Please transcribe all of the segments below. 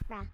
bruh.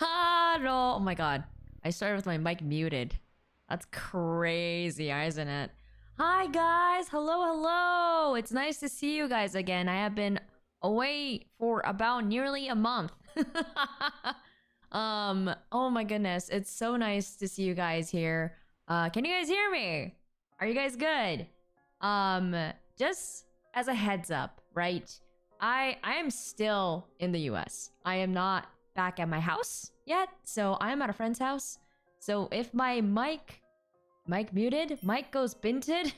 Hello. Oh my god. I started with my mic muted. That's crazy, isn't it? Hi guys, hello, hello. It's nice to see you guys again. I have been away for about nearly a month. Oh my goodness, it's so nice to see you guys here. Can you guys hear me? Are you guys good? Just as a heads up, right? I am still in the US. I am not back at my house yet, so I am at a friend's house. So if my mic muted, mic goes binted,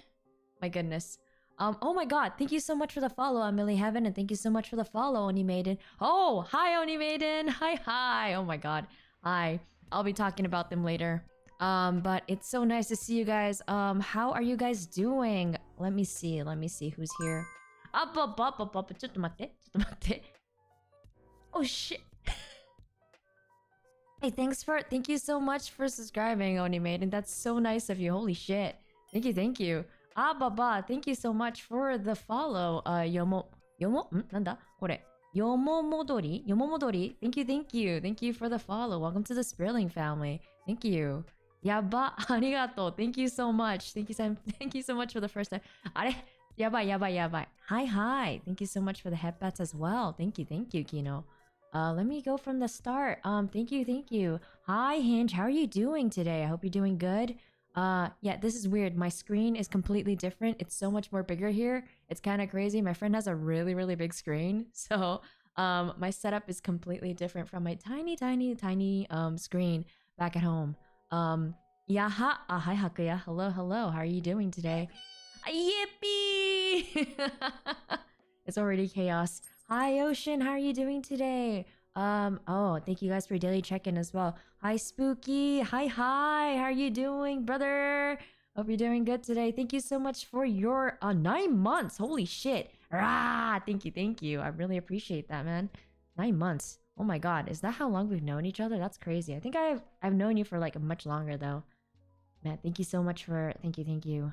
my goodness. Oh my god, thank you so much for the follow, Emily Heaven, and thank you so much for the follow, Oni Maiden. Oh, hi Oni Maiden. Hi. Oh my god. Hi. I'll be talking about them later. But it's so nice to see you guys. How are you guys doing? Let me see who's here. Up. ちょっと待って。Oh shit. Hey, thank you so much for subscribing, Oni Maiden. That's so nice of you. Holy shit. Thank you. Thank you so much for the follow. Nanda? Kore. Yomomodori? Thank you. Thank you for the follow. Welcome to the Spirling family. Thank you. Yaba, arigato. Thank you so much. Thank you so much for the first time. Are? Yabai. Hi. Thank you so much for the headbats as well. Thank you, Kino. Let me go from the start. Thank you. Hi, Hinge. How are you doing today? I hope you're doing good. Yeah, this is weird. My screen is completely different. It's so much more bigger here. It's kind of crazy. My friend has a really big screen. So, my setup is completely different from my tiny screen back at home. Yaha. Hi, Hakuya. Hello. How are you doing today? Yippee! It's already chaos. Hi, Ocean. How are you doing today? Oh, thank you guys for daily check-in as well. Hi, Spooky. Hi. How are you doing, brother? Hope you're doing good today. Thank you so much for your 9 months. Holy shit. Rah! Thank you. I really appreciate that, man. 9 months. Oh my god. Is that how long we've known each other? That's crazy. I think I've known you for like much longer though. Man, thank you so much for... Thank you.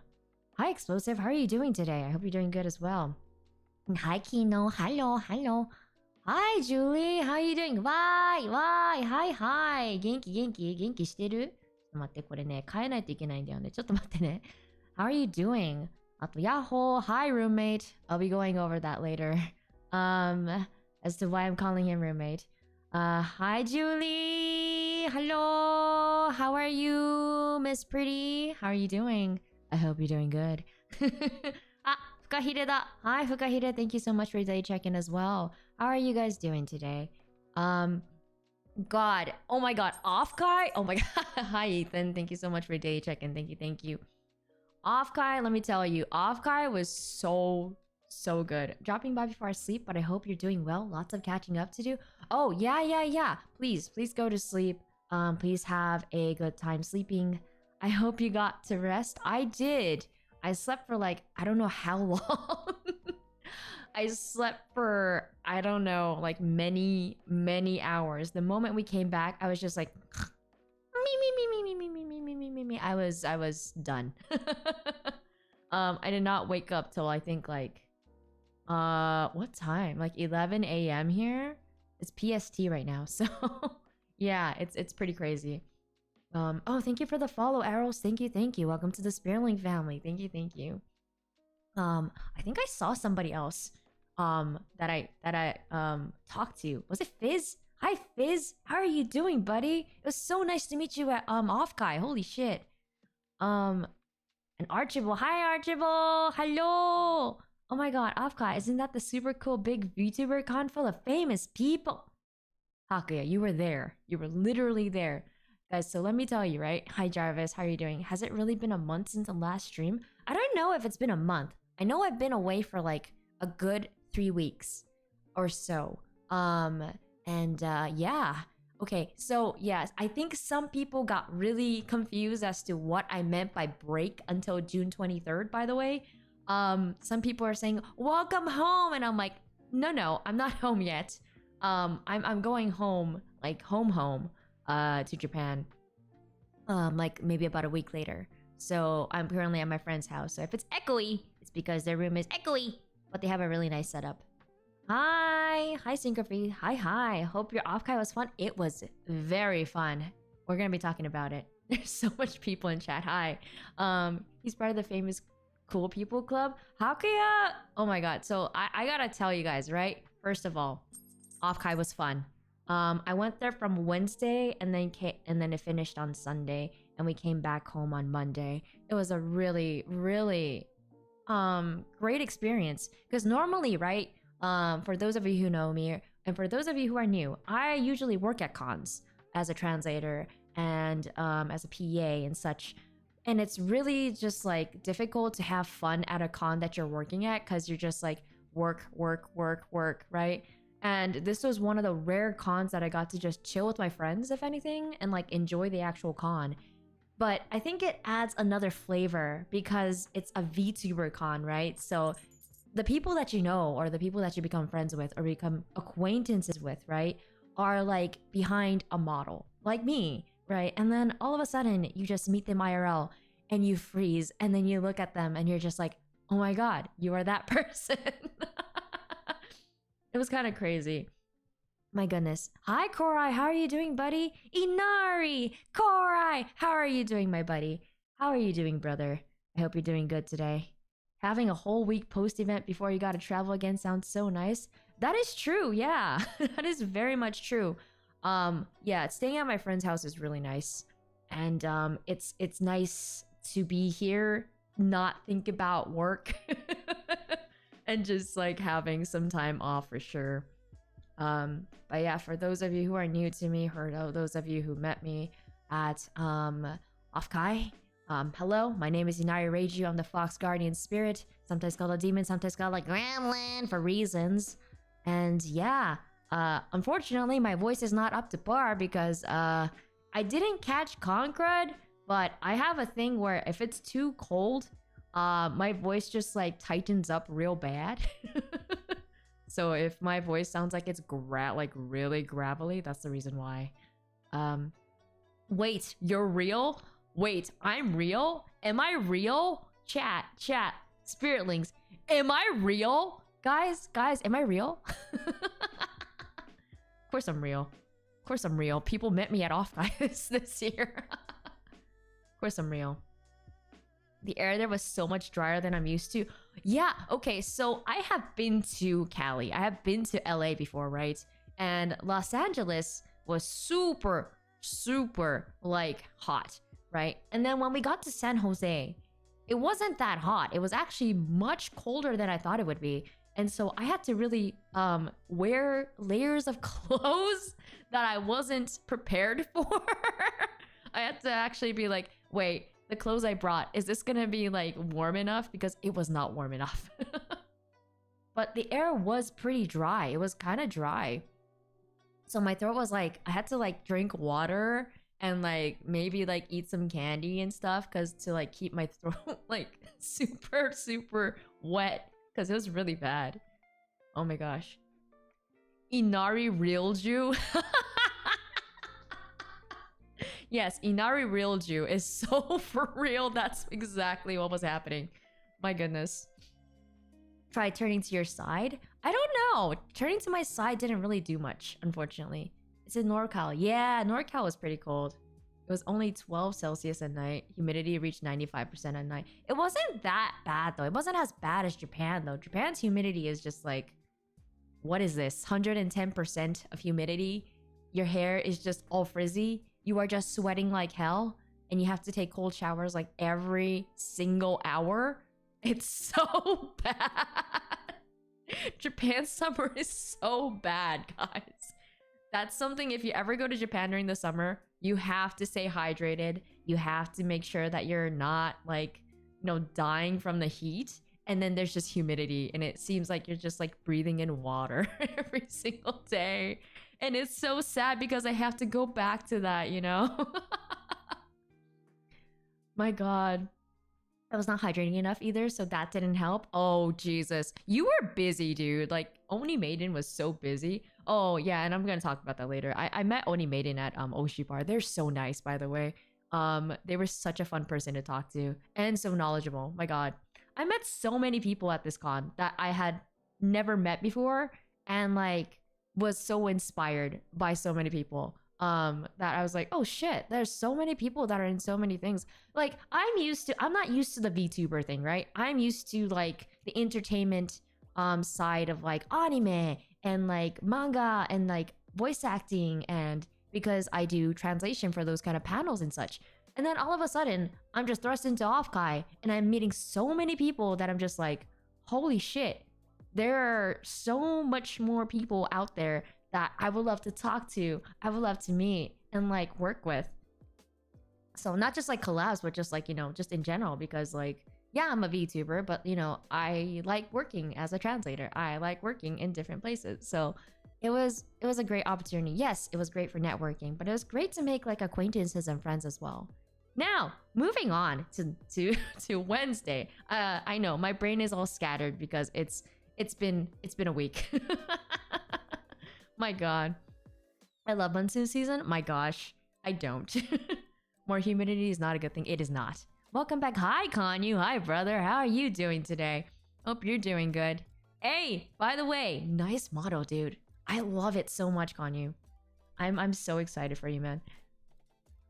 Hi, Explosive. How are you doing today? I hope you're doing good as well. Hi, Kino. Hello. Hi, Julie. How are you doing? Why? Hi. 元気してる？ちょっと待って、これね、変えないといけないんだよね。ちょっと待ってね。How are you doing? あと、Yahoo! Hi, roommate. I'll be going over that later. As to why I'm calling him roommate. Hi, Julie. Hello. How are you, Miss Pretty? How are you doing? I hope you're doing good. Fukahide da. Hi, Fukahide. Thank you so much for the check-in as well. How are you guys doing today? God. Oh my god. Offkai? Oh my god. Hi, Ethan. Thank you so much for the day check-in. Thank you. Offkai, let me tell you. Offkai was so good. Dropping by before I sleep, but I hope you're doing well. Lots of catching up to do. Oh, yeah. Please go to sleep. Please have a good time sleeping. I hope you got to rest. I did. I slept for like, I don't know how long. I slept for, I don't know, like many hours. The moment we came back, I was just like, me. I was done. I did not wake up till I think like, what time? Like 11 a.m. here? It's PST right now. So yeah, it's pretty crazy. Oh, thank you for the follow, Arrows. Thank you. Welcome to the Spearling family. Thank you. I think I saw somebody else that I talked to. Was it Fizz? Hi, Fizz. How are you doing, buddy? It was so nice to meet you at Offkai. Holy shit. And Archibald. Hi, Archibald. Hello. Oh my god, Offkai. Isn't that the super cool big VTuber con full of famous people? Hakuya, you were there. You were literally there. Guys, so let me tell you, right? Hi, Jarvis. How are you doing? Has it really been a month since the last stream? I don't know if it's been a month. I know I've been away for like a good 3 weeks or so. Yeah. Okay, so yes, I think some people got really confused as to what I meant by break until June 23rd, by the way. Some people are saying, welcome home. And I'm like, no, I'm not home yet. I'm going home, like home. To Japan, like maybe about a week later. So I'm currently at my friend's house. So if it's echoey, it's because their room is echoey, but they have a really nice setup. Hi Synchraphy. Hi. Hope your Offkai was fun. It was very fun. We're gonna be talking about it. There's so much people in chat. Hi. He's part of the famous Cool People Club. Hakuya! Oh my god. So I gotta tell you guys, right? First of all, Offkai was fun. I went there from Wednesday and then it finished on Sunday, and we came back home on Monday. It was a really, really great experience. Because normally, right, for those of you who know me, and for those of you who are new, I usually work at cons as a translator and as a PA and such. And it's really just like difficult to have fun at a con that you're working at, because you're just like work, right? And this was one of the rare cons that I got to just chill with my friends, if anything, and like enjoy the actual con. But I think it adds another flavor because it's a VTuber con, right? So the people that you know, or the people that you become friends with or become acquaintances with, right, are like behind a model, like me, right? And then all of a sudden you just meet them IRL and you freeze, and then you look at them and you're just like, oh my god, you are that person. It was kind of crazy. My goodness. Hi, Korai. How are you doing, buddy? Inari! Korai! How are you doing, my buddy? How are you doing, brother? I hope you're doing good today. Having a whole week post-event before you gotta travel again sounds so nice. That is true, yeah. That is very much true. Yeah, staying at my friend's house is really nice. And it's nice to be here, not think about work. And just like having some time off for sure. But yeah, for those of you who are new to me, or those of you who met me at Offkai, hello, my name is Inari Reiju. I'm the Fox Guardian Spirit, sometimes called a demon, sometimes called like Gremlin for reasons. And yeah, unfortunately, my voice is not up to par because I didn't catch Concrud, but I have a thing where if it's too cold, my voice just like tightens up real bad. So if my voice sounds like it's like really gravelly, that's the reason why. Wait, you're real? Wait, I'm real? Am I real? Chat, Spiritlings, am I real? Guys, am I real? Of course I'm real. Of course I'm real. People met me at Offkai this year. Of course I'm real. The air there was so much drier than I'm used to. Yeah, okay, so I have been to Cali. I have been to LA before, right? And Los Angeles was super, like, hot, right? And then when we got to San Jose, it wasn't that hot. It was actually much colder than I thought it would be. And so I had to really wear layers of clothes that I wasn't prepared for. I had to actually be like, wait, the clothes I brought, is this gonna be like warm enough? Because it was not warm enough. But the air was pretty dry. It was kind of dry. So my throat was like, I had to like drink water and like maybe like eat some candy and stuff, because to like keep my throat like super wet, because it was really bad. Oh my gosh. Inari Realju. Yes, Inari Realju is so for real. That's exactly what was happening. My goodness. Try turning to your side? I don't know. Turning to my side didn't really do much, unfortunately. It's in NorCal. Yeah, NorCal was pretty cold. It was only 12 Celsius at night. Humidity reached 95% at night. It wasn't that bad, though. It wasn't as bad as Japan, though. Japan's humidity is just like... What is this? 110% of humidity? Your hair is just all frizzy? You are just sweating like hell, and you have to take cold showers like every single hour. It's so bad. Japan's summer is so bad, guys. That's something, if you ever go to Japan during the summer, you have to stay hydrated. You have to make sure that you're not like, you know, dying from the heat. And then there's just humidity, and it seems like you're just like breathing in water every single day. And it's so sad because I have to go back to that, you know? My god. I was not hydrating enough either, so that didn't help. Oh, Jesus. You were busy, dude. Like, Oni Maiden was so busy. Oh, yeah, and I'm gonna talk about that later. I met Oni Maiden at Oshi Bar. They're so nice, by the way. They were such a fun person to talk to. And so knowledgeable. My god. I met so many people at this con that I had never met before. And, like... was so inspired by so many people. that I was like, oh shit, there's so many people that are in so many things. Like I'm not used to the VTuber thing, right? I'm used to like the entertainment side of like anime and like manga and like voice acting, and because I do translation for those kind of panels and such. And then all of a sudden, I'm just thrust into Offkai and I'm meeting so many people that I'm just like, holy shit, there are so much more people out there that I would love to talk to, I would love to meet and like work with. So not just like collabs, but just like, you know, just in general, because like, yeah, I'm a VTuber, but you know, I like working as a translator. I like working in different places. So it was a great opportunity. Yes, it was great for networking, but it was great to make like acquaintances and friends as well. Now, moving on to to Wednesday. I know my brain is all scattered because it's been a week. My god. I love monsoon season. My gosh, I don't. More humidity is not a good thing. It is not. Welcome back. Hi, Kanyu. Hi, brother. How are you doing today? Hope you're doing good. Hey, by the way, nice motto, dude. I love it so much, Kanyu. I'm so excited for you, man.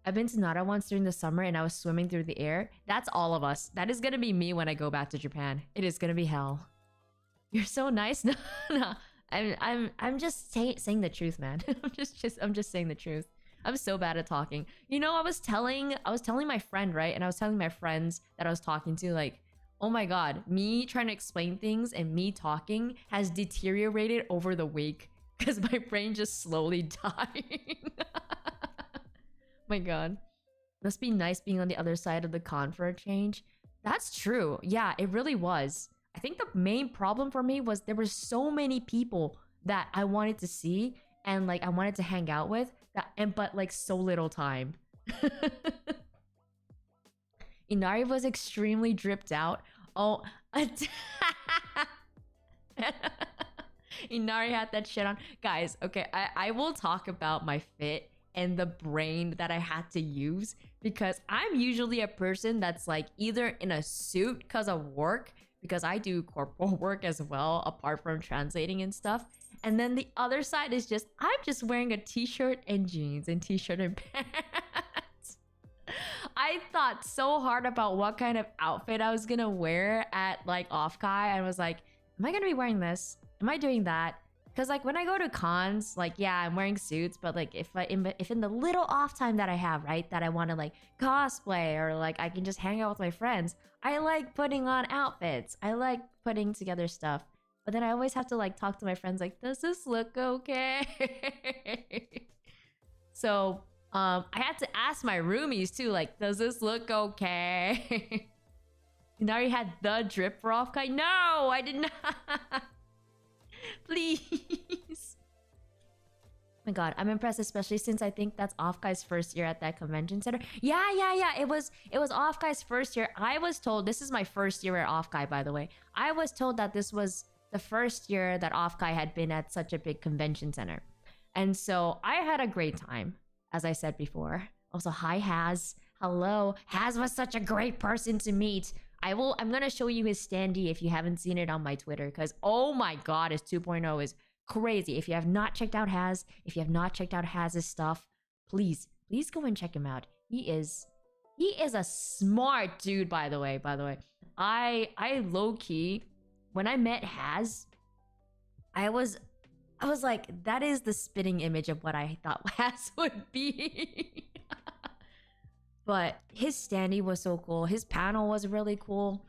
I've been to Nara once during the summer and I was swimming through the air. That's all of us. That is gonna be me when I go back to Japan. It is gonna be hell. You're so nice. No, no. I'm just saying the truth, man. I'm just saying the truth. I'm so bad at talking. You know, I was telling my friend, right? And I was telling my friends that I was talking to, like, oh my god, me trying to explain things and me talking has deteriorated over the week because my brain just slowly dying. My god. Must be nice being on the other side of the con for a change. That's true. Yeah, it really was. I think the main problem for me was there were so many people that I wanted to see and like I wanted to hang out with, but like so little time. Inari was extremely dripped out. Oh, Inari had that shit on. Guys, okay, I will talk about my fit and the brain that I had to use because I'm usually a person that's like either in a suit because of work, because I do corporal work as well, apart from translating and stuff. And then the other side is just, I'm just wearing a t-shirt and jeans and t-shirt and pants. I thought so hard about what kind of outfit I was gonna wear at like Offkai. I was like, am I gonna be wearing this? Am I doing that? Because like when I go to cons, like yeah, I'm wearing suits, but like if in the little off time that I have, right, that I want to like cosplay or like I can just hang out with my friends, I like putting on outfits. I like putting together stuff. But then I always have to like talk to my friends like, does this look okay? So I had to ask my roomies too, like, does this look okay? Inari had the drip for Offkai. No, I did not. Please. Oh my god, I'm impressed, especially since I think that's Offkai's first year at that convention center. Yeah. It was Offkai's first year. I was told, this is my first year at Offkai, by the way. I was told that this was the first year that Offkai had been at such a big convention center. And so I had a great time, as I said before. Also, hi Haz. Hello. Haz was such a great person to meet. I'm gonna show you his standee if you haven't seen it on my Twitter, because oh my god, his 2.0 is crazy. If you have not checked out Haz, if you have not checked out Haz's stuff, please go and check him out. He is a smart dude, by the way. I low-key, when I met Haz, I was like, that is the spitting image of what I thought Haz would be. But his standee was so cool. His panel was really cool.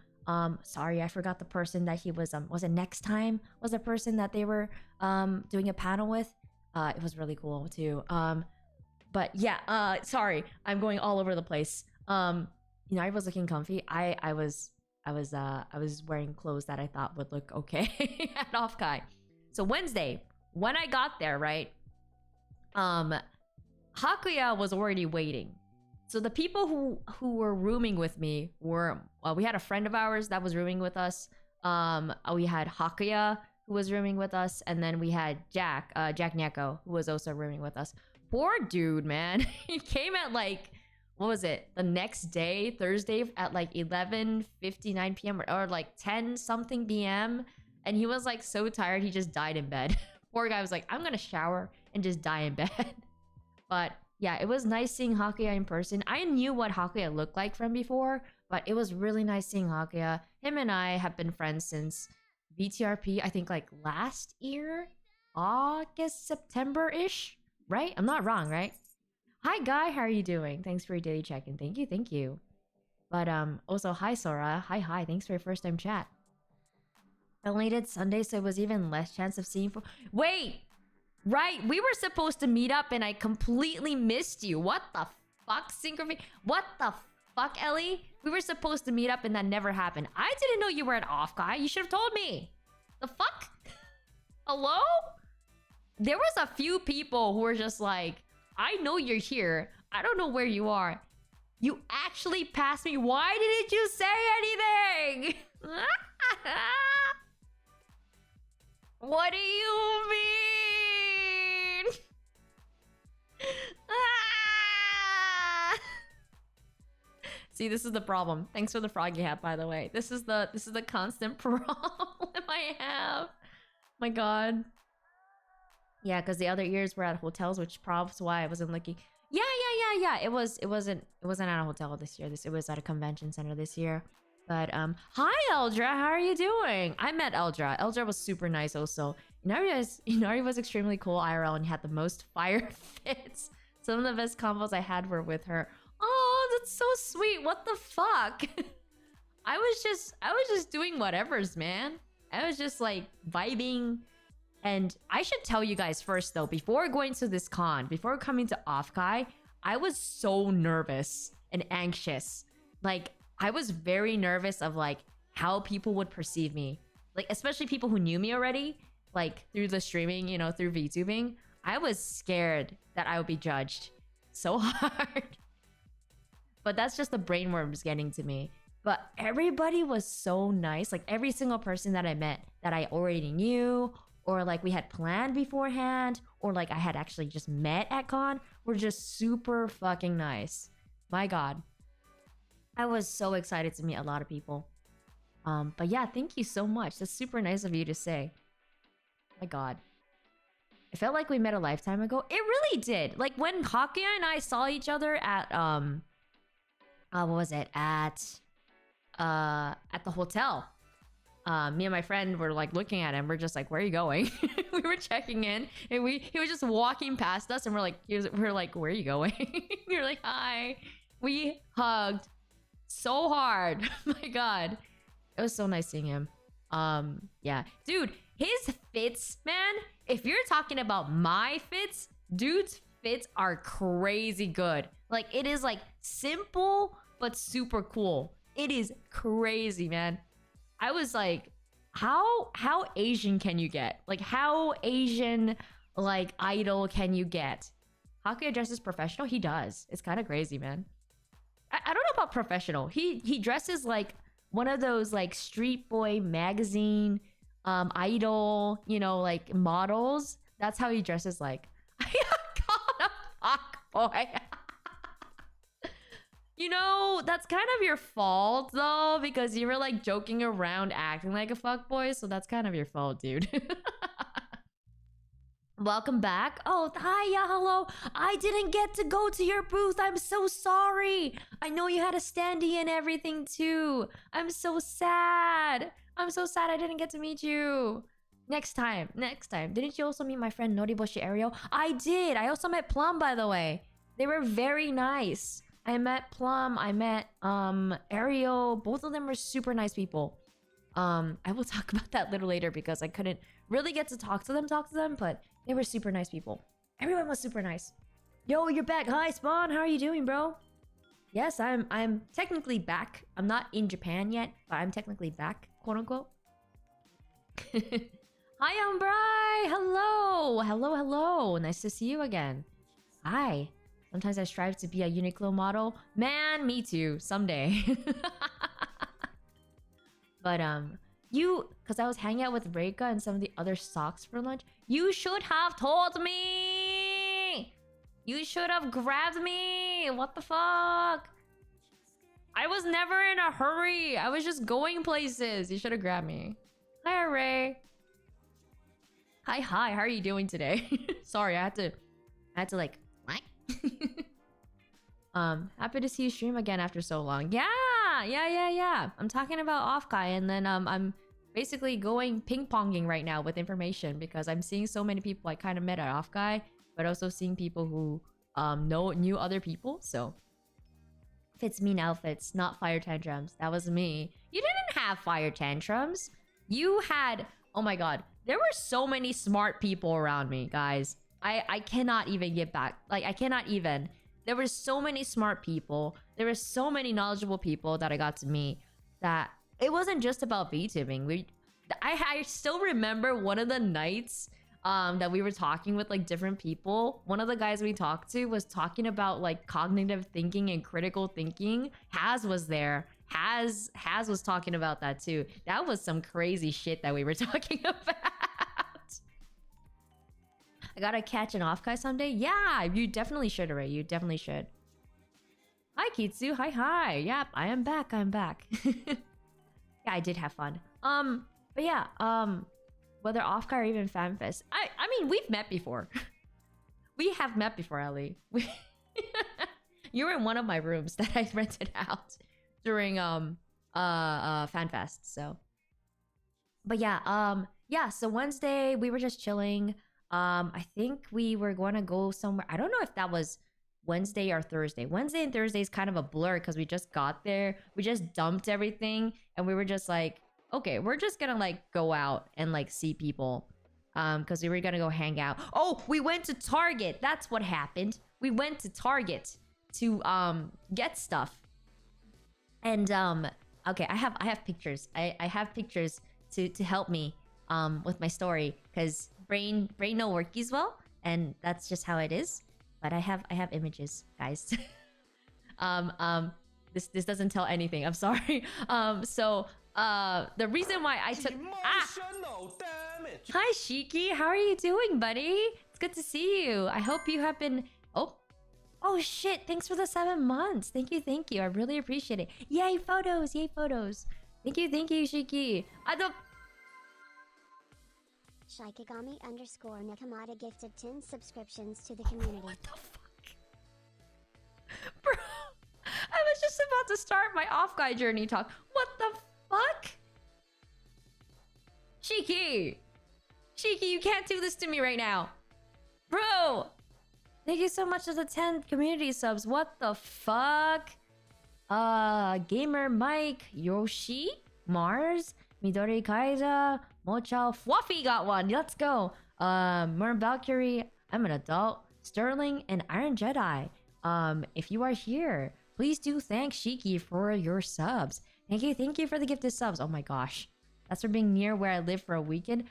Sorry, I forgot the person that he was it Next Time was the person that they were doing a panel with. It was really cool too. But yeah, sorry, I'm going all over the place. I was looking comfy. I was wearing clothes that I thought would look okay at Offkai. So Wednesday, when I got there, right? Hakuya was already waiting. So the people who were rooming with me were, we had a friend of ours that was rooming with us. We had Hakuya who was rooming with us, and then we had Jack Nyako, who was also rooming with us. Poor dude, man. He came at like, what was it? The next day, Thursday at like 11:59 p.m. or like 10 something p.m. And he was like so tired, he just died in bed. Poor guy was like, I'm gonna shower and just die in bed. But yeah, it was nice seeing Hakuya in person. I knew what Hakuya looked like from before, but it was really nice seeing Hakuya. Him and I have been friends since VTRP, I think like last year, August, September-ish, right? I'm not wrong, right? Hi, Guy. How are you doing? Thanks for your daily check-in. Thank you, thank you. But also hi, Sora. Hi. Thanks for your first time chat. I only did Sunday, so it was even less chance of seeing. Wait, right? We were supposed to meet up, and I completely missed you. What the fuck, Synchrony? What the fuck, Ellie? We were supposed to meet up, and that never happened. I didn't know you were at Offkai. You should have told me. The fuck? Hello? There was a few people who were just like, I know you're here. I don't know where you are. You actually passed me. Why didn't you say anything? What do you mean? See, this is the problem. Thanks for the froggy hat, by the way. This is the constant problem I have. My god. Yeah, because the other years were at hotels, which probably why I wasn't looking. Yeah. It wasn't at a hotel this year. It was at a convention center this year. But hi Eldra, how are you doing? I met Eldra. Eldra was super nice also. Inari was extremely cool IRL and had the most fire fits. Some of the best combos I had were with her. Oh, that's so sweet. What the fuck? I was just doing whatevers, man. I was just like vibing. And I should tell you guys first though, before going to this con, before coming to Offkai, I was so nervous and anxious. Like, I was very nervous of like how people would perceive me. Like, especially people who knew me already, like through the streaming, you know, through VTubing. I was scared that I would be judged so hard. But that's just the brainworms getting to me. But everybody was so nice. Like, every single person that I met that I already knew, or like we had planned beforehand, or like I had actually just met at con, were just super fucking nice. My god. I was so excited to meet a lot of people. But yeah, thank you so much. That's super nice of you to say. My god. It felt like we met a lifetime ago. It really did. Like when Hakuya and I saw each other at what was it? At the hotel. Me and my friend were like looking at him. We're just like, where are you going? We were checking in, and he was just walking past us, and we're like, where are you going? We were like, hi. We hugged so hard. My god, it was so nice seeing him. Yeah, dude, his fits, man. If you're talking about my fits, dude's fits are crazy good. Like, it is like simple but super cool. It is crazy, man. I was like, how Asian can you get? Like, how Asian, like, idol can you get? Hakuya dresses professional? He does. It's kind of crazy, man. I don't know about professional. He dresses like one of those, like, Street Boy magazine, idol, you know, like, models. That's how he dresses like. I got called a fuck boy. You know, that's kind of your fault, though, because you were, like, joking around acting like a fuckboy, so that's kind of your fault, dude. Welcome back. Oh, hiya, hello. I didn't get to go to your booth. I'm so sorry. I know you had a standee and everything, too. I'm so sad. I'm so sad I didn't get to meet you. Next time. Didn't you also meet my friend Noriboshi Ariel? I did. I also met Plum, by the way. They were very nice. I met Plum, I met Ariel. Both of them were super nice people. I will talk about that a little later because I couldn't really get to talk to them, but they were super nice people. Everyone was super nice. Yo, you're back. Hi, Spawn. How are you doing, bro? Yes, I'm technically back. I'm not in Japan yet, but I'm technically back, quote unquote. Hi, Umbrai. Hello. Nice to see you again. Hi. Sometimes I strive to be a Uniqlo model. Man, me too. Someday. But, because I was hanging out with Reika and some of the other socks for lunch. You should have told me! You should have grabbed me! What the fuck? I was never in a hurry. I was just going places. You should have grabbed me. Hi, Ray. Hi. How are you doing today? Sorry, I had to like... Happy to see you stream again after so long. Yeah. I'm talking about Offkai, and then I'm basically going ping-ponging right now with information because I'm seeing so many people I kind of met at Offkai, but also seeing people who knew other people. So fits mean outfits, not fire tantrums. That was me. You didn't have fire tantrums. You had, oh my god, there were so many smart people around me, guys. I cannot even get back. Like, I cannot even. There were so many smart people. There were so many knowledgeable people that I got to meet that it wasn't just about VTubing. I still remember one of the nights that we were talking with like different people. One of the guys we talked to was talking about like cognitive thinking and critical thinking. Haz was there. Haz was talking about that too. That was some crazy shit that we were talking about. I gotta catch an Offkai someday. Yeah, you definitely should, Ray. You definitely should. Hi, Kitsu. Hi. Yep, I am back. Yeah, I did have fun. But yeah, whether Offkai or even FanFest, I mean, we've met before. We have met before, Ellie. You were in one of my rooms that I rented out during FanFest. So, but yeah, So Wednesday we were just chilling. I think we were going to go somewhere. I don't know if that was Wednesday or Thursday. Wednesday and Thursday is kind of a blur because we just got there. We just dumped everything and we were just like, okay, we're just gonna like go out and like see people. Because we were gonna go hang out. Oh, we went to Target. That's what happened. We went to Target to get stuff. And okay, I have pictures. I have pictures to help me with my story because brain no work as well, and that's just how it is. But I have images, guys. This doesn't tell anything. I'm sorry. So the reason why I took damage. Hi Shiki, how are you doing, buddy? It's good to see you. I hope you have been. Oh shit! Thanks for the 7 months. Thank you. I really appreciate it. Yay photos! Thank you, Shiki. I don't. Shikigami_Nakamata gifted 10 subscriptions to the community. What the fuck? Bro, I was just about to start my Offkai journey talk. What the fuck? Shiki, you can't do this to me right now. Bro, thank you so much for the 10 community subs. What the fuck? Gamer Mike, Yoshi, Mars, Midori Kaiza, Mochao, Fluffy got one. Let's go. Mer Valkyrie, I'm an adult, Sterling, and Iron Jedi. If you are here, please do thank Shiki for your subs. Thank you for the gifted subs. Oh my gosh. That's for being near where I live for a weekend.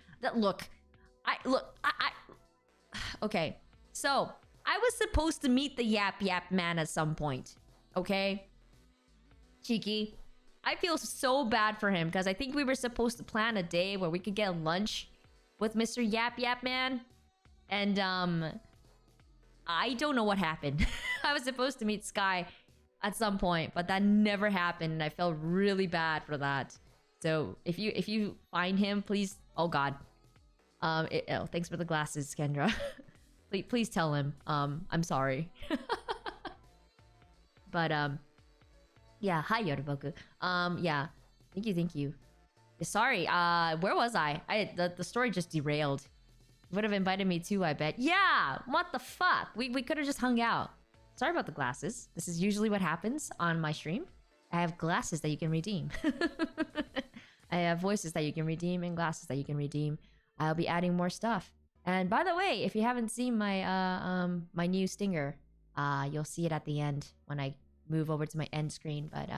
Okay. So, I was supposed to meet the Yap man at some point. Okay? Shiki, I feel so bad for him because I think we were supposed to plan a day where we could get lunch with Mr. Yap man. And I don't know what happened. I was supposed to meet Sky at some point, but that never happened and I felt really bad for that. So if you find him, please, oh god. Thanks for the glasses, Kendra. please tell him I'm sorry. But yeah, hi Yoruboku. Yeah. Thank you. Sorry, where was I? The story just derailed. Would have invited me too, I bet. Yeah! What the fuck? We could have just hung out. Sorry about the glasses. This is usually what happens on my stream. I have glasses that you can redeem. I have voices that you can redeem and glasses that you can redeem. I'll be adding more stuff. And by the way, if you haven't seen my my new stinger, you'll see it at the end when I move over to my end screen. But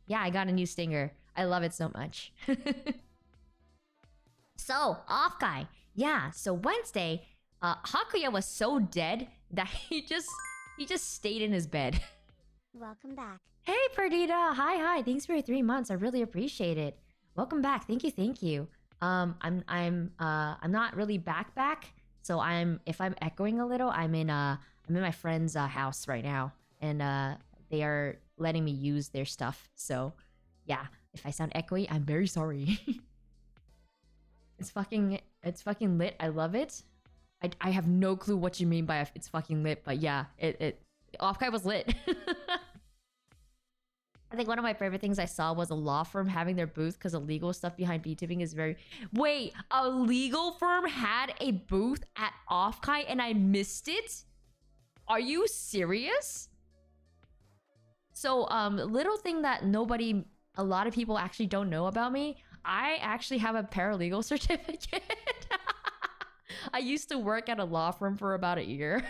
yeah, I got a new stinger. I love it so much. So, Offkai. Yeah, so Wednesday, Hakuya was so dead that he just stayed in his bed. Welcome back. Hey Perdita, hi. Thanks for your 3 months. I really appreciate it. Welcome back. Thank you. I'm not really back. So if I'm echoing a little, I'm in my friend's house right now, and they are letting me use their stuff. So yeah, if I sound echoey, I'm very sorry. It's fucking lit. I love it. I have no clue what you mean by it's fucking lit, but yeah, Offkai was lit. I think one of my favorite things I saw was a law firm having their booth because the legal stuff behind VTubing is very... Wait, a legal firm had a booth at Offkai and I missed it? Are you serious? So, little thing that a lot of people actually don't know about me, I actually have a paralegal certificate. I used to work at a law firm for about a year.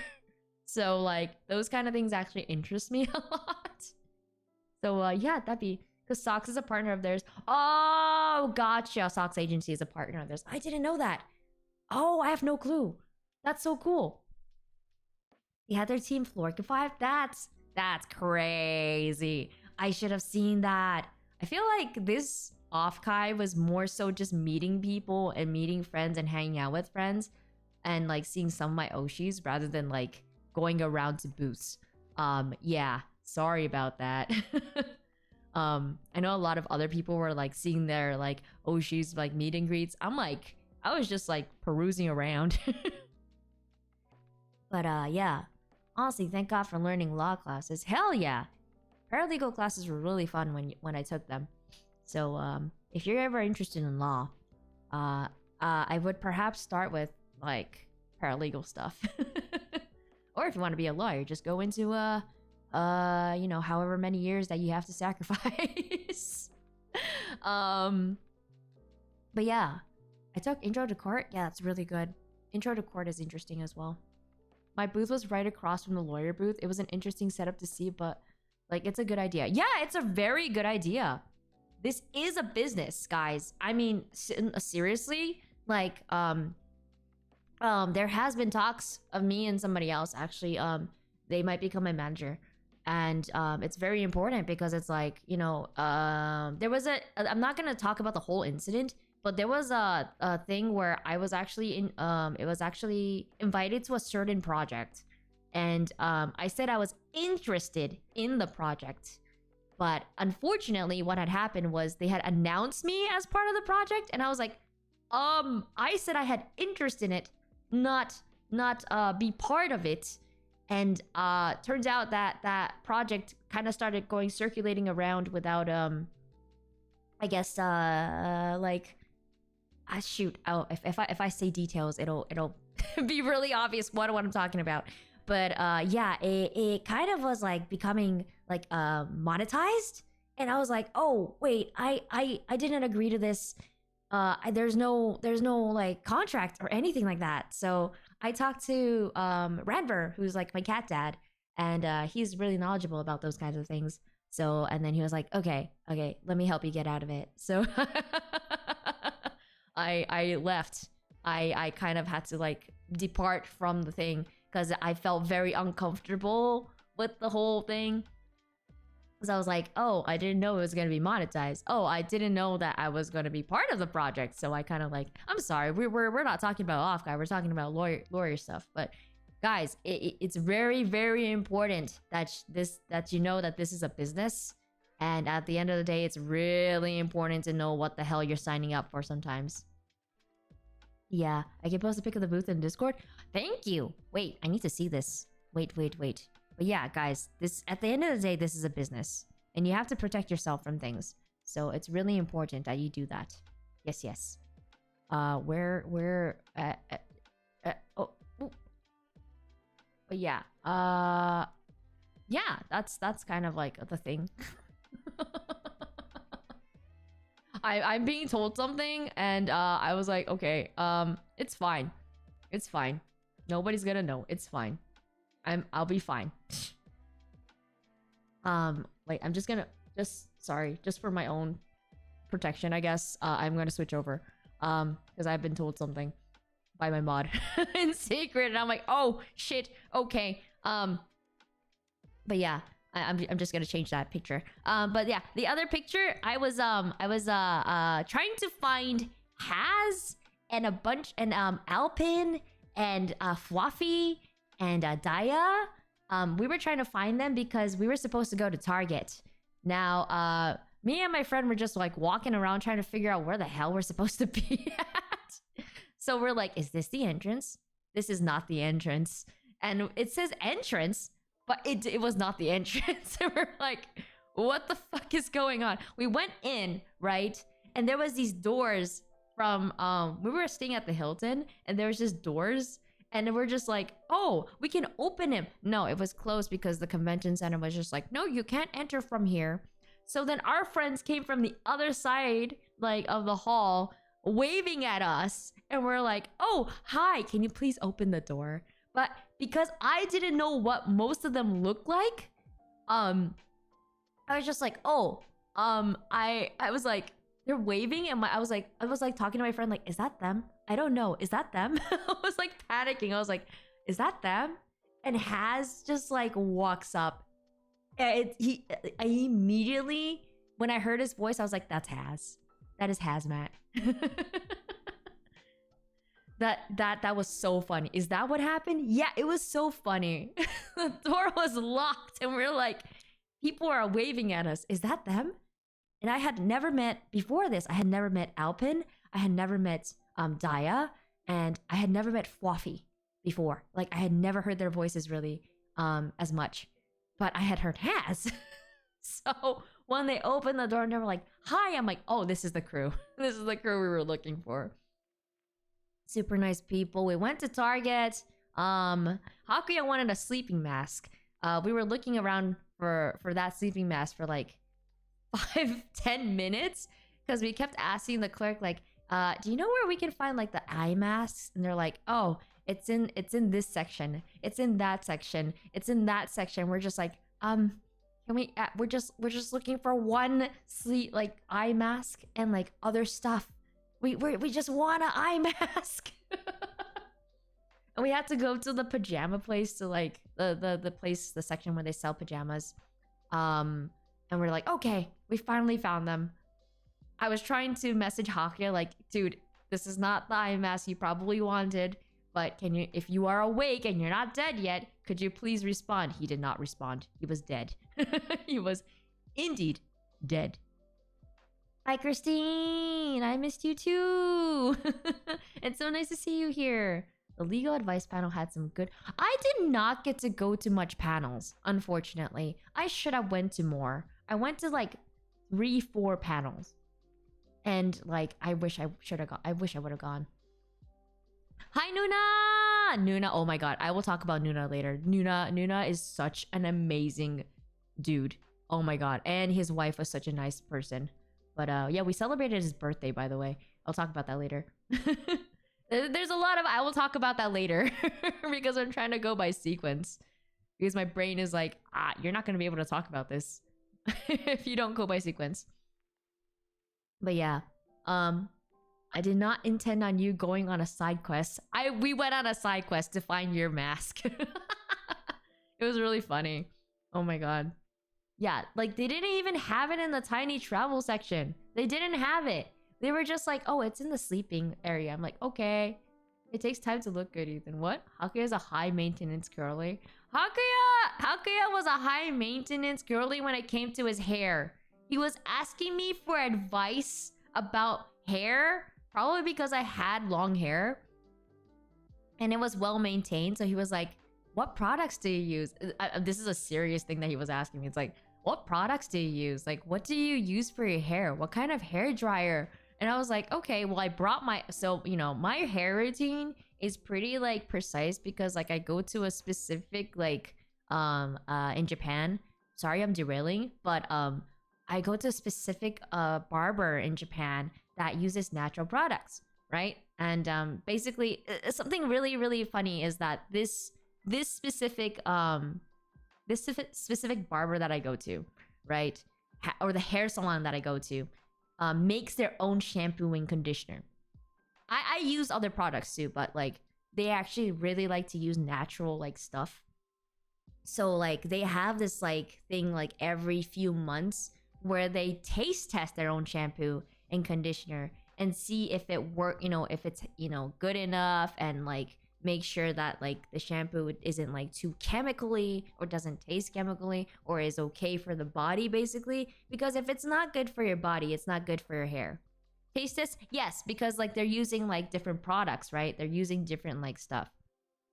So, like, those kind of things actually interest me a lot. So, yeah, that'd be... Because Sox is a partner of theirs. Oh, gotcha. Sox Agency is a partner of theirs. I didn't know that. Oh, I have no clue. That's so cool. They had their team Florka 5. That's crazy. I should have seen that. I feel like this Offkai was more so just meeting people and meeting friends and hanging out with friends and like seeing some of my Oshis rather than like going around to booths. Yeah, sorry about that. I know a lot of other people were like seeing their like Oshis like meet and greets. I was just like perusing around. But yeah. Honestly, thank God for learning law classes. Hell yeah! Paralegal classes were really fun when I took them. So, if you're ever interested in law, I would perhaps start with, like, paralegal stuff. Or if you want to be a lawyer, just go into, you know, however many years that you have to sacrifice. But yeah. I took Intro to Court. Yeah, that's really good. Intro to Court is interesting as well. My booth was right across from the lawyer booth. It was an interesting setup to see, but like, it's a good idea. Yeah, it's a very good idea. This is a business, guys. I mean, seriously, like, there has been talks of me and somebody else actually. They might become my manager, and it's very important because it's like, you know, there was I'm not gonna talk about the whole incident. But there was a thing where I was actually it was actually invited to a certain project. And I said I was interested in the project. But unfortunately, what had happened was they had announced me as part of the project. And I was like, I said I had interest in it, not be part of it. And turns out that that project kind of started circulating around without, I guess, like... shoot. Oh, if I say details, it'll be really obvious what I'm talking about. But yeah, it kind of was like becoming like monetized, and I was like, oh wait, I didn't agree to this. There's no like contract or anything like that. So I talked to Radver, who's like my cat dad, and he's really knowledgeable about those kinds of things. So, and then he was like, okay, let me help you get out of it. So. I left. I kind of had to like depart from the thing because I felt very uncomfortable with the whole thing. Because I was like, oh, I didn't know it was going to be monetized. Oh, I didn't know that I was going to be part of the project. So I kind of like, I'm sorry, we're not talking about Offkai. We're talking about lawyer stuff. But guys, it's very, very important that you know that this is a business. And at the end of the day, it's really important to know what the hell you're signing up for sometimes. Yeah, I can post a pic of the booth in Discord. Thank you. Wait, I need to see this. Wait. But yeah, guys, this at the end of the day, this is a business. And you have to protect yourself from things. So it's really important that you do that. Yes. Oh. Ooh. But yeah. Yeah, that's kind of like the thing. I'm being told something and I was like, okay, it's fine. Nobody's gonna know. It's fine. I'll be fine. Wait, I'm just sorry, just for my own protection, I guess. I'm gonna switch over. Because I've been told something by my mod in secret, and I'm like, oh shit, okay. But yeah. I'm just gonna change that picture. But yeah, the other picture, I was trying to find Haz and a bunch and Alpin and Fluffy and Daya. We were trying to find them because we were supposed to go to Target. Now, me and my friend were just like walking around trying to figure out where the hell we're supposed to be at. So we're like, is this the entrance? this is not the entrance. And it says entrance, but it was not the entrance. And we're like, what the fuck is going on? We went in, right? And there was these doors from we were staying at the Hilton, and there was just doors, and we're just like, oh, we can open it. No, it was closed because the convention center was just like, no, you can't enter from here. So then our friends came from the other side, like, of the hall, waving at us, and we're like, oh, hi, can you please open the door? But because I didn't know what most of them looked like, I was just like, oh, I was like, they're waving, and I was like talking to my friend, like, is that them? I don't know, is that them? I was like panicking. I was like, is that them? And Haz just like walks up. I immediately, when I heard his voice, I was like, that's Haz. That is Hazmat. That was so funny. Is that what happened? Yeah, it was so funny. The door was locked, and we're like, people are waving at us. Is that them? And I had never met, before this, I had never met Alpin. I had never met Daya. And I had never met Fluffy before. Like, I had never heard their voices really as much. But I had heard Haz. So when they opened the door and they were like, hi, I'm like, oh, this is the crew. This is the crew we were looking for. Super nice people. We went to Target. Hakuya wanted a sleeping mask. We were looking around for that sleeping mask for like 5-10 minutes, because we kept asking the clerk, like, do you know where we can find like the eye masks? And they're like, oh, it's in this section, it's in that section, it's in that section. We're just like, can we we're just looking for one like eye mask and like other stuff. We just want an eye mask. And we had to go to the pajama place, to like the place, the section where they sell pajamas. And we're like, okay, we finally found them. I was trying to message Hakuya, like, dude, this is not the eye mask you probably wanted, but can you, if you are awake and you're not dead yet, could you please respond? He did not respond. He was dead. He was indeed dead. Hi, Christine. I missed you too. It's so nice to see you here. The legal advice panel had some good... I did not get to go to much panels, unfortunately. I should have went to more. I went to like 3-4 panels. And like, I wish I should have gone. I wish I would have gone. Hi, Nuna! Nuna, oh my god. I will talk about Nuna later. Nuna is such an amazing dude. Oh my god. And his wife was such a nice person. But yeah, we celebrated his birthday, by the way. I'll talk about that later. There's a lot of... I will talk about that later. Because I'm trying to go by sequence. Because my brain is like, you're not going to be able to talk about this if you don't go by sequence. But yeah. I did not intend on you going on a side quest. We went on a side quest to find your mask. It was really funny. Oh my god. Yeah, like they didn't even have it in the tiny travel section. They didn't have it. They were just like, oh, it's in the sleeping area. I'm like, okay. It takes time to look good, Ethan. What? Hakuya is a high maintenance girly. Hakuya was a high maintenance girly when it came to his hair. He was asking me for advice about hair, probably because I had long hair and it was well maintained. So he was like, what products do you use? This is a serious thing that he was asking me. It's like, what products do you use? Like, what do you use for your hair? What kind of hair dryer? And I was like, okay, well, I brought my... So, you know, my hair routine is pretty, like, precise because, like, I go to a specific, like, in Japan. Sorry, I'm derailing. But, I go to a specific, barber in Japan that uses natural products, right? And, basically, something really, really funny is that this specific barber that I go to, right? Or the hair salon that I go to, makes their own shampoo and conditioner. I use other products too, but like they actually really like to use natural like stuff. So like they have this like thing like every few months where they taste test their own shampoo and conditioner and see if it work, you know, if it's, you know, good enough, and like make sure that like the shampoo isn't like too chemically or doesn't taste chemically or is okay for the body, basically. Because if it's not good for your body, it's not good for your hair. Taste test, yes, because like they're using like different products, right? They're using different like stuff.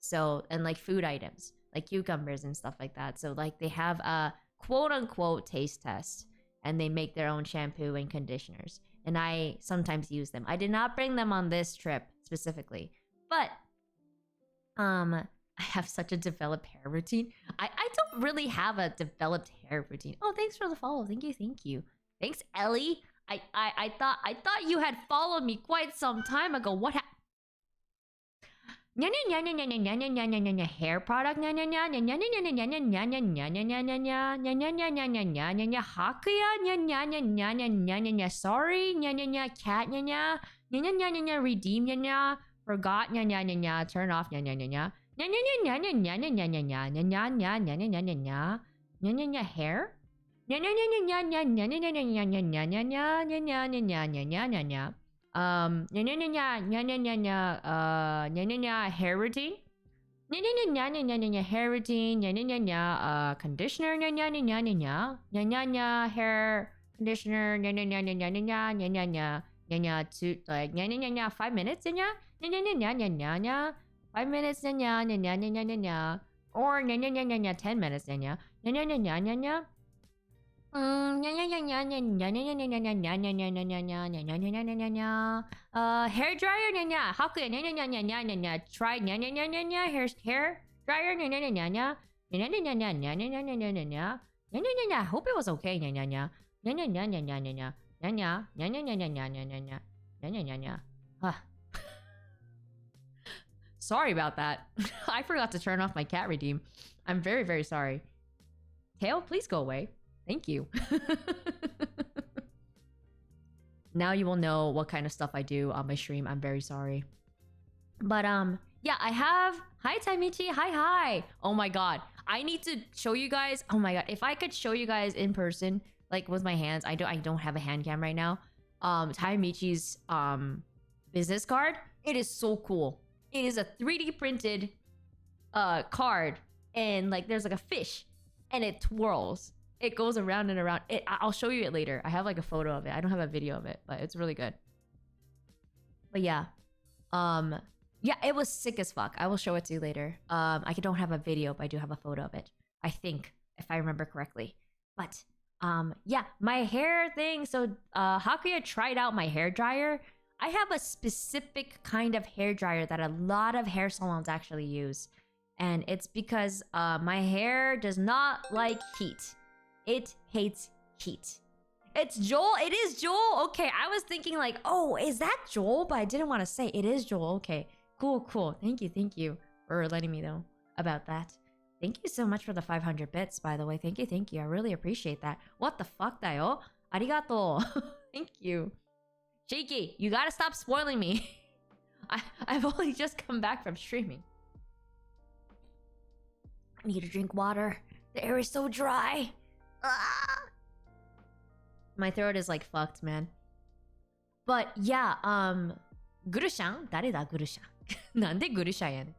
So, and like food items, like cucumbers and stuff like that. So like they have a quote unquote taste test and they make their own shampoo and conditioners. And I sometimes use them. I did not bring them on this trip specifically, but I have such a developed hair routine. I don't really have a developed hair routine. Oh, thanks for the follow. Thank you, thank you. Thanks, Ellie. I thought you had followed me quite some time ago. What happened? Hair product Hakuya sorry cat redeem forgot turn off hair hair routine hair routine conditioner hair conditioner to like 5 minutes 5 minutes or 10 minutes hair dryer haku try hair dryer I hope it was okay sorry about that. I forgot to turn off my cat redeem. I'm very, very sorry. Tail, please go away. Thank you. Now you will know what kind of stuff I do on my stream. I'm very sorry. But yeah, I have hi Taimichi. Hi. Oh my god. I need to show you guys. Oh my god. If I could show you guys in person, like with my hands. I don't have a hand cam right now. Taimichi's business card. It is so cool. It is a 3D printed card and like there's like a fish and it twirls. It goes around and around. I'll show you it later. I have like a photo of it. I don't have a video of it, but it's really good. But yeah. Yeah, it was sick as fuck. I will show it to you later. I don't have a video, but I do have a photo of it. I think, if I remember correctly. But yeah, my hair thing. So Hakuya tried out my hair dryer. I have a specific kind of hair dryer that a lot of hair salons actually use. And it's because my hair does not like heat. It hates heat. It's Joel. It is Joel. Okay, I was thinking like, oh, is that Joel? But I didn't want to say it is Joel. Okay, cool. Thank you for letting me know about that. Thank you so much for the 500 bits, by the way. Thank you. I really appreciate that. What the fuck, dayo? Arigato. Thank you. Shaky, you gotta stop spoiling me. I've only just come back from streaming. I need to drink water. The air is so dry. Ah! My throat is like fucked, man. But yeah, Gurushan? 誰だ Gurushan? なんで Gurushan やねん?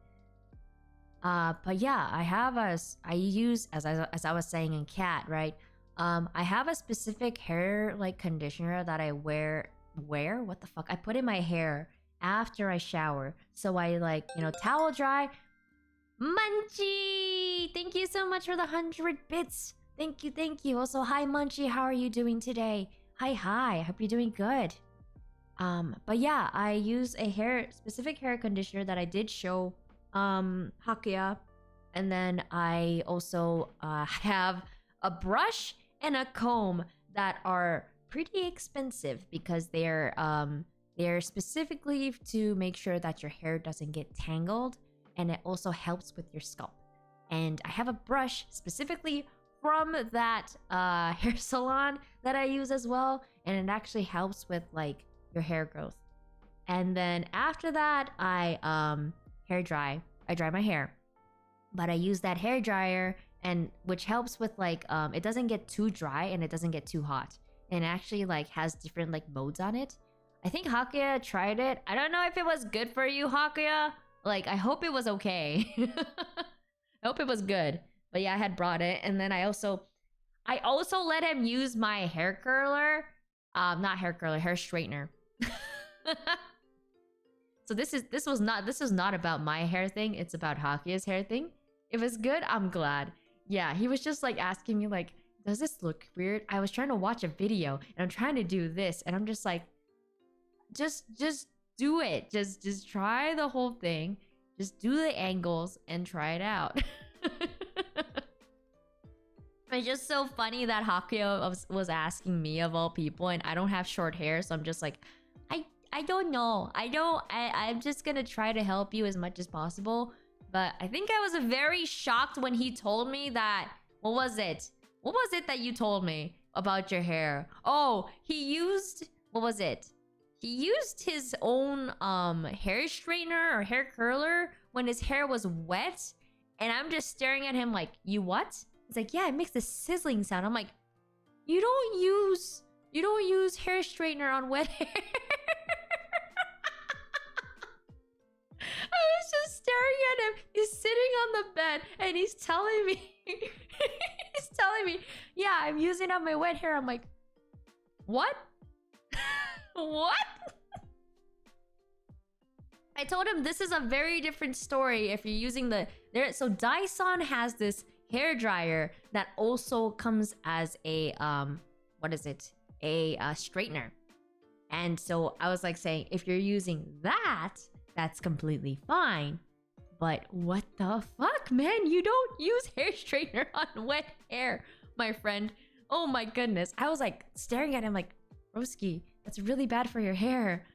But yeah, I use, as I was saying in cat, right? I have a specific hair like conditioner that I wear? What the fuck? I put in my hair after I shower. So I like, towel dry. Munchie! Thank you so much for the 100 bits. Thank you. Also, hi Munchie, how are you doing today? Hi. Hope you're doing good. But yeah, I use a specific hair conditioner that I did show Hakuya. And then I also have a brush and a comb that are pretty expensive because they're specifically to make sure that your hair doesn't get tangled, and it also helps with your scalp. And I have a brush specifically from that hair salon that I use as well, and it actually helps with like your hair growth. And then after that, I dry my hair, but I use that hair dryer, and which helps with like it doesn't get too dry and it doesn't get too hot, and it actually like has different like modes on it. I think Hakuya tried it. I don't know if it was good for you, Hakuya. Like, I hope it was okay. I hope it was good. But yeah, I had brought it, and then I also let him use my hair curler. Not hair curler, hair straightener. So this was not about my hair thing. It's about Hakia's hair thing. If it's good, I'm glad. Yeah, he was just like asking me like, does this look weird? I was trying to watch a video and I'm trying to do this and I'm just like, just do it. Just try the whole thing. Just do the angles and try it out. It's just so funny that Hakuyo was asking me of all people, and I don't have short hair, so I'm just like, I don't know. I'm just gonna try to help you as much as possible. But I think I was very shocked when he told me that, what was it? What was it that you told me about your hair? Oh, he used, what was it? He used his own hair straightener or hair curler when his hair was wet. And I'm just staring at him like, you what? He's like, yeah, it makes this sizzling sound. I'm like, you don't use hair straightener on wet hair. I was just staring at him. He's sitting on the bed and he's telling me, yeah, I'm using it on my wet hair. I'm like, what? What? I told him this is a very different story if you're using the so Dyson has this hair dryer that also comes as a what is it? A straightener. And so I was like saying, if you're using that, that's completely fine. But what the fuck, man? You don't use hair straightener on wet hair, my friend. Oh my goodness. I was like staring at him like, Broski, that's really bad for your hair.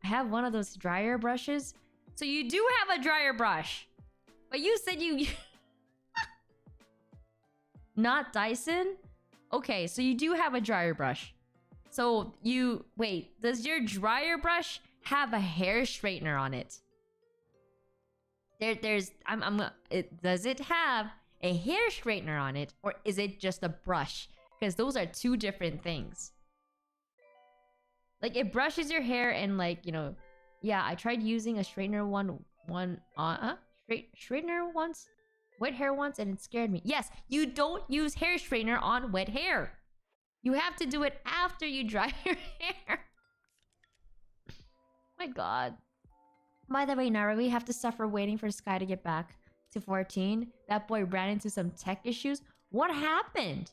I have one of those dryer brushes. So you do have a dryer brush. But you said you... Not Dyson? Okay, so you do have a dryer brush. So you... Wait, does your dryer brush have a hair straightener on it? Does it have a hair straightener on it? Or is it just a brush? Because those are two different things. Like, it brushes your hair and, like, you know... Yeah, I tried using a straightener straightener once? Wet hair once, and it scared me. Yes, you don't use hair straightener on wet hair. You have to do it after you dry your hair. My god. By the way, Nara, we have to suffer waiting for Sky to get back to 14. That boy ran into some tech issues. What happened?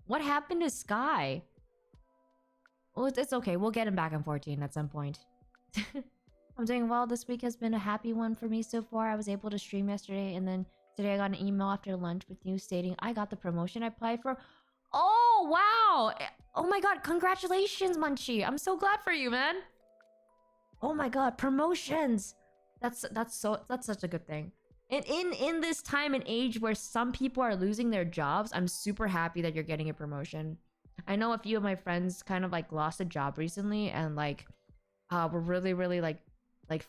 What happened to Sky? Well, it's okay. We'll get him back on 14 at some point. I'm doing well. This week has been a happy one for me so far. I was able to stream yesterday, and then today I got an email after lunch with news stating I got the promotion I applied for. Oh, wow. Oh my god. Congratulations, Munchie. I'm so glad for you, man. Oh my god. Promotions. That's such a good thing. And in this time and age where some people are losing their jobs, I'm super happy that you're getting a promotion. I know a few of my friends kind of like lost a job recently and like were really like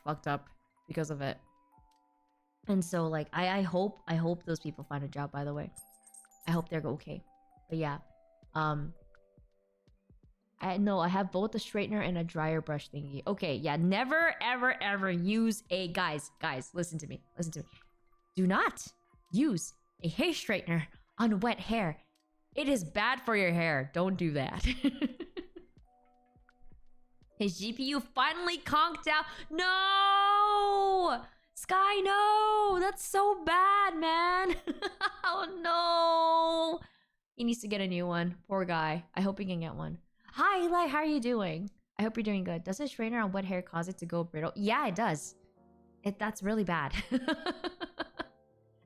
fucked up because of it. And so like I hope those people find a job, by the way. I hope they're okay. But yeah. I know I have both a straightener and a dryer brush thingy. Okay, yeah, never ever use a guys, listen to me. Do not use a hair straightener on wet hair. It is bad for your hair. Don't do that. His GPU finally conked out. No! Sky, no! That's so bad, man. Oh, no. He needs to get a new one. Poor guy. I hope he can get one. Hi, Eli. How are you doing? I hope you're doing good. Does a straightener on wet hair cause it to go brittle? Yeah, it does. That's really bad.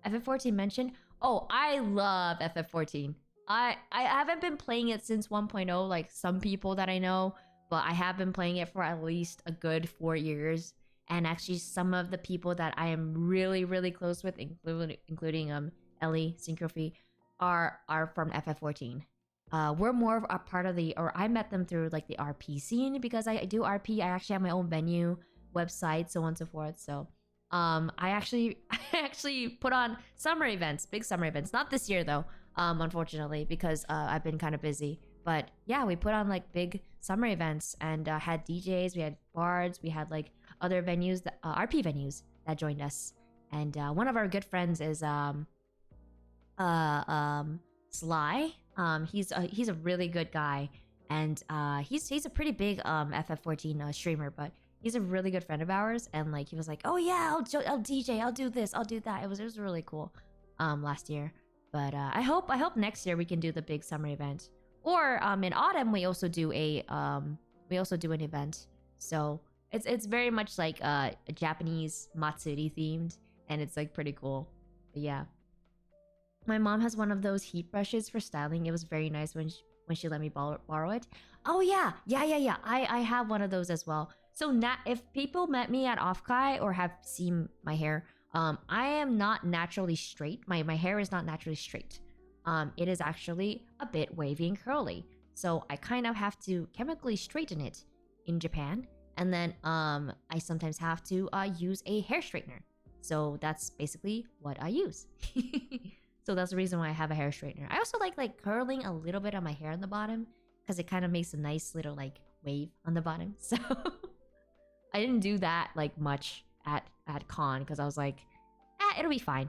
FF14 mentioned. Oh, I love FF14. I haven't been playing it since 1.0 like some people that I know. But I have been playing it for at least a good 4 years. And actually some of the people that I am really close with, including Ellie, Synchrofy, are from FF14. We're more of a part of the, or I met them through like the RP scene because I do RP. I actually have my own venue, website, so on and so forth. So I actually put on summer events, big summer events. Not this year though, unfortunately, because I've been kind of busy. But yeah, we put on like big summer events and had DJs, we had bards, we had like other venues, that, RP venues that joined us. And one of our good friends is Sly. He's a really good guy, and he's a pretty big FF14 streamer. But he's a really good friend of ours, and like he was like, oh yeah, I'll DJ, I'll do this, I'll do that. It was really cool last year. But I hope next year we can do the big summer event. Or in autumn we also do an event. So it's very much like a Japanese matsuri themed, and it's like pretty cool. But yeah. My mom has one of those heat brushes for styling. It was very nice when she let me borrow it. Oh yeah, yeah. I have one of those as well. So if people met me at Offkai or have seen my hair, I am not naturally straight. My hair is not naturally straight. It is actually a bit wavy and curly. So I kind of have to chemically straighten it in Japan, and then I sometimes have to use a hair straightener. So that's basically what I use. So that's the reason why I have a hair straightener. I also like curling a little bit on my hair on the bottom, because it kind of makes a nice little like wave on the bottom. So I didn't do that like much at con, because I was like, it'll be fine.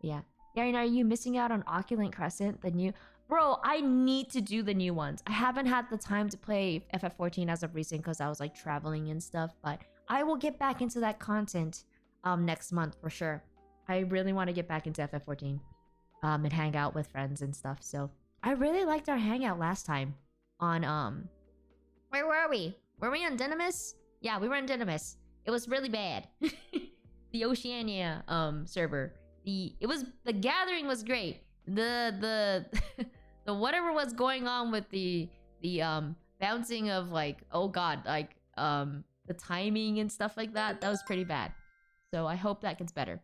Yeah. Darren, are you missing out on Oculent Crescent, the new? Bro, I need to do the new ones. I haven't had the time to play FF14 as of recent because I was like traveling and stuff, but I will get back into that content next month for sure. I really want to get back into FF14 and hang out with friends and stuff. So I really liked our hangout last time on where were we? Were we on Dynamis? Yeah, we were on Dynamis. It was really bad. The Oceania server. The gathering was great. The the whatever was going on with the bouncing of like, oh god, like the timing and stuff like that was pretty bad. So I hope that gets better.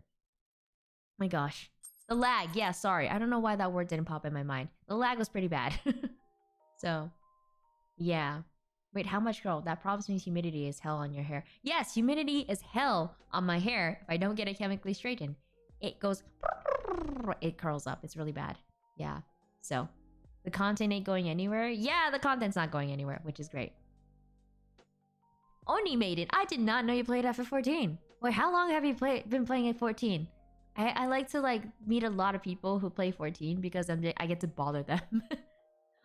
My gosh. The lag, yeah, sorry. I don't know why that word didn't pop in my mind. The lag was pretty bad. So, yeah. Wait, how much curl? That probably means humidity is hell on your hair. Yes, humidity is hell on my hair if I don't get it chemically straightened. It goes... It curls up. It's really bad. Yeah. So, the content ain't going anywhere? Yeah, the content's not going anywhere, which is great. Oni made it. I did not know you played FF14. Wait, how long have you been playing at 14? I like to like meet a lot of people who play 14 because I get to bother them.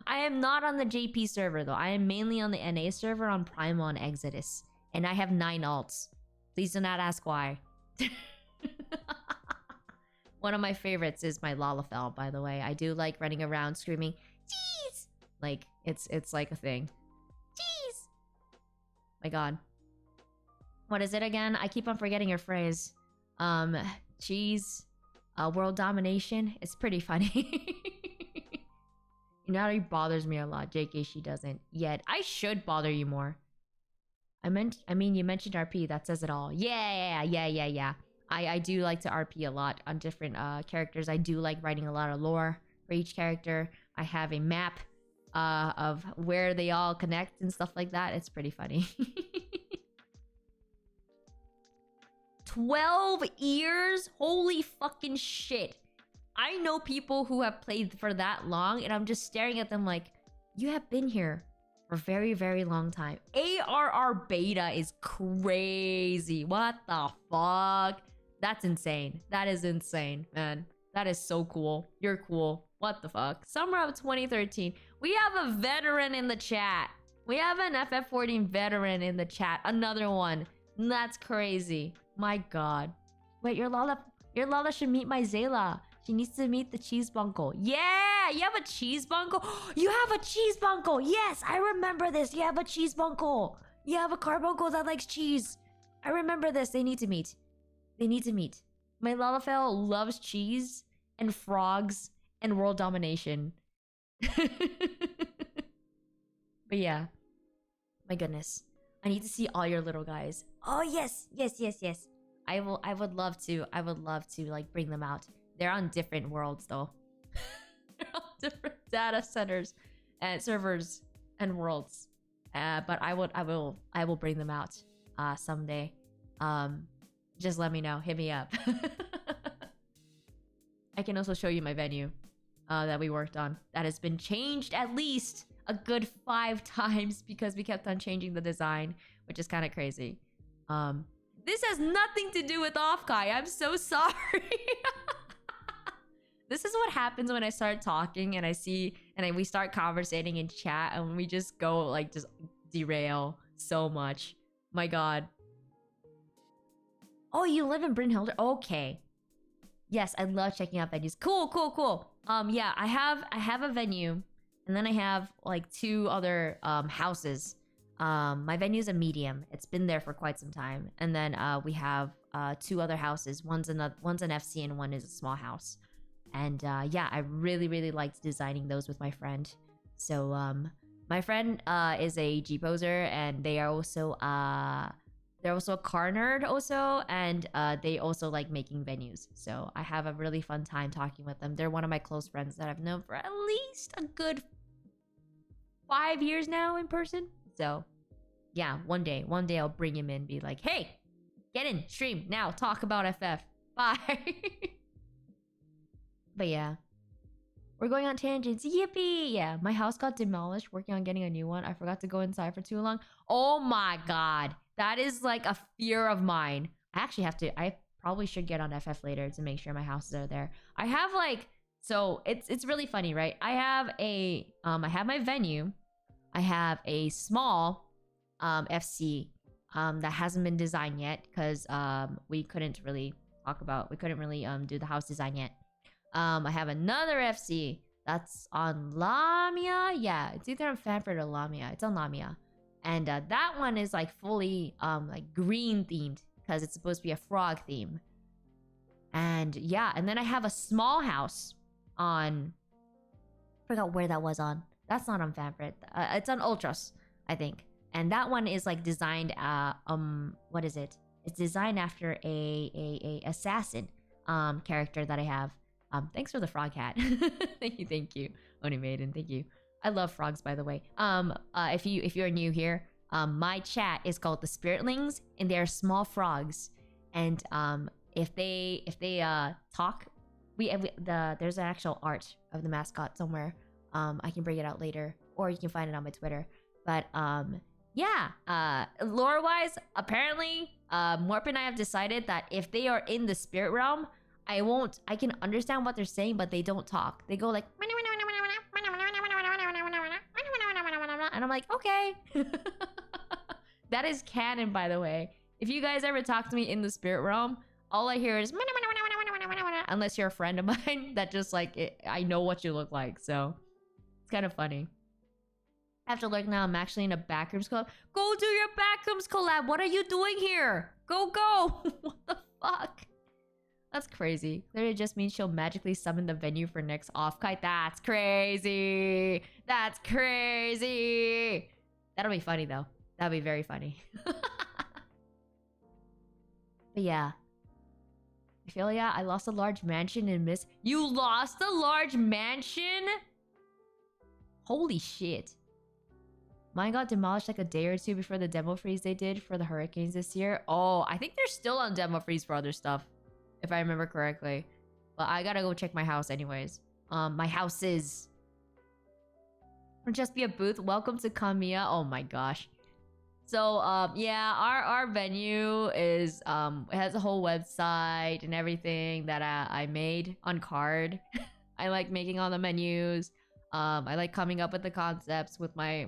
I am not on the JP server though. I am mainly on the NA server on Primal and Exodus. And I have 9 alts. Please do not ask why. One of my favorites is my Lalafell, by the way. I do like running around screaming, "Cheese!" Like, it's like a thing. Cheese! My god. What is it again? I keep on forgetting your phrase. Cheese. World domination. It's pretty funny. Inari bothers me a lot. JK, she doesn't. Yet. I should bother you more. I mean, you mentioned RP. That says it all. Yeah. I do like to RP a lot on different characters. I do like writing a lot of lore for each character. I have a map of where they all connect and stuff like that. It's pretty funny. 12 years? Holy fucking shit. I know people who have played for that long, and I'm just staring at them like, you have been here for a very, very long time. ARR beta is crazy. What the fuck? That's insane. That is insane, man. That is so cool. You're cool. What the fuck? Summer of 2013. We have a veteran in the chat. We have an FF14 veteran in the chat. Another one. That's crazy. My god. Wait, your Lala should meet my Zayla. She needs to meet the cheese bunko. Yeah, you have a cheese bunko? You have a cheese bunko. Yes, I remember this. You have a cheese bunko. You have a carbuncle that likes cheese. I remember this. They need to meet. They need to meet. My Lalafell loves cheese and frogs and world domination. But yeah. My goodness. I need to see all your little guys. Oh yes. I would love to like bring them out. They're on different worlds though. They're on different data centers and servers and worlds. But I will bring them out someday. Just let me know. Hit me up. I can also show you my venue that we worked on. That has been changed at least a good 5 times because we kept on changing the design, which is kind of crazy. This has nothing to do with Offkai. I'm so sorry. This is what happens when I start talking and we start conversating in chat and we just go like just derail so much. My god. Oh, you live in Brynhilder? Okay. Yes, I love checking out venues. Cool, cool, cool. Yeah, I have a venue, and then I have like 2 other houses. My venue's a medium. It's been there for quite some time. And then we have 2 other houses. One's an FC and one is a small house. And yeah, I really liked designing those with my friend. So my friend is a G-poser, and they're also a car nerd also, and they also like making venues. So I have a really fun time talking with them. They're one of my close friends that I've known for at least a good 5 years now in person. So yeah, one day I'll bring him in, be like, hey, get in, stream now, talk about FF. Bye. But yeah, we're going on tangents. Yippee! Yeah, my house got demolished working on getting a new one. I forgot to go inside for too long. Oh my god. That is like a fear of mine. I probably should get on FF later to make sure my houses are there. I have like, so it's really funny, right? I have my venue. I have a small FC that hasn't been designed yet because we couldn't really do the house design yet. I have another FC that's on Lamia. Yeah, it's either on Fanford or Lamia. It's on Lamia. And that one is like fully like green themed because it's supposed to be a frog theme. And yeah, and then I have a small house on... I forgot where that was on. That's not on Fanford. It's on Ultras, I think. And that one is like designed what is it? It's designed after a assassin character that I have. Thanks for the frog hat. Thank you, Oni Maiden. Thank you. I love frogs, by the way. If you're new here, my chat is called the Spiritlings, and they are small frogs. And if they talk, there's an actual art of the mascot somewhere. I can bring it out later, or you can find it on my Twitter. But yeah, lore-wise, apparently, Morp and I have decided that if they are in the spirit realm, I can understand what they're saying, but they don't talk. They go like, and I'm like, okay. That is canon, by the way. If you guys ever talk to me in the spirit realm, all I hear is unless you're a friend of mine that just like I know what you look like. So it's kind of funny. I have to look now. I'm actually in a Backrooms collab. Go do your Backrooms collab. What are you doing here? Go. What the fuck? That's crazy. Clearly just means she'll magically summon the venue for next Offkai. That's crazy. That's crazy. That'll be funny though. That'll be very funny. But yeah. Ophelia, I lost a large mansion in Miss... You lost a large mansion? Holy shit. Mine got demolished like a day or 2 before the demo freeze they did for the hurricanes this year. Oh, I think they're still on demo freeze for other stuff, if I remember correctly. But I gotta go check my house anyways. My house is... It'll just be a booth. Welcome to Kamiya. Oh my gosh. So, yeah, our venue is, it has a whole website and everything that I made on card. I like making all the menus. I like coming up with the concepts with my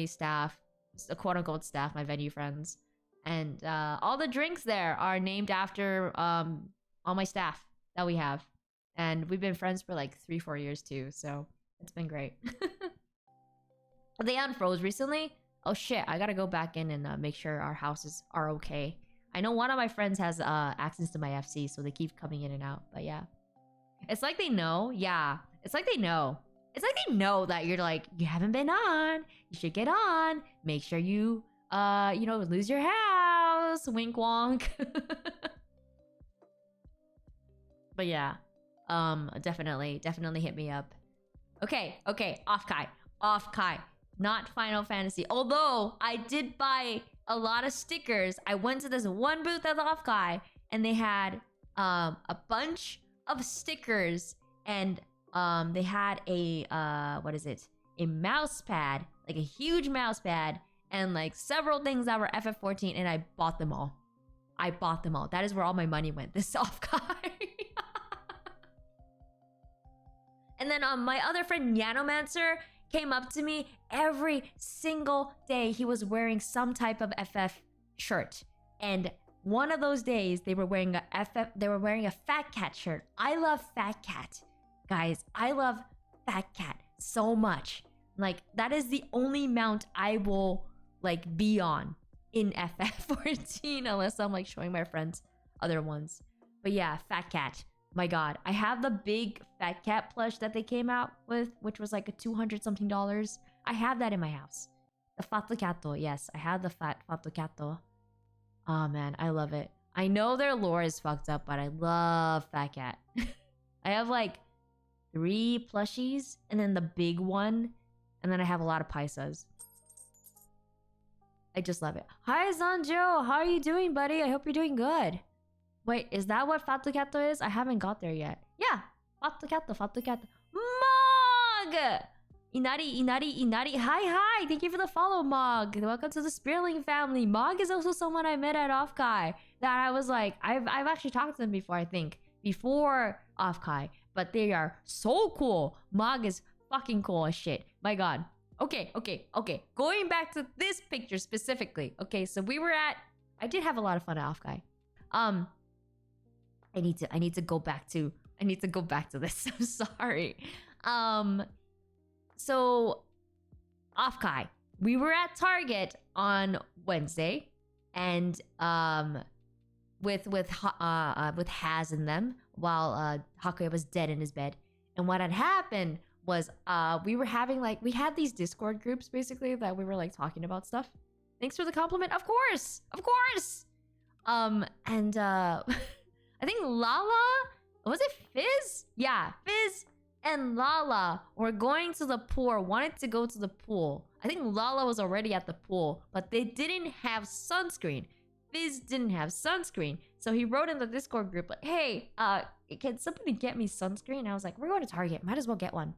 staff, the quote-unquote staff, my venue friends. And all the drinks there are named after all my staff that we have. And we've been friends for like 3-4 years too, so it's been great. They unfroze recently. Oh shit, I gotta go back in and make sure our houses are okay. I know one of my friends has access to my FC, so they keep coming in and out. But yeah. It's like they know. Yeah. It's like they know. It's like they know that you're like, you haven't been on. You should get on. Make sure you, lose your house. Wink wonk. But yeah. Definitely hit me up. Okay. Offkai. Not Final Fantasy. Although, I did buy a lot of stickers. I went to this one booth at the Offkai, and they had a bunch of stickers, and they had a a mouse pad, like a huge mouse pad, and like several things that were FF14, and I bought them all. That is where all my money went. This Offkai. And then my other friend Nanomancer came up to me every single day. He was wearing some type of FF shirt. And one of those days they were wearing a Fat Cat shirt. I love Fat Cat. Guys, I love Fat Cat so much. Like, that is the only mount I will like be on in FF14 unless I'm like showing my friends other ones. But yeah, Fat Cat. My god, I have the big Fat Cat plush that they came out with, which was like a $200 something. I have that in my house. The Fatto Catto, yes, I have the Fatto Catto. Oh man, I love it. I know their lore is fucked up, but I love Fat Cat. I have like 3 plushies and then the big one, and then I have a lot of paisas. I just love it. Hi Zanjo, how are you doing, buddy? I hope you're doing good. Wait, is that what Fatto Catto is? I haven't got there yet. Yeah, Fatto Catto, Fatto Catto. Mog! Inari, Inari, Inari. Hi. Thank you for the follow, Mog. Welcome to the Spearling family. Mog is also someone I met at Offkai. That I was like, I've actually talked to them before, I think. Before Offkai. But they are so cool. Mog is fucking cool as shit. My god. Okay. Going back to this picture specifically. Okay, so we were at... I did have a lot of fun at Offkai. I need to go back to this. I'm sorry. So Offkai. We were at Target on Wednesday, and with Haz and them while Hakuya was dead in his bed. And what had happened was we were having we had these Discord groups basically that we were like talking about stuff. Thanks for the compliment. Of course. And I think Lala, was it Fizz? Yeah, Fizz and Lala were going to the pool, or wanted to go to the pool. I think Lala was already at the pool, but they didn't have sunscreen. Fizz didn't have sunscreen. So he wrote in the Discord group like, hey, can somebody get me sunscreen? And I was like, we're going to Target, might as well get one.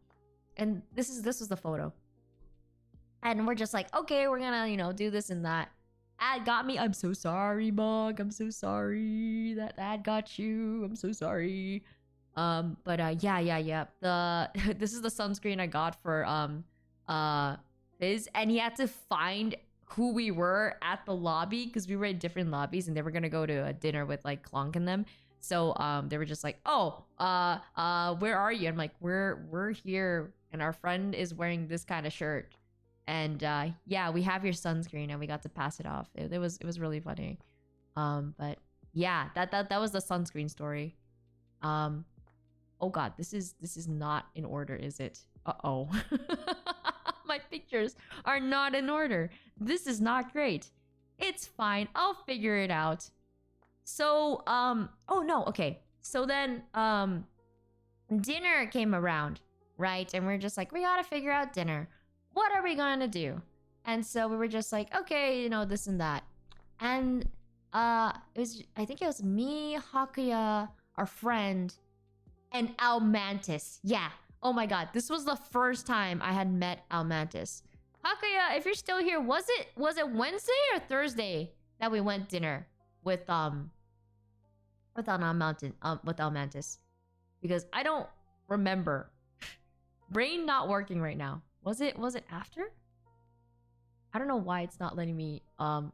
And this was the photo. And we're just like, okay, we're gonna, do this and that. Ad got me. I'm so sorry, Mog. I'm so sorry that ad got you. I'm so sorry. Yeah. This is the sunscreen I got for Fizz, and he had to find who we were at the lobby because we were in different lobbies and they were gonna go to a dinner with like Clonk and them. So they were just like, oh, where are you? I'm like, we're here, and our friend is wearing this kind of shirt. And yeah, we have your sunscreen, and we got to pass it off. It was really funny. But yeah, that was the sunscreen story. Oh god, this is not in order, is it? Uh-oh. My pictures are not in order. This is not great. It's fine. I'll figure it out. So, oh no, okay. So then, dinner came around, right? And we're just like, we gotta figure out dinner. What are we gonna do? And so we were just like, okay, this and that. And I think it was me, Hakuya, our friend, and Almantis. Yeah. Oh my god, this was the first time I had met Almantis. Hakuya, if you're still here, was it Wednesday or Thursday that we went dinner with Almantis? Because I don't remember. Brain not working right now. Was it after? I don't know why it's not letting me. I'm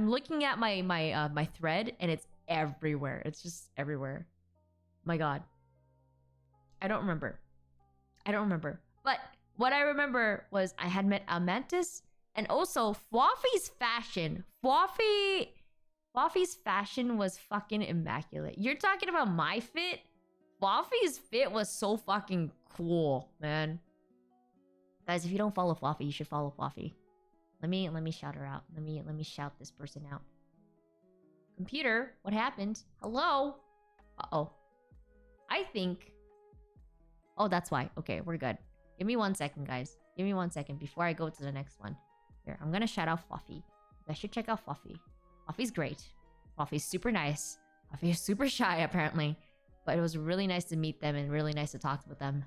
looking at my thread and it's everywhere. It's just everywhere. My god. I don't remember. But what I remember was I had met Almantis, and also Fwaffy's fashion. Fwaffy's fashion was fucking immaculate. You're talking about my fit? Fwaffy's fit was so fucking cool, man. Guys, if you don't follow Fluffy, you should follow Fluffy. Let me shout her out. Let me shout this person out. Computer, what happened? Hello? Uh-oh. I think... Oh, that's why. Okay, we're good. Give me 1 second, guys. Give me 1 second before I go to the next one. Here, I'm gonna shout out Fluffy. I should check out Fluffy. Fluffy's great. Fluffy's super nice. Fluffy is super shy, apparently. But it was really nice to meet them and really nice to talk with them.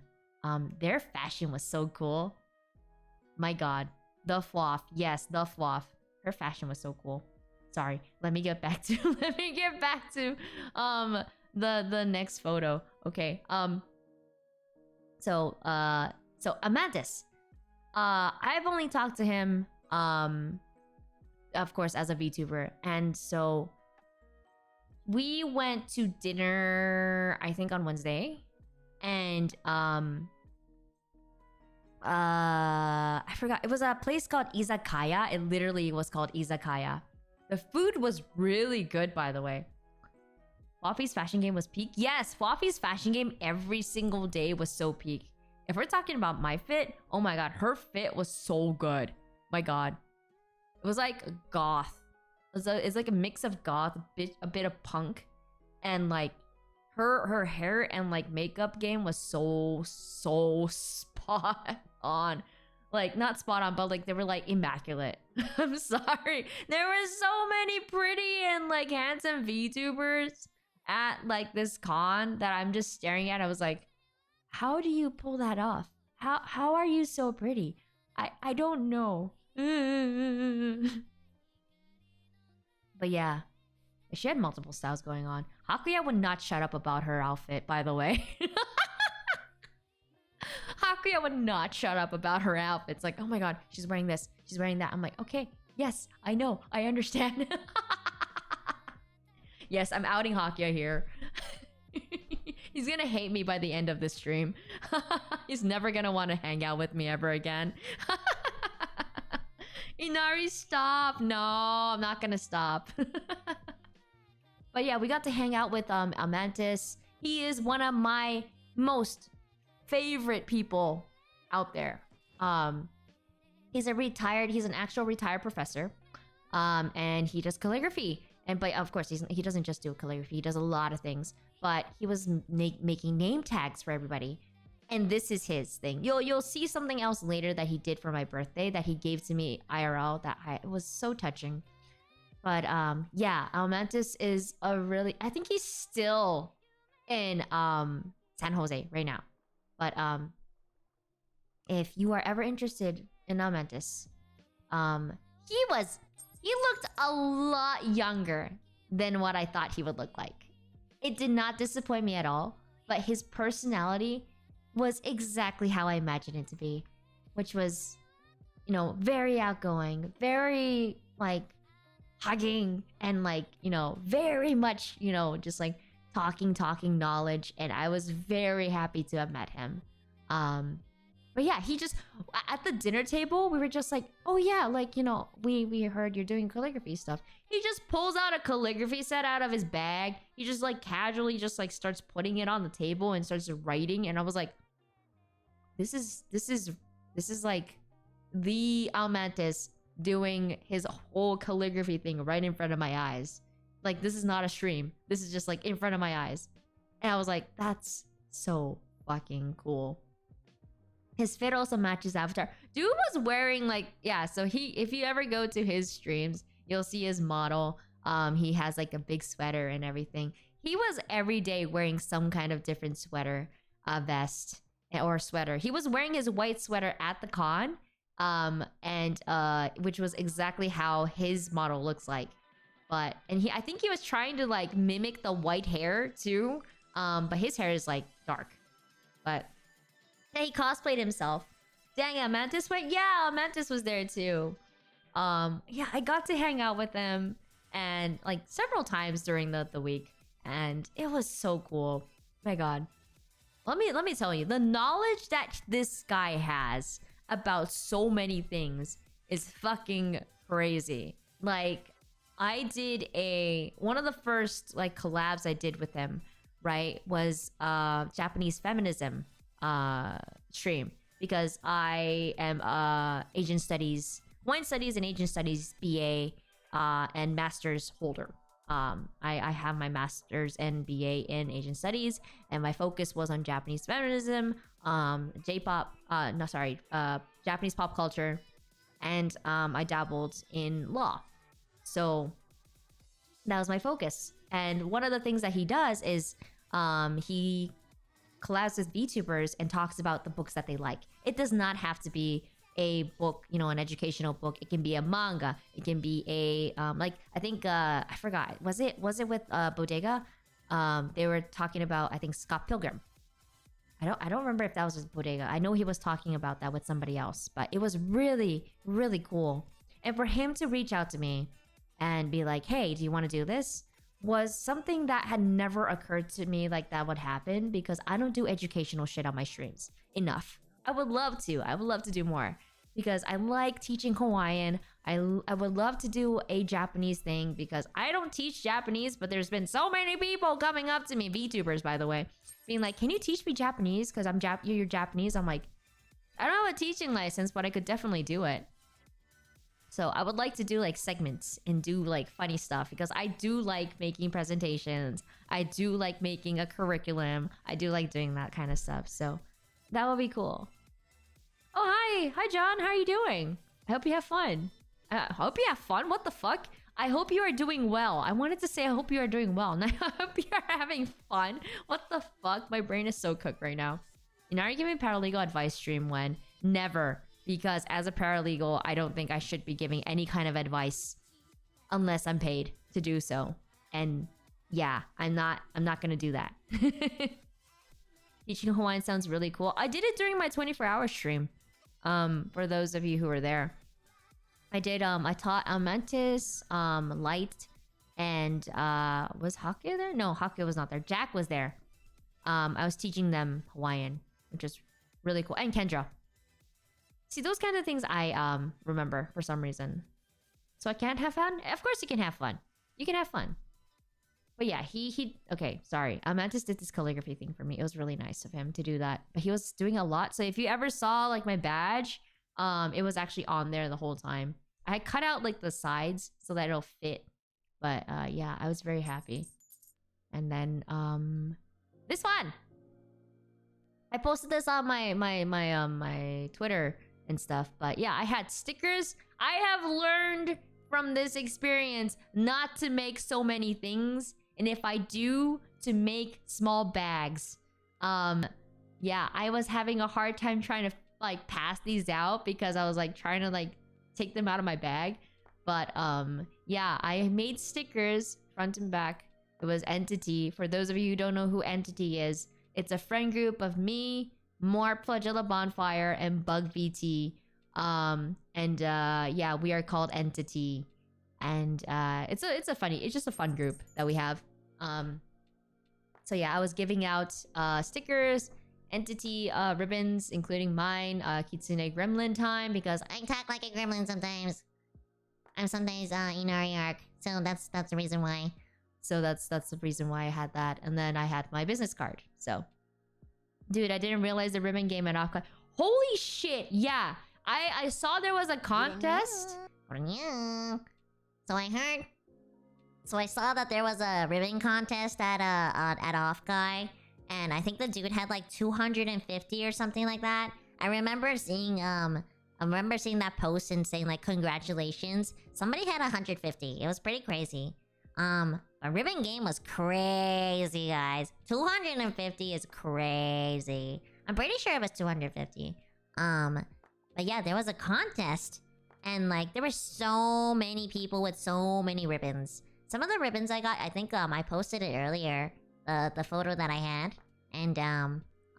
Their fashion was so cool. My god. The Fluff. Yes, the Fluff. Her fashion was so cool. Sorry. Let me get back to the next photo. Okay. So Amantis. I've only talked to him, of course, as a VTuber, and so we went to dinner, I think, on Wednesday, and I forgot. It was a place called Izakaya. It literally was called Izakaya. The food was really good, by the way. Waffy's fashion game was peak. Yes, Waffy's fashion game every single day was so peak. If we're talking about my fit, oh my god, her fit was so good. My god. It was like goth. It's like a mix of goth, a bit of punk. And like her hair and like makeup game was so spot on. Like not spot on, but like they were like immaculate. I'm sorry. There were so many pretty and like handsome VTubers at like this con that I'm just staring at. I was like, how do you pull that off? How are you so pretty? I don't know. But yeah, she had multiple styles going on. Hakuya would not shut up about her outfit, by the way. Hakuya would not shut up about her outfits. Like, oh my god, she's wearing this, she's wearing that. I'm like, okay, yes, I know, I understand. Yes, I'm outing Hakuya here. He's gonna hate me by the end of this stream. He's never gonna want to hang out with me ever again. Inari, stop. No, I'm not gonna stop. But yeah, we got to hang out with Amantis. He is one of my most favorite people out there. He's an actual retired professor. And he does calligraphy. But of course, he doesn't just do calligraphy. He does a lot of things. But he was making name tags for everybody. And this is his thing. You'll see something else later that he did for my birthday that he gave to me IRL that it was so touching. But yeah, Almantis is a really, I think he's still in San Jose right now. But if you are ever interested in Almantis, he looked a lot younger than what I thought he would look like. It did not disappoint me at all, but his personality was exactly how I imagined it to be, which was, you know, very outgoing, very like hugging, and like, you know, very much, you know, just like talking knowledge. And I was very happy to have met him. But yeah, he just, at the dinner table, we were just like, oh yeah, like, you know, we heard you're doing calligraphy stuff. He just pulls out a calligraphy set out of his bag. He just like casually just like starts putting it on the table and starts writing. And I was like, this is like the Almantis doing his whole calligraphy thing right in front of my eyes. Like, this is not a stream. This is just like in front of my eyes. And I was like, that's so fucking cool. His fit also matches Avatar. Dude was wearing like, yeah, so if you ever go to his streams, you'll see his model. He has like a big sweater and everything. He was every day wearing some kind of different sweater, vest, or sweater. He was wearing his white sweater at the con, which was exactly how his model looks like. I think he was trying to like mimic the white hair too. But his hair is like dark. But yeah, he cosplayed himself. Dang, Amantis went? Yeah, Amantis was there too. Yeah, I got to hang out with him and like several times during the week, and it was so cool. My god. Let me tell you, the knowledge that this guy has about so many things is fucking crazy. Like, I did one of the first like collabs I did with him, right, was Japanese feminism stream, because I am Asian Studies, Wine Studies and Asian Studies BA and Master's holder. I have my Master's and BA in Asian Studies, and my focus was on Japanese feminism, J-pop, Japanese pop culture, and I dabbled in law. So that was my focus. And one of the things that he does is he collabs with VTubers and talks about the books that they like. It does not have to be a book, you know, an educational book. It can be a manga. It can be a like, I think I forgot. Was it with Bodega? They were talking about, I think, Scott Pilgrim. I don't remember if that was his bodega. I know he was talking about that with somebody else, but it was really, really cool. And for him to reach out to me and be like, hey, do you want to do this? Was something that had never occurred to me like that would happen, because I don't do educational shit on my streams enough. I would love to. I would love to do more because I like teaching Hawaiian. I would love to do a Japanese thing because I don't teach Japanese, but there's been so many people coming up to me, VTubers by the way, being like, can you teach me Japanese? Because you're Japanese. I'm like, I don't have a teaching license, but I could definitely do it. So I would like to do like segments and do like funny stuff because I do like making presentations. I do like making a curriculum. I do like doing that kind of stuff. So that would be cool. Oh, hi. Hi, John. How are you doing? I hope you have fun. I hope you have fun? What the fuck? I hope you are doing well. I wanted to say I hope you are doing well. And I hope you are having fun. What the fuck? My brain is so cooked right now. And are you giving paralegal advice stream when? Never. Because as a paralegal, I don't think I should be giving any kind of advice unless I'm paid to do so. And yeah, I'm not gonna do that. Teaching Hawaiian sounds really cool. I did it during my 24-hour stream. For those of you who were there. I did, I taught Mantis, Light, and was Haku there? No, Haku was not there. Jack was there. I was teaching them Hawaiian, which is really cool. And Kendra. See, those kind of things I remember for some reason. So I can't have fun? Of course you can have fun. You can have fun. But yeah, he okay, sorry. Mantis did this calligraphy thing for me. It was really nice of him to do that. But he was doing a lot. So if you ever saw like my badge, it was actually on there the whole time. I had cut out like the sides so that it'll fit. But yeah, I was very happy. And then this one. I posted this on my Twitter and stuff. But yeah, I had stickers. I have learned from this experience not to make so many things. And if I do, to make small bags. Yeah, I was having a hard time trying to like pass these out because I was like trying to like take them out of my bag. But yeah, I made stickers front and back. It was Entity. For those of you who don't know who Entity is, it's a friend group of me, More Flagella Bonfire, and Bug VT. Yeah, we are called Entity. And it's just a fun group that we have. So yeah, I was giving out stickers, Entity ribbons, including mine, Kitsune Gremlin time, because I talk like a gremlin sometimes. I'm sometimes Inari so that's the reason why. So that's the reason why I had that. And then I had my business card. So dude, I didn't realize the ribbon game at Offkai. Holy shit, yeah. I saw there was a contest. So I heard. So I saw that there was a ribbon contest at Offkai, and I think the dude had like 250 or something like that. I remember seeing that post and saying like congratulations. Somebody had 150. It was pretty crazy. A ribbon game was crazy, guys. 250 is crazy. I'm pretty sure it was 250. But yeah, there was a contest. And like, there were so many people with so many ribbons. Some of the ribbons I got, I think I posted it earlier. The photo that I had. And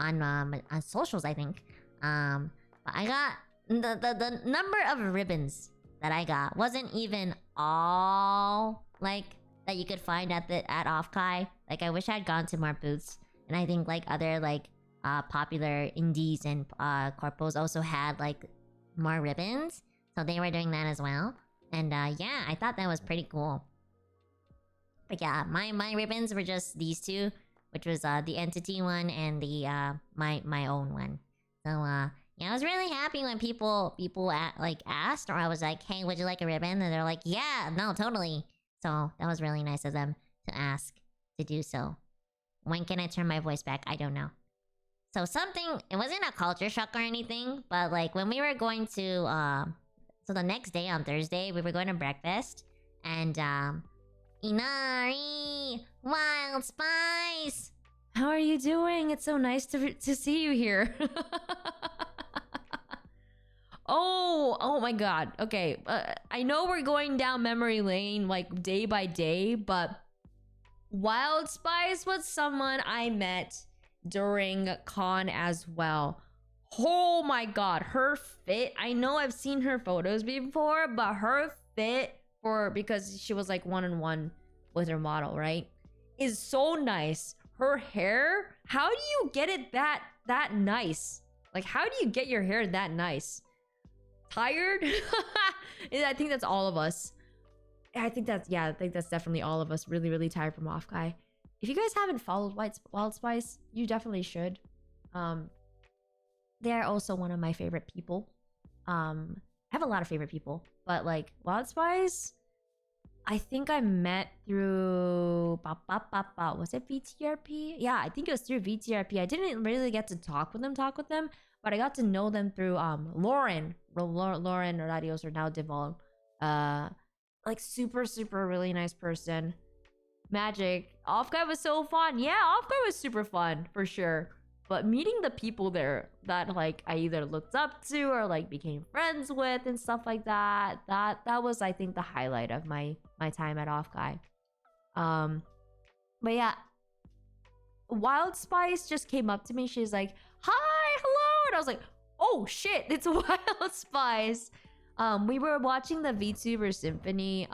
on socials, I think. But I got... The number of ribbons that I got wasn't even all, like, that you could find at Offkai. Like, I wish I had gone to more booths. And I think, like, other, like, popular indies and corpos also had, like, more ribbons. So they were doing that as well. And, yeah, I thought that was pretty cool. But yeah, my ribbons were just these two. Which was, the Entity one and the, my own one. So, yeah, I was really happy when people asked, or I was like, hey, would you like a ribbon? And they're like, yeah, no, totally. So that was really nice of them to ask to do so. When can I turn my voice back? I don't know. So it wasn't a culture shock or anything, but like when we were going to, so the next day on Thursday, we were going to breakfast, and Inari, Wild Spice! How are you doing? It's so nice to see you here. Oh my god. Okay, I know we're going down memory lane like day by day, but Wild Spice was someone I met during con as well. Oh my god, her fit. I know I've seen her photos before, but her fit because she was like one-on-one with her model, right? Is so nice. Her hair, how do you get it that nice? Like, how do you get your hair that nice? Tired? I think that's all of us. I think that's definitely all of us. Really, really tired from Offkai. If you guys haven't followed Wild Spice, you definitely should. They're also one of my favorite people. I have a lot of favorite people, but like Wild Spice, I think I met through was it VTRP? Yeah, I think it was through VTRP. I didn't really get to talk with them, but I got to know them through Lauren Radios are now Devon. Like super really nice person. Magic. Offkai was so fun. Yeah, Offkai was super fun for sure. But meeting the people there that like I either looked up to or like became friends with and stuff like that, that was I think the highlight of my time at Offkai. But yeah, Wild Spice just came up to me. She's like, "Hi, hello," and I was like, "Oh shit, it's Wild Spice." We were watching the VTuber Symphony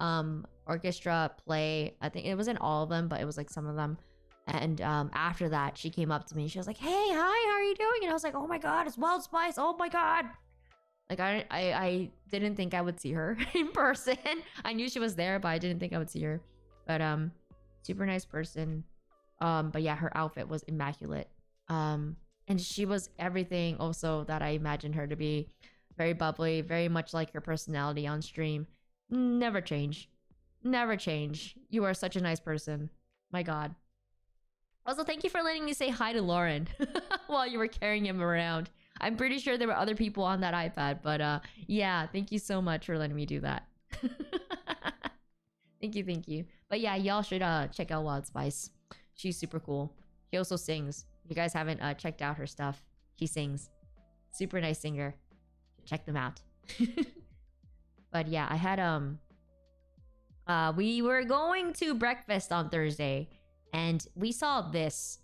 orchestra play. I think it wasn't all of them, but it was like some of them. And after that, she came up to me. She was like, "Hey, hi, how are you doing?" And I was like, "Oh my god, it's Wild Spice! Oh my god!" Like I didn't think I would see her in person. I knew she was there, but I didn't think I would see her. But super nice person. But yeah, her outfit was immaculate. And she was everything also that I imagined her to be. Very bubbly, very much like her personality on stream. Never change. Never change. You are such a nice person. My god. Also, thank you for letting me say hi to Lauren while you were carrying him around. I'm pretty sure there were other people on that iPad, but yeah, thank you so much for letting me do that. Thank you. But yeah, y'all should check out Wild Spice. She's super cool. She also sings. If you guys haven't checked out her stuff, she sings. Super nice singer. Check them out. But yeah, I had we were going to breakfast on Thursday and we saw this.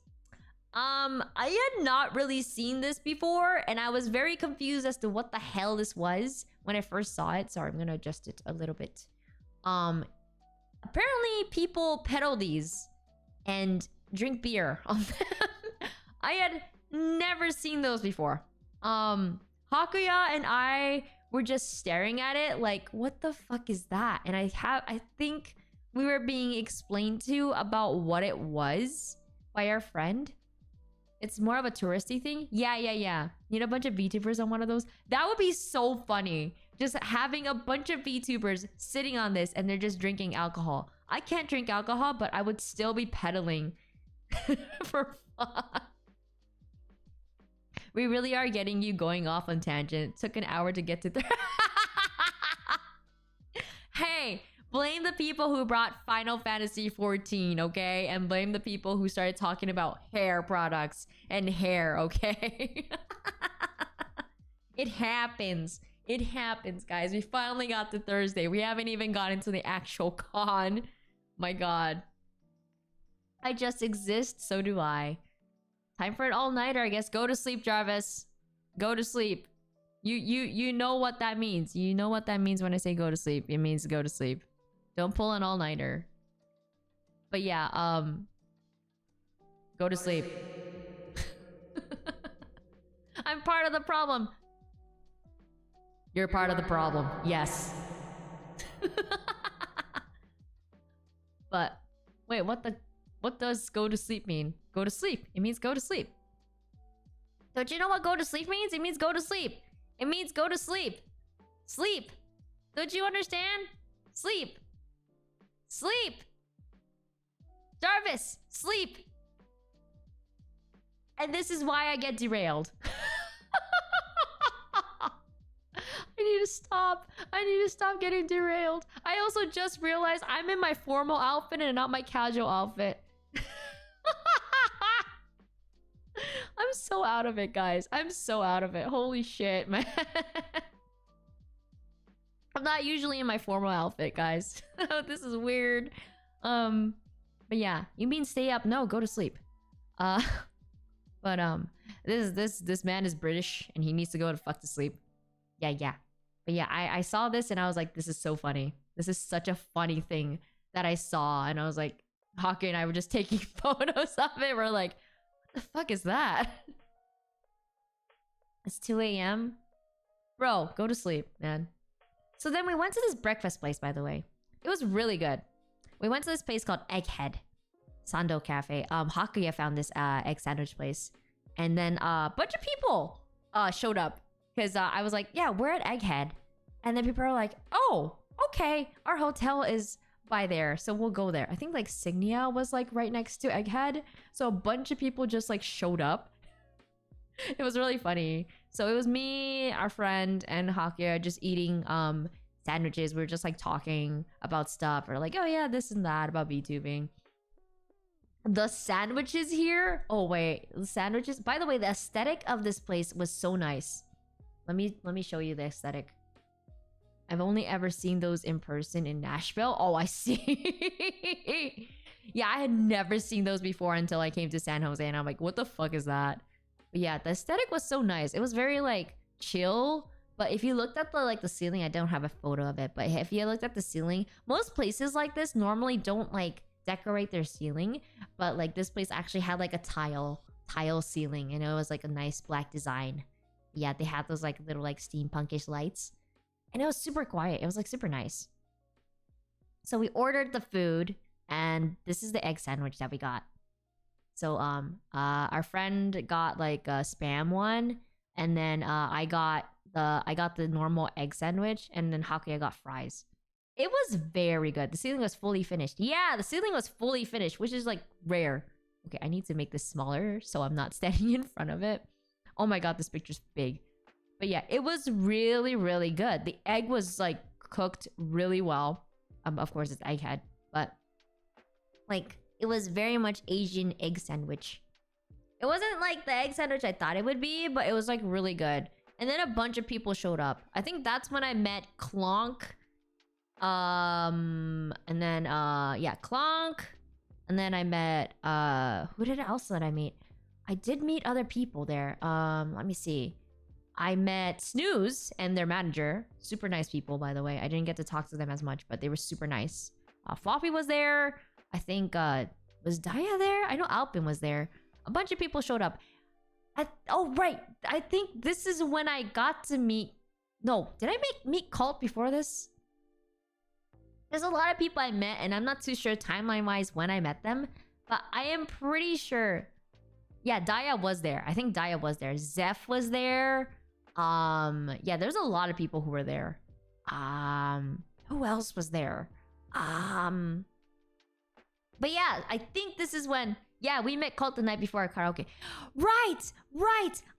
I had not really seen this before and I was very confused as to what the hell this was when I first saw it. Sorry, I'm gonna adjust it a little bit. Apparently people pedal these and drink beer on them. I had never seen those before. Hakuya and I were just staring at it like, what the fuck is that? And I think we were being explained to about what it was by our friend. It's more of a touristy thing. Yeah. Need a bunch of VTubers on one of those? That would be so funny. Just having a bunch of VTubers sitting on this and they're just drinking alcohol. I can't drink alcohol, but I would still be pedaling for fun. We really are getting you going off on tangent. Took an hour to get to there. Hey, blame the people who brought Final Fantasy 14, okay? And blame the people who started talking about hair products and hair, okay? It happens. It happens, guys. We finally got to Thursday. We haven't even gotten to the actual con. My god. I just exist, so do I. Time for an all-nighter, I guess. Go to sleep, Jarvis. Go to sleep. You know what that means. You know what that means when I say go to sleep. It means go to sleep. Don't pull an all-nighter. But yeah, go to sleep. I'm part of the problem. You're part of the problem. Yes. But wait, what does go to sleep mean? Go to sleep. It means go to sleep. Don't you know what go to sleep means? It means go to sleep. It means go to sleep. Sleep. Don't you understand? Sleep. Sleep. Jarvis, sleep. And this is why I get derailed. I need to stop. I need to stop getting derailed. I also just realized I'm in my formal outfit and not my casual outfit. I'm so out of it, guys. I'm so out of it. Holy shit, man. I'm not usually in my formal outfit, guys. This is weird. But yeah, you mean stay up? No, go to sleep. But this man is British and he needs to go to fuck to sleep. Yeah. But yeah, I saw this and I was like, this is so funny. This is such a funny thing that I saw, and I was like, Hockey and I were just taking photos of it. We're like, what the fuck is that? It's 2 a.m. Bro, go to sleep, man. So then we went to this breakfast place, by the way. It was really good. We went to this place called Egghead Sando Cafe. Hakuya found this egg sandwich place. And then a bunch of people showed up. Because I was like, yeah, we're at Egghead. And then people are like, oh, okay. Our hotel is by there, so we'll go there. I think like Signia was like right next to Egghead. So a bunch of people just like showed up. It was really funny. So it was me, our friend, and Hakuya just eating sandwiches. We were just like talking about stuff. Or like, oh yeah, this and that about VTubing. The sandwiches here. Oh wait, the sandwiches. By the way, the aesthetic of this place was so nice. Let me show you the aesthetic. I've only ever seen those in person in Nashville. Oh, I see. Yeah, I had never seen those before until I came to San Jose, and I'm like, what the fuck is that? But yeah, the aesthetic was so nice. It was very like chill. But if you looked at the ceiling, I don't have a photo of it, but if you looked at the ceiling, most places like this normally don't like decorate their ceiling, but like this place actually had like a tile ceiling, and it was like a nice black design. Yeah, they had those like little like steampunkish lights, and it was super quiet. It was like super nice. So we ordered the food, and this is the egg sandwich that we got. So our friend got like a spam one, and then I got the normal egg sandwich, and then Hakuya got fries. It was very good. The ceiling was fully finished. Yeah, the ceiling was fully finished, which is like rare. Okay, I need to make this smaller so I'm not standing in front of it. Oh my god, this picture's big. But yeah, it was really, really good. The egg was like cooked really well. Of course, it's Egghead, but like it was very much Asian egg sandwich. It wasn't like the egg sandwich I thought it would be, but it was like really good. And then a bunch of people showed up. I think that's when I met Clonk. And then yeah, Clonk. And then I met who else did I meet? I did meet other people there. Let me see. I met Snooze and their manager. Super nice people, by the way. I didn't get to talk to them as much, but they were super nice. Floppy was there. I think was Daya there? I know Alpin was there. A bunch of people showed up. Oh right. I think this is when I got to meet. No, did I meet Cult before this? There's a lot of people I met, and I'm not too sure timeline-wise when I met them, but I am pretty sure. Yeah, Daya was there. I think Daya was there. Zeph was there. Yeah, there's a lot of people who were there. Who else was there? But yeah, I think this is when. Yeah, we met Cult the night before our karaoke. Right.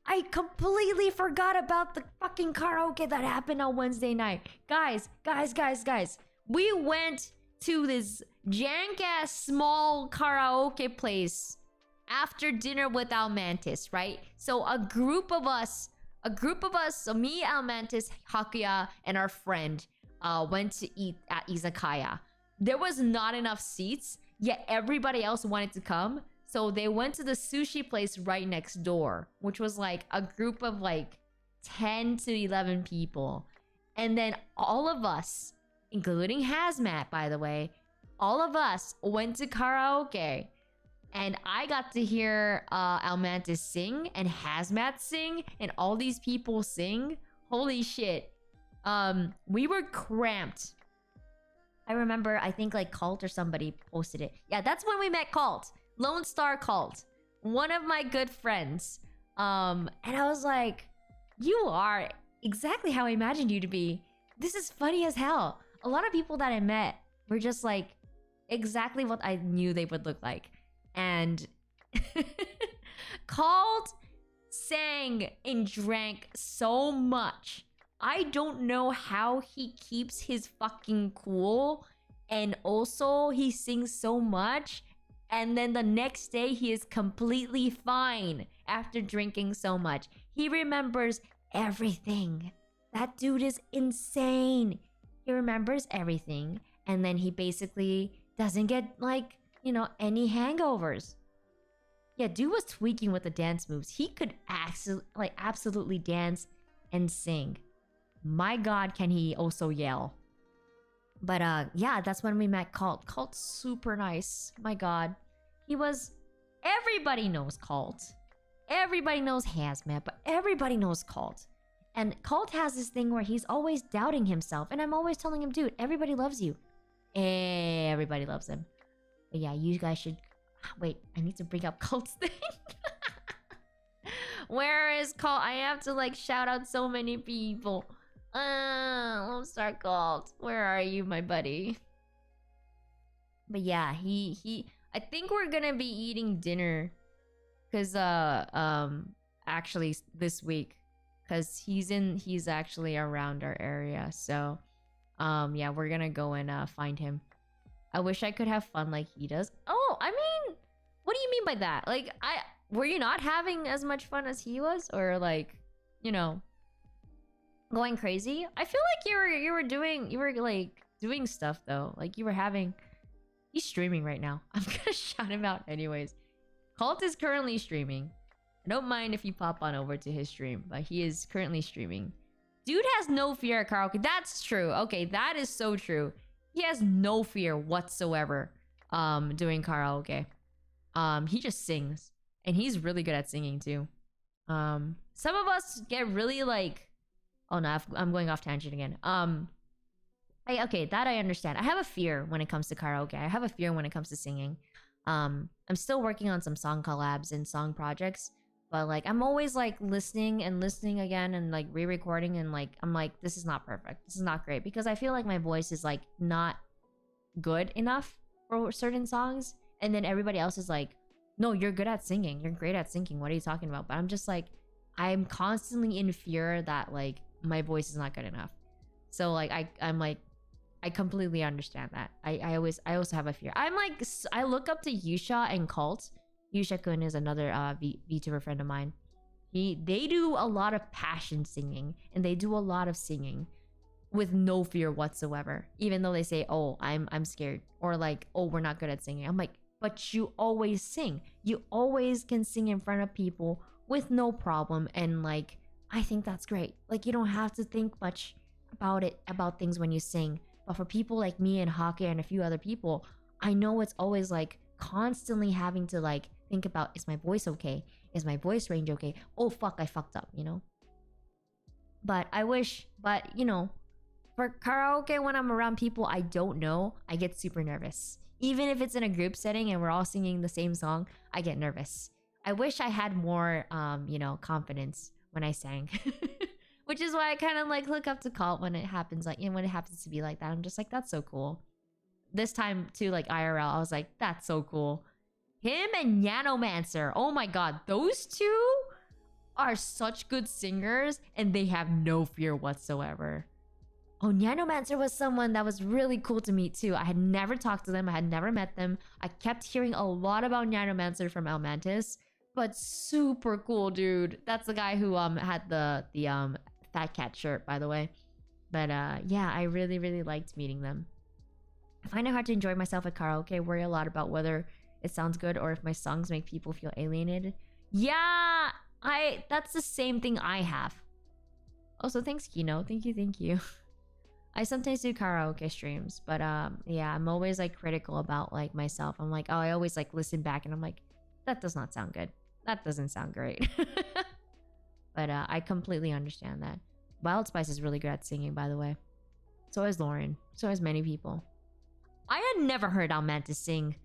I completely forgot about the fucking karaoke that happened on Wednesday night. Guys. We went to this jank-ass small karaoke place after dinner with Almantis, right? So a group of us, so me, Almantis, Hakuya, and our friend went to eat at Izakaya. There was not enough seats, yet everybody else wanted to come. So they went to the sushi place right next door, which was like a group of like 10 to 11 people. And then all of us, including Hazmat, by the way, all of us went to karaoke. And I got to hear Almantis sing and Hazmat sing and all these people sing. Holy shit. We were cramped. I remember, I think like Cult or somebody posted it. Yeah, that's when we met Cult. Lone Star Cult. One of my good friends. And I was like, you are exactly how I imagined you to be. This is funny as hell. A lot of people that I met were just like exactly what I knew they would look like. And Cult sang and drank so much. I don't know how he keeps his fucking cool. And also he sings so much. And then the next day he is completely fine after drinking so much. He remembers everything. That dude is insane. He remembers everything. And then he basically doesn't get like, you know, any hangovers. Yeah, dude was tweaking with the dance moves. He could absolutely dance and sing. My god, can he also yell. But yeah, that's when we met Cult. Cult's super nice. My god. He was... Everybody knows Cult. Everybody knows Hazmat, but everybody knows Cult. And Cult has this thing where he's always doubting himself. And I'm always telling him, dude, everybody loves you. Everybody loves him. But yeah, you guys should... Wait, I need to bring up Cult's thing. Where is Cult? I have to like shout out so many people. Lone Star Cult. Where are you, my buddy? But yeah, he I think we're gonna be eating dinner. Cause actually this week. Cause he's actually around our area. So yeah, we're gonna go and find him. I wish I could have fun like he does. Oh, I mean, what do you mean by that? Like, were you not having as much fun as he was, or like, you know, going crazy? I feel like you were like doing stuff though. Like you were having. He's streaming right now. I'm gonna shout him out anyways. Cult is currently streaming. I don't mind if you pop on over to his stream, but he is currently streaming. Dude has no fear at karaoke. That's true. Okay, that is so true. He has no fear whatsoever doing karaoke. He just sings. And he's really good at singing too. Some of us get really like... Oh no, I'm going off tangent again. Okay, that I understand. I have a fear when it comes to karaoke. I have a fear when it comes to singing. I'm still working on some song collabs and song projects. But like, I'm always like listening and listening again and like re-recording and like, I'm like, this is not perfect. This is not great. Because I feel like my voice is like not good enough for certain songs. And then everybody else is like, no, you're good at singing. You're great at singing. What are you talking about? But I'm just like, I'm constantly in fear that like my voice is not good enough. So like, I'm like, I completely understand that. I also have a fear. I'm like, I look up to Yusha and Cult. Yusha-kun is another VTuber friend of mine. They do a lot of passion singing, and they do a lot of singing with no fear whatsoever. Even though they say, "Oh, I'm scared," or like, "Oh, we're not good at singing." I'm like, but you always sing. You always can sing in front of people with no problem, and like, I think that's great. Like, you don't have to think much about things when you sing. But for people like me and Hockey and a few other people, I know it's always like constantly having to like think about, is my voice okay? Is my voice range okay? Oh fuck, I fucked up, you know? But you know, for karaoke when I'm around people I don't know, I get super nervous. Even if it's in a group setting and we're all singing the same song, I get nervous. I wish I had more, you know, confidence when I sang. Which is why I kind of like look up to Cult when it happens, like, you know, when it happens to be like that. I'm just like, that's so cool. This time too, like IRL, I was like, that's so cool. Him and Nanomancer. Oh my god, those two are such good singers and they have no fear whatsoever. Oh, Nanomancer was someone that was really cool to meet too. I had never talked to them. I had never met them. I kept hearing a lot about Nanomancer from Elmantis, but super cool, dude. That's the guy who had the Fat Cat shirt, by the way. But yeah, I really, really liked meeting them. I find it hard to enjoy myself at karaoke. I worry a lot about whether it sounds good or if my songs make people feel alienated. Yeah, that's the same thing I have. Also, thanks, Kino. Thank you. I sometimes do karaoke streams, but yeah, I'm always like critical about like myself. I'm like, oh, I always like listen back and I'm like, that does not sound good. That doesn't sound great. But I completely understand that. Wild Spice is really good at singing, by the way. So is Lauren. So is many people. I had never heard Almantis sing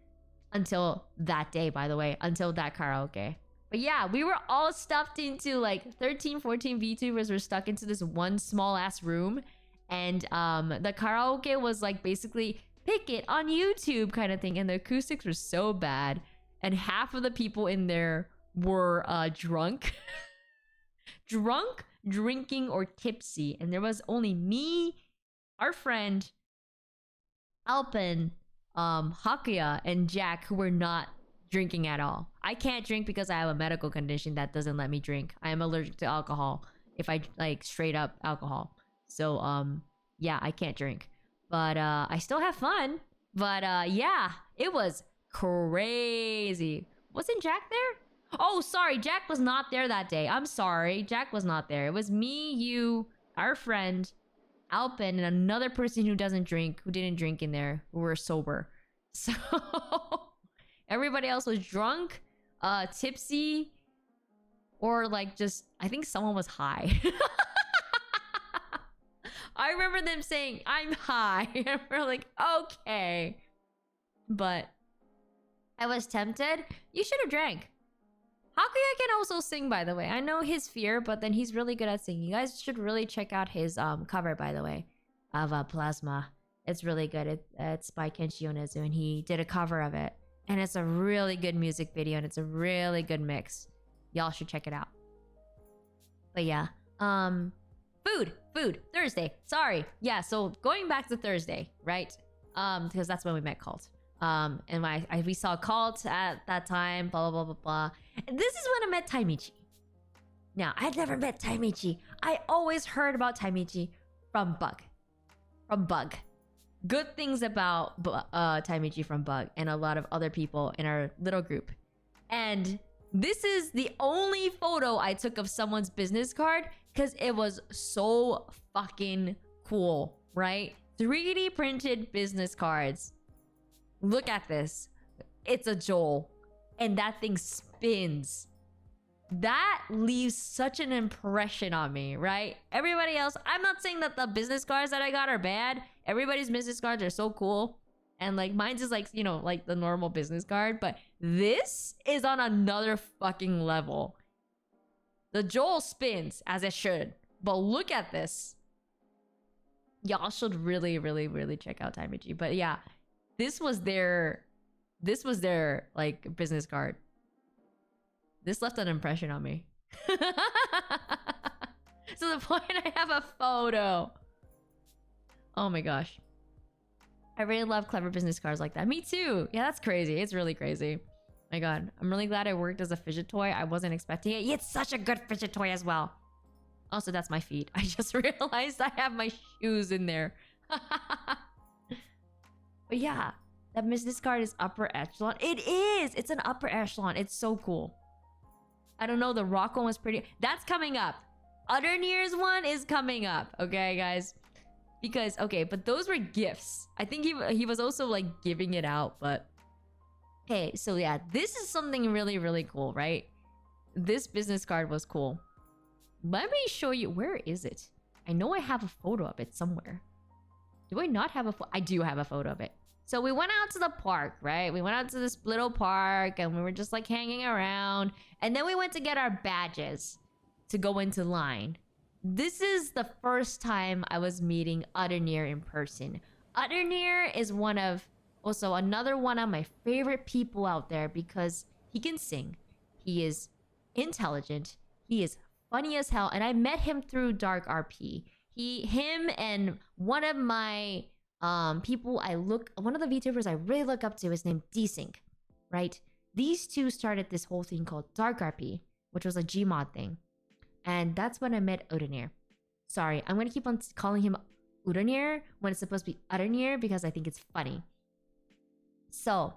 until that day, by the way. Until that karaoke. But yeah, we were all stuffed into like 13, 14 VTubers were stuck into this one small ass room. And the karaoke was like basically pick it on YouTube kind of thing. And the acoustics were so bad. And half of the people in there were drunk. Drunk, drinking, or tipsy. And there was only me, our friend, Alpen, Hakuya, and Jack who were not drinking at all. I can't drink because I have a medical condition that doesn't let me drink. I am allergic to alcohol if I like straight up alcohol. So yeah, I can't drink. But I still have fun. But yeah, it was crazy. Wasn't Jack there? Oh, sorry, Jack was not there that day. I'm sorry, Jack was not there. It was me, you, our friend, Alpin, and another person who didn't drink in there, who were sober. So everybody else was drunk, tipsy, or like just, I think someone was high. I remember them saying, I'm high. And we're like, okay. But I was tempted. You should have drank. Hakuya can also sing, by the way. I know his fear, but then he's really good at singing. You guys should really check out his cover, by the way, of Plasma. It's really good. It's by Kenshi Yonezu, and he did a cover of it. And it's a really good music video, and it's a really good mix. Y'all should check it out. But yeah, food, Thursday. Sorry. Yeah, so going back to Thursday, right? Because that's when we met Cult. And we saw Cult at that time, blah, blah, blah, blah, blah. And this is when I met Taimichi. Now, I'd never met Taimichi. I always heard about Taimichi from Bug. Good things about Taimichi from Bug and a lot of other people in our little group. And this is the only photo I took of someone's business card because it was so fucking cool, right? 3D printed business cards. Look at this. It's a Joel. And that thing spins. That leaves such an impression on me, right? Everybody else, I'm not saying that the business cards that I got are bad. Everybody's business cards are so cool. And like mine's is like, you know, like the normal business card. But this is on another fucking level. The Joel spins as it should. But look at this. Y'all should really, really, really check out Taimichi. But yeah, this was their like business card. This left an impression on me. To the point I have a photo. Oh my gosh. I really love clever business cards like that. Me too. Yeah, that's crazy. It's really crazy. My god. I'm really glad I worked as a fidget toy. I wasn't expecting it. It's such a good fidget toy as well. Also, that's my feet. I just realized I have my shoes in there. But yeah, that business card is upper echelon. It is! It's an upper echelon. It's so cool. I don't know, the rock one was pretty... That's coming up. Utternear's one is coming up. Okay, guys? Because, okay, but those were gifts. I think he was also, like, giving it out, but... Okay, so yeah, this is something really, really cool, right? This business card was cool. Let me show you... Where is it? I know I have a photo of it somewhere. Do I not have a photo? I do have a photo of it. So we went out to the park, right? We went out to this little park and we were just like hanging around. And then we went to get our badges to go into line. This is the first time I was meeting Utternear in person. Utternear is also another one of my favorite people out there because he can sing. He is intelligent. He is funny as hell. And I met him through Dark RP. Him and one of my people one of the VTubers I really look up to is named Desync, right? These two started this whole thing called Dark RP, which was a Gmod thing. And that's when I met Utternear. Sorry, I'm gonna keep on calling him Utternear when it's supposed to be Utternear because I think it's funny. So,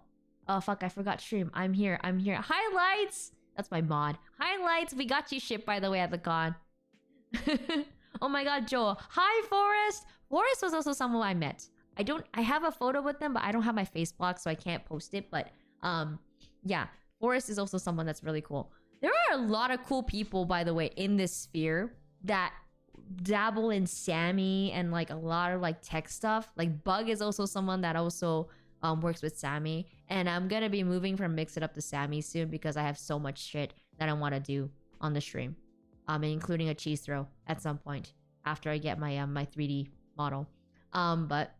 oh fuck, I forgot stream. I'm here. Highlights! That's my mod. Highlights, we got you shipped by the way at the con. Oh my god, Joel. Hi, Forrest! Forrest was also someone I met. I have a photo with them, but I don't have my face blocked, so I can't post it. But, yeah. Forrest is also someone that's really cool. There are a lot of cool people, by the way, in this sphere that dabble in Sammy and, like, a lot of, like, tech stuff. Like, Bug is also someone that also works with Sammy. And I'm gonna be moving from Mix It Up to Sammy soon because I have so much shit that I want to do on the stream. Including a cheese throw at some point after I get my my 3D model. But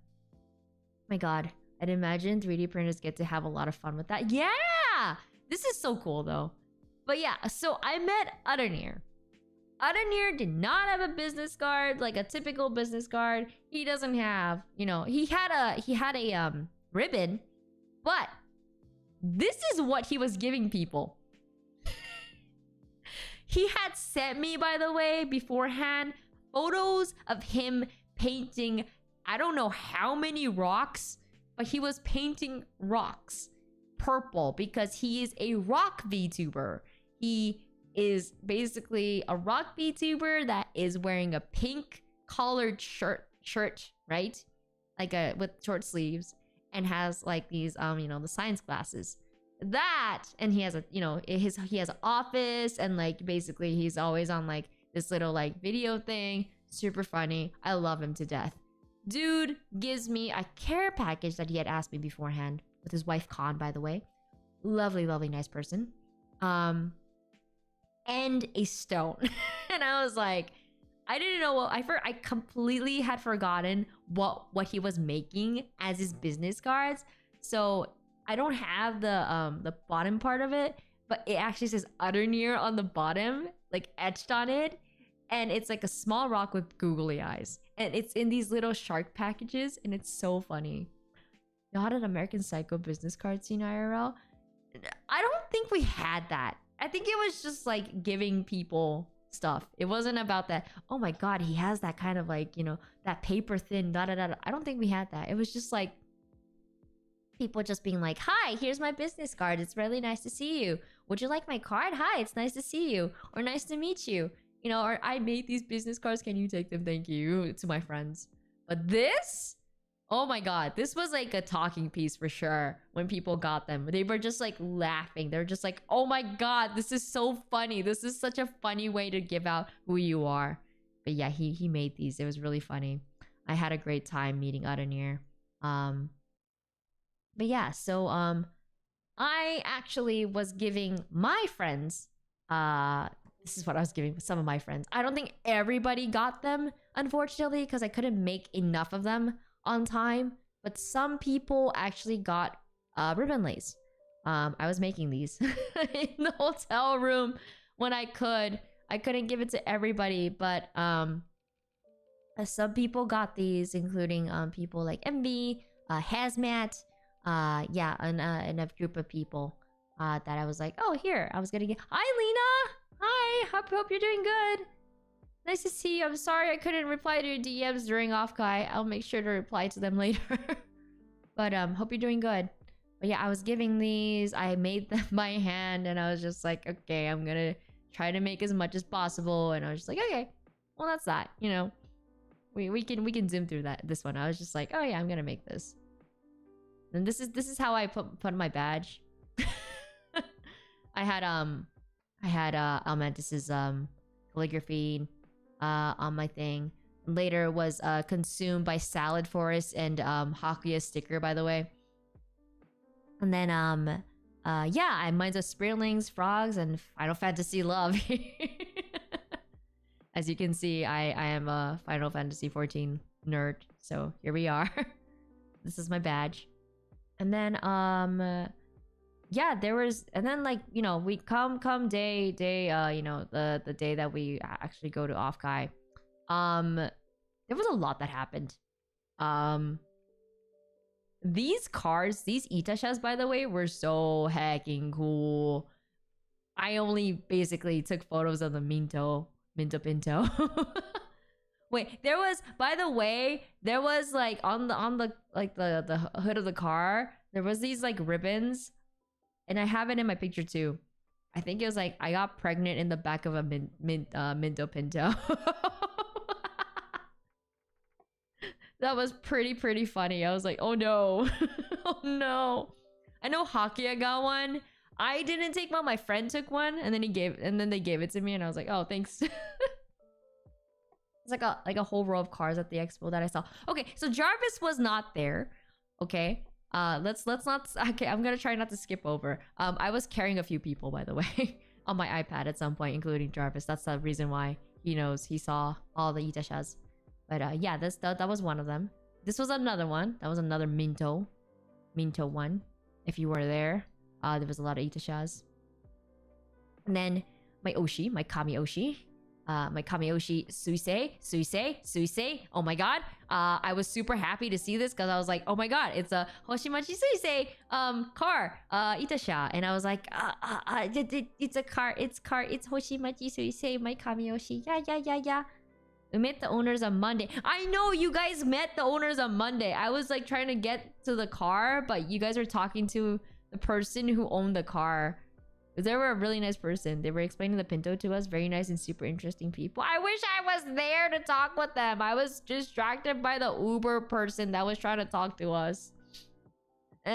my god, I'd imagine 3D printers get to have a lot of fun with that. Yeah! This is so cool though. But yeah, so I met Utternear. Utternear did not have a business card, like a typical business card. He doesn't have, you know, he had a ribbon, but this is what he was giving people. He had sent me, by the way, beforehand, photos of him painting, I don't know how many rocks, but he was painting rocks purple because he is a rock VTuber. He is basically a rock VTuber that is wearing a pink collared shirt, right? Like a with short sleeves, and has like these the science glasses. That, and he has a he has an office, and like basically he's always on like this little like video thing. Super funny. I love him to death. Dude gives me a care package that he had asked me beforehand with his wife Khan, by the way. Lovely, lovely, nice person. And a stone. And I was like, I didn't know what I completely had forgotten what he was making as his business cards. So I don't have the bottom part of it, but it actually says Utternear on the bottom, like etched on it. And it's like a small rock with googly eyes. And it's in these little shark packages, and it's so funny. You had an American Psycho business card scene IRL? I don't think we had that. I think it was just like giving people stuff. It wasn't about that, oh my god, he has that kind of like, that paper thin, da da da. I don't think we had that. It was just like people just being like, hi, here's my business card. It's really nice to see you. Would you like my card? Hi, it's nice to see you. Or nice to meet you. Or I made these business cards. Can you take them? Thank you, to my friends. But this, oh my god, this was like a talking piece for sure. When people got them, they were just like laughing. They're just like, oh my god, this is so funny. This is such a funny way to give out who you are. But yeah, he made these. It was really funny. I had a great time meeting Utternear. But yeah, so I actually was giving my friends this is what I was giving some of my friends. I don't think everybody got them, unfortunately, because I couldn't make enough of them on time. But some people actually got ribbon lace. I was making these in the hotel room when I could. I couldn't give it to everybody, but some people got these, including people like MV, Hazmat, yeah, and a group of people that I was like, oh, here, I was gonna get. Hi, Lena. Hi, hope you're doing good. Nice to see you. I'm sorry I couldn't reply to your DMs during Offkai. I'll make sure to reply to them later. But hope you're doing good. But yeah, I was giving these. I made them by hand, and I was just like, okay, I'm gonna try to make as much as possible. And I was just like, okay, well that's that. We can zoom through this one. I was just like, oh yeah, I'm gonna make this. And this is how I put my badge. I had Almantis's calligraphy on my thing. Later was consumed by Salad Forest and Hakuya's sticker, by the way. And then yeah, I mine's of Spearlings, Frogs, and Final Fantasy Love. As you can see, I am a Final Fantasy 14 nerd, so here we are. This is my badge. And then yeah, there was, and then like, we come day, the day that we actually go to Offkai. There was a lot that happened. These cards, these Itashas, by the way, were so hecking cool. I only basically took photos of the Minto Pinto. Wait, there was, by the way, there was like on the like the hood of the car, there was these like ribbons. And I have it in my picture too. I think it was like I got pregnant in the back of a Minto Pinto. That was pretty funny. I was like, oh no. Oh no. I know Hakuya got one. I didn't take one. My friend took one, and then they gave it to me, and I was like, oh, thanks. It's like a whole row of cars at the expo that I saw. Okay, so Jarvis was not there. Okay. Let's not. Okay, I'm gonna try not to skip over. I was carrying a few people, by the way, on my iPad at some point, including Jarvis. That's the reason why he knows. He saw all the Itashas. But yeah, that was one of them. This was another one. That was another Minto one. If you were there, there was a lot of Itashas. And then my Oshi, my Kami Oshi. My Kamiyoshi Suisei. Oh my god. I was super happy to see this because I was like, oh my god, it's a Hoshimachi Suisei car, Itasha. And I was like, it's a car, it's Hoshimachi Suisei, my Kamiyoshi. Yeah. We met the owners on Monday. I know you guys met the owners on Monday. I was like trying to get to the car, but you guys were talking to the person who owned the car. Because they were a really nice person. They were explaining the Pinto to us. Very nice and super interesting people. I wish I was there to talk with them. I was distracted by the Uber person that was trying to talk to us. I'm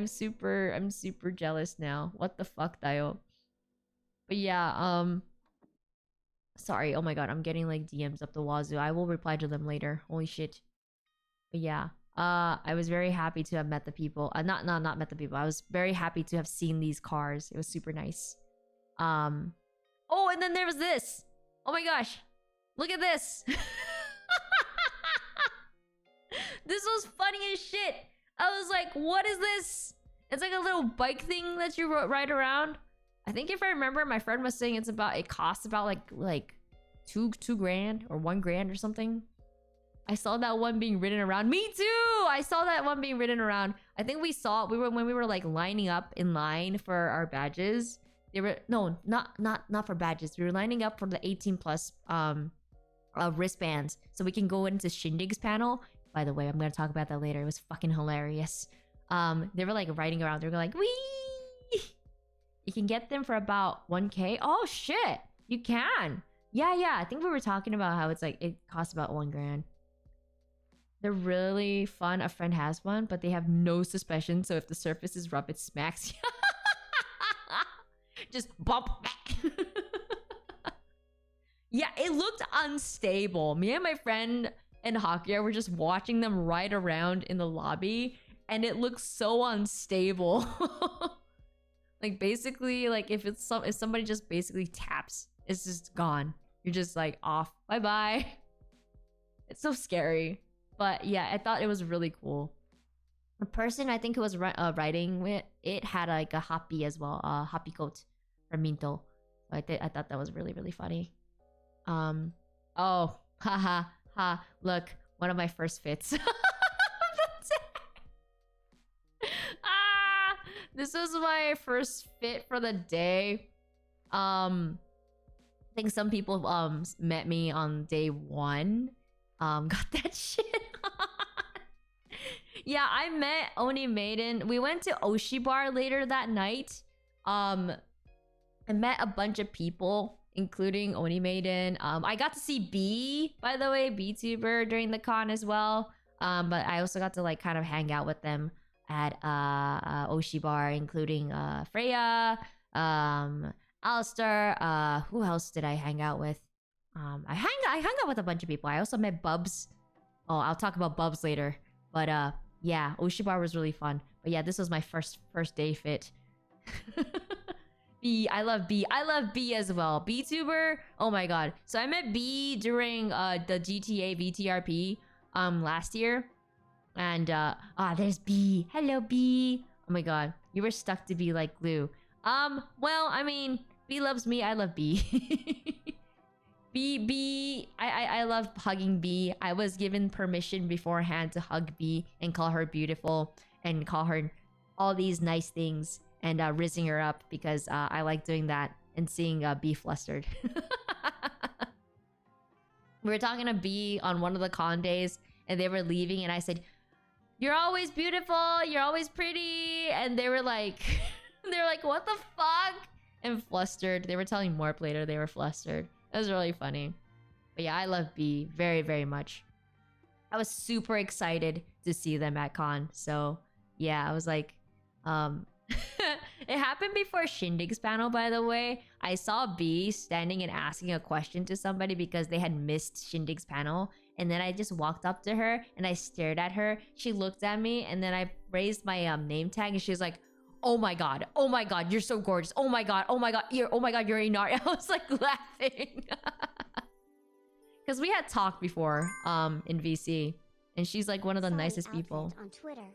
super jealous now. What the fuck, Dio? But yeah, sorry. Oh my god, I'm getting like DMs up the wazoo. I will reply to them later. Holy shit. But yeah. I was very happy to have met the people. Not met the people. I was very happy to have seen these cars. It was super nice. Oh, and then there was this. Oh my gosh. Look at this. This was funny as shit. I was like, what is this? It's like a little bike thing that you ride around. I think if I remember, my friend was saying it costs about like two grand or 1 grand or something. I saw that one being ridden around. Me too! I saw that one being ridden around. I think we saw it. When we were like lining up in line for our badges. They were not for badges. We were lining up for the 18 plus wristbands so we can go into Shindig's panel. By the way, I'm gonna talk about that later. It was fucking hilarious. They were like riding around. They were like, wee! You can get them for about 1K. Oh shit! You can. Yeah. I think we were talking about how it's like it costs about 1 grand. They're really fun. A friend has one, but they have no suspension. So if the surface is rough, it smacks you. Just bump back. Yeah, it looked unstable. Me and my friend and Hakia were just watching them ride around in the lobby, and it looks so unstable. Like basically, like if somebody just basically taps, it's just gone. You're just like off. Bye bye. It's so scary. But yeah, I thought it was really cool. The person I think who was riding with it had like a happy as well, happy coat from Minto. So I thought that was really funny. Oh, ha. Look, one of my first fits. This was my first fit for the day. I think some people met me on day 1. Got that shit on. Yeah, I met Oni Maiden. We went to Oshi Bar later that night. I met a bunch of people, including Oni Maiden. I got to see B, by the way, B-tuber during the con as well. But I also got to like kind of hang out with them at Oshi Bar, including Freya, Alistair. Who else did I hang out with? I hung out with a bunch of people. I also met Bubs. Oh, I'll talk about Bubs later. But yeah, Oshibar was really fun. But yeah, this was my first day fit. B, I love B. I love B as well. BTuber. Oh my god. So I met B during the GTA VTRP last year. And there's B. Hello B. Oh my god. You were stuck to be like glue. Well, I mean, B loves me. I love B. I love hugging B. I was given permission beforehand to hug B and call her beautiful and call her all these nice things and rizzing her up because I like doing that and seeing B flustered. We were talking to B on one of the con days and they were leaving and I said, "You're always beautiful, you're always pretty," and they were like what the fuck? And flustered. They were telling Morp later they were flustered. It was really funny. But yeah, I love B very much. I was super excited to see them at con. So yeah, I was like, it happened before Shindig's panel, by the way. I saw B standing and asking a question to somebody because they had missed Shindig's panel. And then I just walked up to her and I stared at her. She looked at me and then I raised my name tag and she was like, oh my god, you're so gorgeous. Oh my god, you're Inari. I was like laughing. Because we had talked before in VC. And she's like one of the nicest people. On Twitter.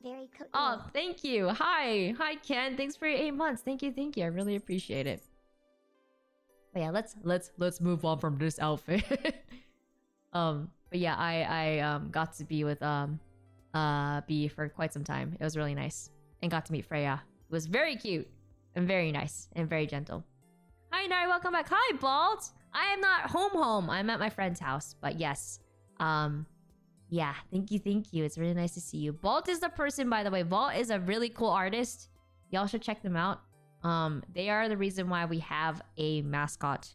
Very cool. Oh, thank you. Hi, Ken. Thanks for your 8 months. Thank you. I really appreciate it. But yeah, let's move on from this outfit. But yeah, I got to be with B for quite some time. It was really nice. And got to meet Freya. It was very cute and very nice and very gentle. Hi Nari, welcome back. Hi Balt. I am not home. I'm at my friend's house. But yes. Yeah, thank you, thank you. It's really nice to see you. Vault is the person, by the way. Vault is a really cool artist. Y'all should check them out. They are the reason why we have a mascot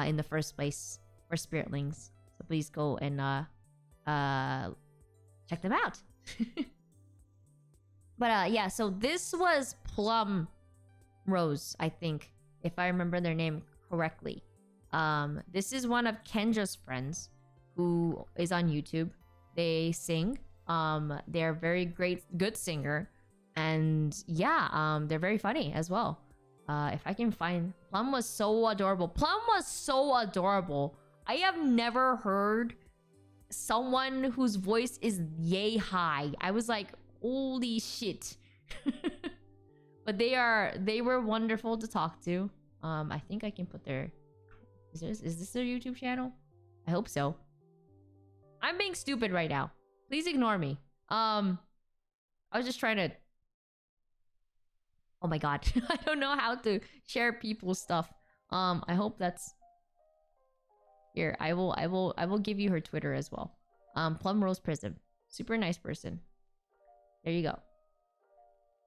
in the first place for Spiritlings. So please go and check them out. But yeah, so this was Plum Rose, I think, if I remember their name correctly. This is one of Kendra's friends who is on YouTube. They sing. They're very good singer. And yeah, they're very funny as well. If I can find... Plum was so adorable. Plum was so adorable. I have never heard someone whose voice is yay high. I was like, holy shit. But they were wonderful to talk to. I think I can put their... Is this their YouTube channel? I hope so. I'm being stupid right now. Please ignore me. I was just trying to... Oh my god. I don't know how to share people's stuff. I hope that's... Here, I will give you her Twitter as well. Plum Rose Prism. Super nice person. There you go.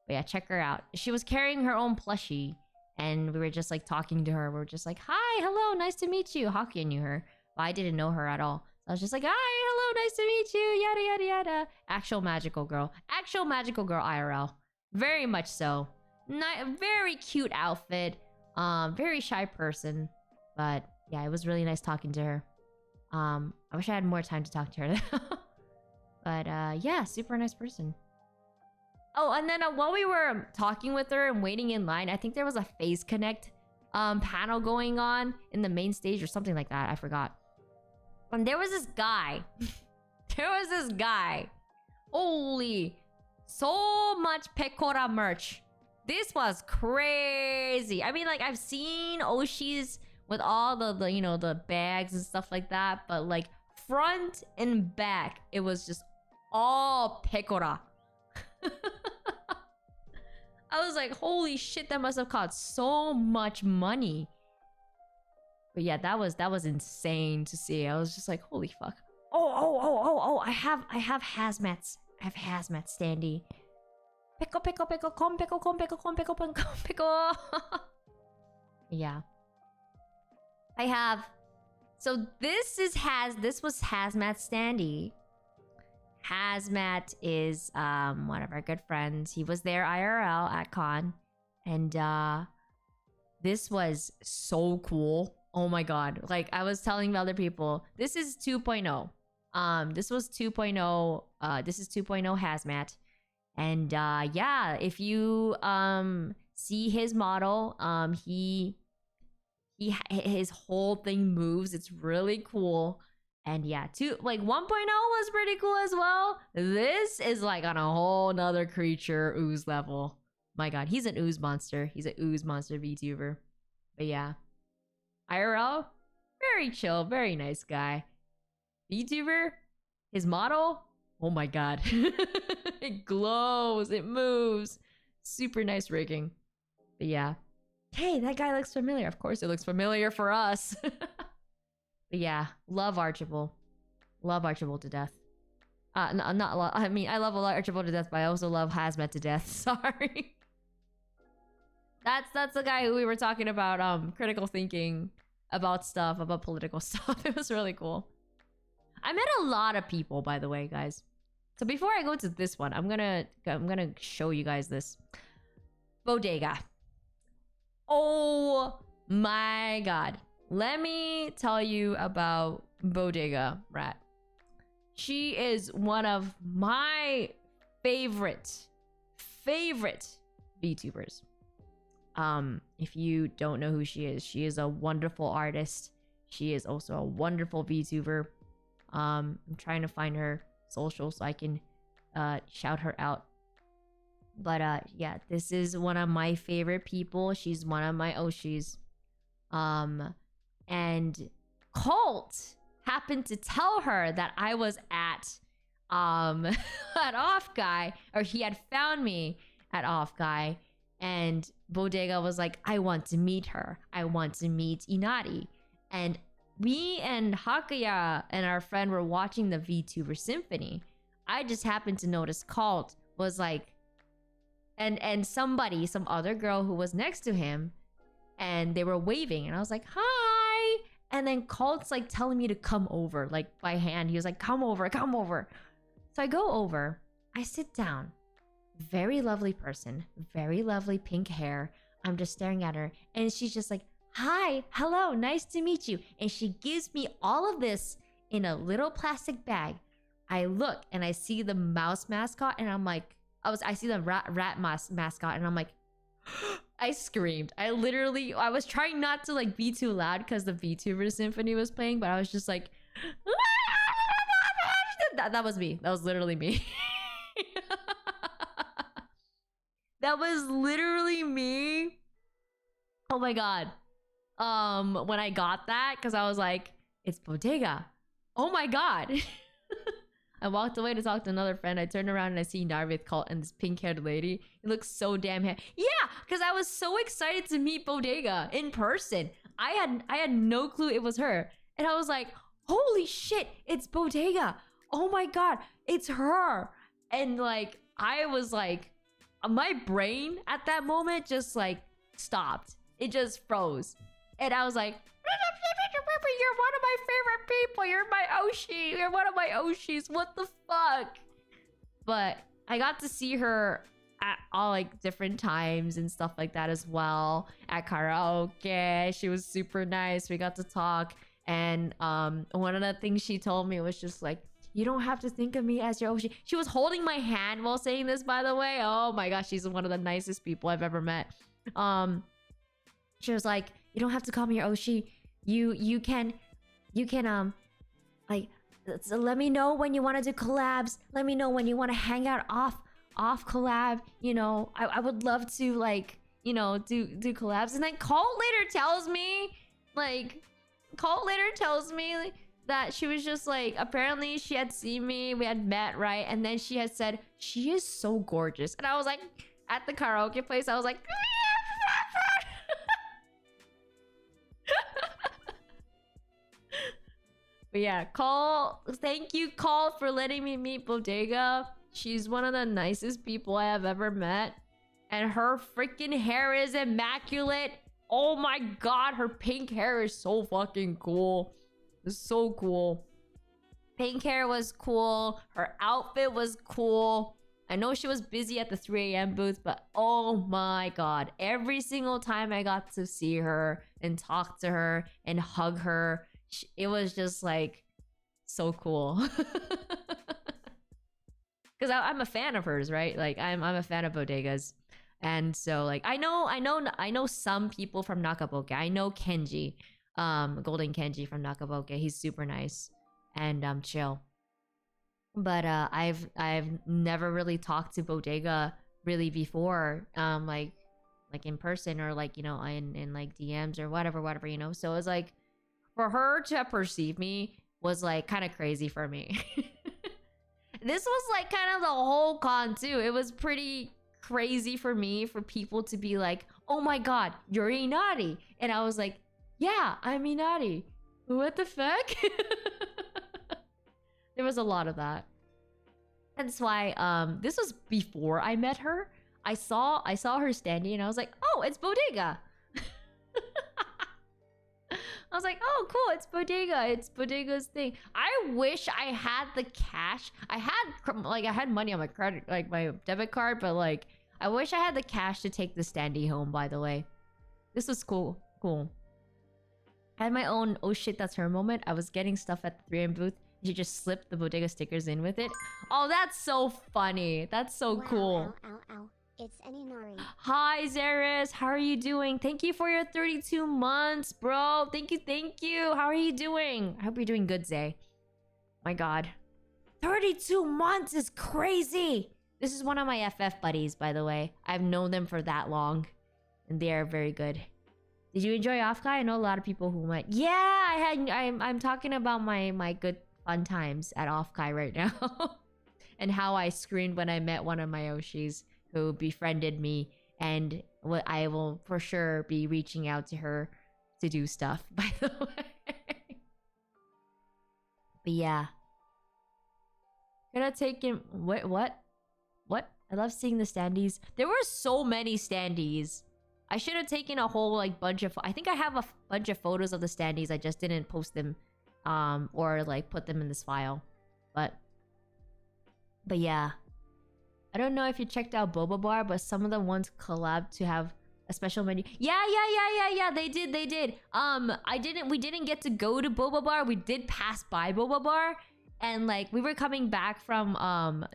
But yeah, check her out. She was carrying her own plushie. And we were just like talking to her. We were just like, hi, hello, nice to meet you. Hockey knew her. But I didn't know her at all. So I was just like, hi, hello, nice to meet you. Yada, yada, yada. Actual magical girl. Actual magical girl IRL. Very much so. Very cute outfit. Very shy person. But yeah, it was really nice talking to her. I wish I had more time to talk to her. But yeah, super nice person. Oh, and then while we were talking with her and waiting in line, I think there was a Phase Connect panel going on in the main stage or something like that. I forgot. And there was this guy. Holy. So much Pecora merch. This was crazy. I mean, like, I've seen Oshi's with all the you know, the bags and stuff like that. But, like, front and back, it was just all Pecora. I was like, holy shit, that must have cost so much money. But yeah, that was insane to see. I was just like, holy fuck. Oh, I have hazmats. I have hazmat standy. Pickle. Yeah. I have... So this was hazmat standy. Hazmat is one of our good friends. He was there IRL at con. And this was so cool. Oh my god. Like, I was telling other people, this is 2.0. This was 2.0. This is 2.0 Hazmat. And yeah, if you see his model, his whole thing moves. It's really cool. And yeah, 1.0 was pretty cool as well. This is like on a whole nother creature ooze level. My god, he's an ooze monster. He's an ooze monster VTuber. But yeah. IRL, very chill, very nice guy. VTuber, his model, oh my god. It glows, it moves. Super nice rigging. But yeah. Hey, that guy looks familiar. Of course it looks familiar for us. But yeah, love Archibald. Love Archibald to death. Not a lot. I mean, I love Archibald to death, but I also love Hazmat to death. Sorry. That's the guy who we were talking about critical thinking about stuff, about political stuff. It was really cool. I met a lot of people, by the way, guys. So before I go to this one, I'm gonna show you guys this. Bodega. Oh my god. Let me tell you about Bodega Rat. She is one of my favorite VTubers. If you don't know who she is a wonderful artist. She is also a wonderful VTuber. I'm trying to find her social so I can shout her out. But yeah, this is one of my favorite people. She's one of my Oshis. And Colt happened to tell her that I was at Offkai, or he had found me at Offkai, and Bodega was like, I want to meet her. I want to meet Inari. And me and Hakaya and our friend were watching the VTuber Symphony. I just happened to notice Colt was like, and somebody, some other girl who was next to him, and they were waving, and I was like, hi. And then Colt's like telling me to come over, like by hand. He was like, come over, come over. So I go over, I sit down. Very lovely person, very lovely pink hair. I'm just staring at her, and she's just like, hi, hello, nice to meet you. And she gives me all of this in a little plastic bag. I look and I see the mouse mascot, and I'm like, I see the rat mascot, and I'm like, I screamed. I was trying not to like be too loud because the VTuber Symphony was playing, but I was just like, that was me. That was literally me. That was literally me. Oh my god. When I got that, because I was like, it's Bodega. Oh my god. I walked away to talk to another friend. I turned around and I see Narvith, Colt, and this pink-haired lady. It looks so damn Yeah, because I was so excited to meet Bodega in person. I had no clue it was her. And I was like, holy shit, it's Bodega. Oh my god, it's her. And like, I was like, my brain at that moment just like stopped. It just froze. And I was like, you're one of my favorite people. You're my Oshi. You're one of my Oshis. What the fuck? But I got to see her at all like different times and stuff like that as well. At karaoke. She was super nice. We got to talk. And one of the things she told me was just like, you don't have to think of me as your Oshi. She was holding my hand while saying this, by the way. Oh my gosh, she's one of the nicest people I've ever met. She was like, you don't have to call me your Oshi. You can like, so let me know when you want to do collabs. Let me know when you want to hang out off collab. You know, I would love to like, you know, do collabs. And then Colt later tells me that she was just like, apparently she had seen me, we had met, right? And then she had said, she is so gorgeous. And I was like, at the karaoke place, I was like, but yeah, thank you, Call, for letting me meet Bodega. She's one of the nicest people I have ever met. And her freaking hair is immaculate. Oh my god, her pink hair is so fucking cool. It's so cool. Pink hair was cool. Her outfit was cool. I know she was busy at the 3 a.m. booth, but oh my god. Every single time I got to see her and talk to her and hug her, it was just like so cool. Because I'm a fan of hers, right? Like I'm a fan of Bodega's. And so like I know some people from Nakaboke. I know Kenji, Golden Kenji from Nakaboke. He's super nice and chill. But I've never really talked to Bodega really before, like in person or like, you know, in like DMs or whatever, you know. So it was like, for her to perceive me was like kind of crazy for me. This was like kind of the whole con too. It was pretty crazy for me for people to be like, oh my god, you're Inari. And I was like, yeah, I'm Inari. What the fuck? There was a lot of that. That's why this was before I met her. I saw her standing and I was like, oh, it's Bodega. I was like, oh, cool, it's Bodega. It's Bodega's thing. I wish I had the cash. I had money on my credit, like my debit card, but like, I wish I had the cash to take the standee home, by the way. This was cool. I had my own, oh shit, that's her moment. I was getting stuff at the 3M booth. She just slipped the Bodega stickers in with it. Oh, that's so funny. That's so cool. Ow. It's Aninari. Hi, Zeris. How are you doing? Thank you for your 32 months, bro. Thank you. How are you doing? I hope you're doing good, Zay. My god. 32 months is crazy. This is one of my FF buddies, by the way. I've known them for that long. And they are very good. Did you enjoy Offkai? I know a lot of people who went. Yeah, I'm talking about my good fun times at Offkai right now. And how I screamed when I met one of my Oshis who befriended me, and I will for sure be reaching out to her to do stuff, by the way. But yeah. Could have taken... Wait, what? What? I love seeing the standees. There were so many standees. I should have taken a whole like bunch of... I think I have a bunch of photos of the standees. I just didn't post them. Or like put them in this file. But yeah. I don't know if you checked out Boba Bar, but some of the ones collab to have a special menu. Yeah. They did. We didn't get to go to Boba Bar. We did pass by Boba Bar. And like we were coming back from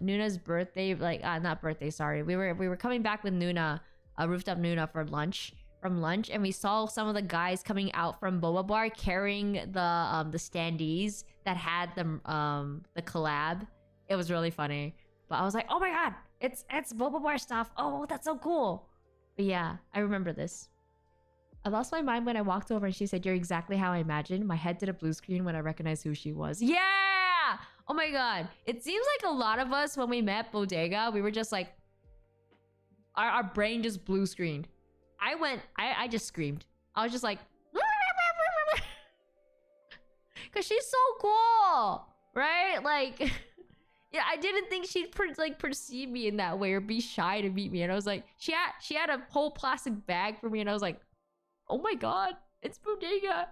Nuna's birthday, like not birthday, sorry. We were coming back with Nuna, Rooftop Nuna from lunch, and we saw some of the guys coming out from Boba Bar carrying the standees that had the collab. It was really funny. But I was like, oh my god, it's Boba Bar stuff. Oh, that's so cool. But yeah, I remember this. I lost my mind when I walked over and she said, "You're exactly how I imagined." My head did a blue screen when I recognized who she was. Yeah! Oh my god. It seems like a lot of us, when we met Bodega, we were just like... Our brain just blue screened. I just screamed. I was just like... Because she's so cool! Right? Like... Yeah, I didn't think she'd perceive me in that way or be shy to meet me. And I was like... She had a whole plastic bag for me and I was like... Oh my god, it's Bodega.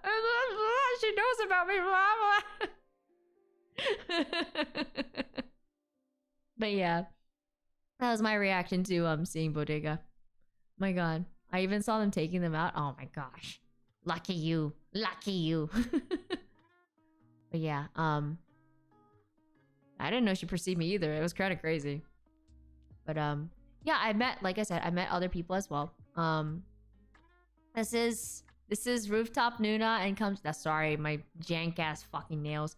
She knows about me, mama. But yeah, that was my reaction to seeing Bodega. My god, I even saw them taking them out. Oh my gosh, lucky you. But yeah, I didn't know she perceived me either. It was kind of crazy. But yeah, like I said, I met other people as well. This is Rooftop Nuna and comes... sorry, my jank ass fucking nails.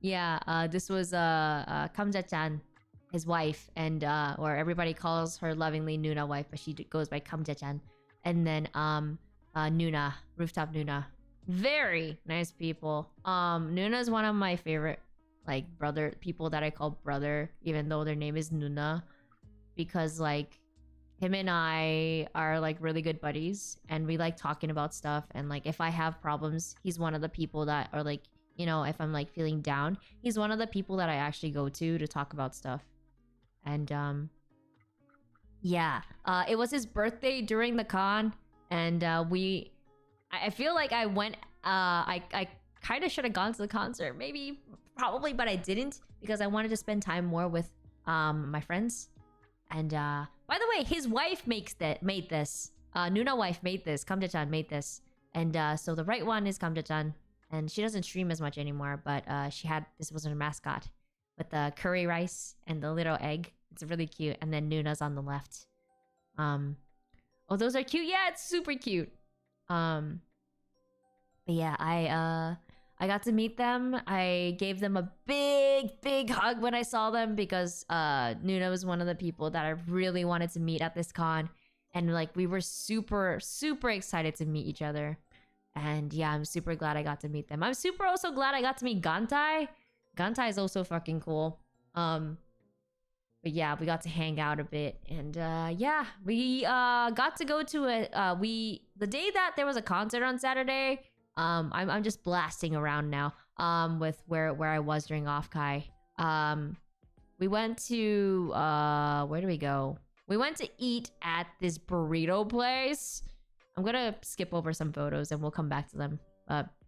This was Kamja-chan, his wife, and or everybody calls her lovingly Nuna wife, but she goes by Kamja-chan. And then Nuna, Rooftop Nuna. Very nice people. Nuna's one of my favorite like people that I call brother, even though their name is Nuna, because like him and I are like really good buddies and we like talking about stuff. And like if I have problems, he's one of the people that are like, you know, if I'm like feeling down, he's one of the people that I actually go to talk about stuff. And yeah, it was his birthday during the con, and I feel like I went, I kind of should have gone to the concert, probably, but I didn't because I wanted to spend time more with my friends. And by the way, his wife made this. Nuna wife made this. Kamja-chan made this. And so the right one is Kamja-chan. And she doesn't stream as much anymore, but this was her mascot. With the curry rice and the little egg. It's really cute. And then Nuna's on the left. Oh, those are cute? Yeah, it's super cute. But yeah, I got to meet them. I gave them a big hug when I saw them because Nuna was one of the people that I really wanted to meet at this con. And like we were super excited to meet each other. And yeah, I'm super glad I got to meet them. I'm also glad I got to meet Gantai. Gantai is also fucking cool. But yeah, we got to hang out a bit. And yeah, we got to go to the day that there was a concert on Saturday. I'm just blasting around now with where I was during Offkai. We went to where do we go? We went to eat at this burrito place. I'm gonna skip over some photos and we'll come back to them.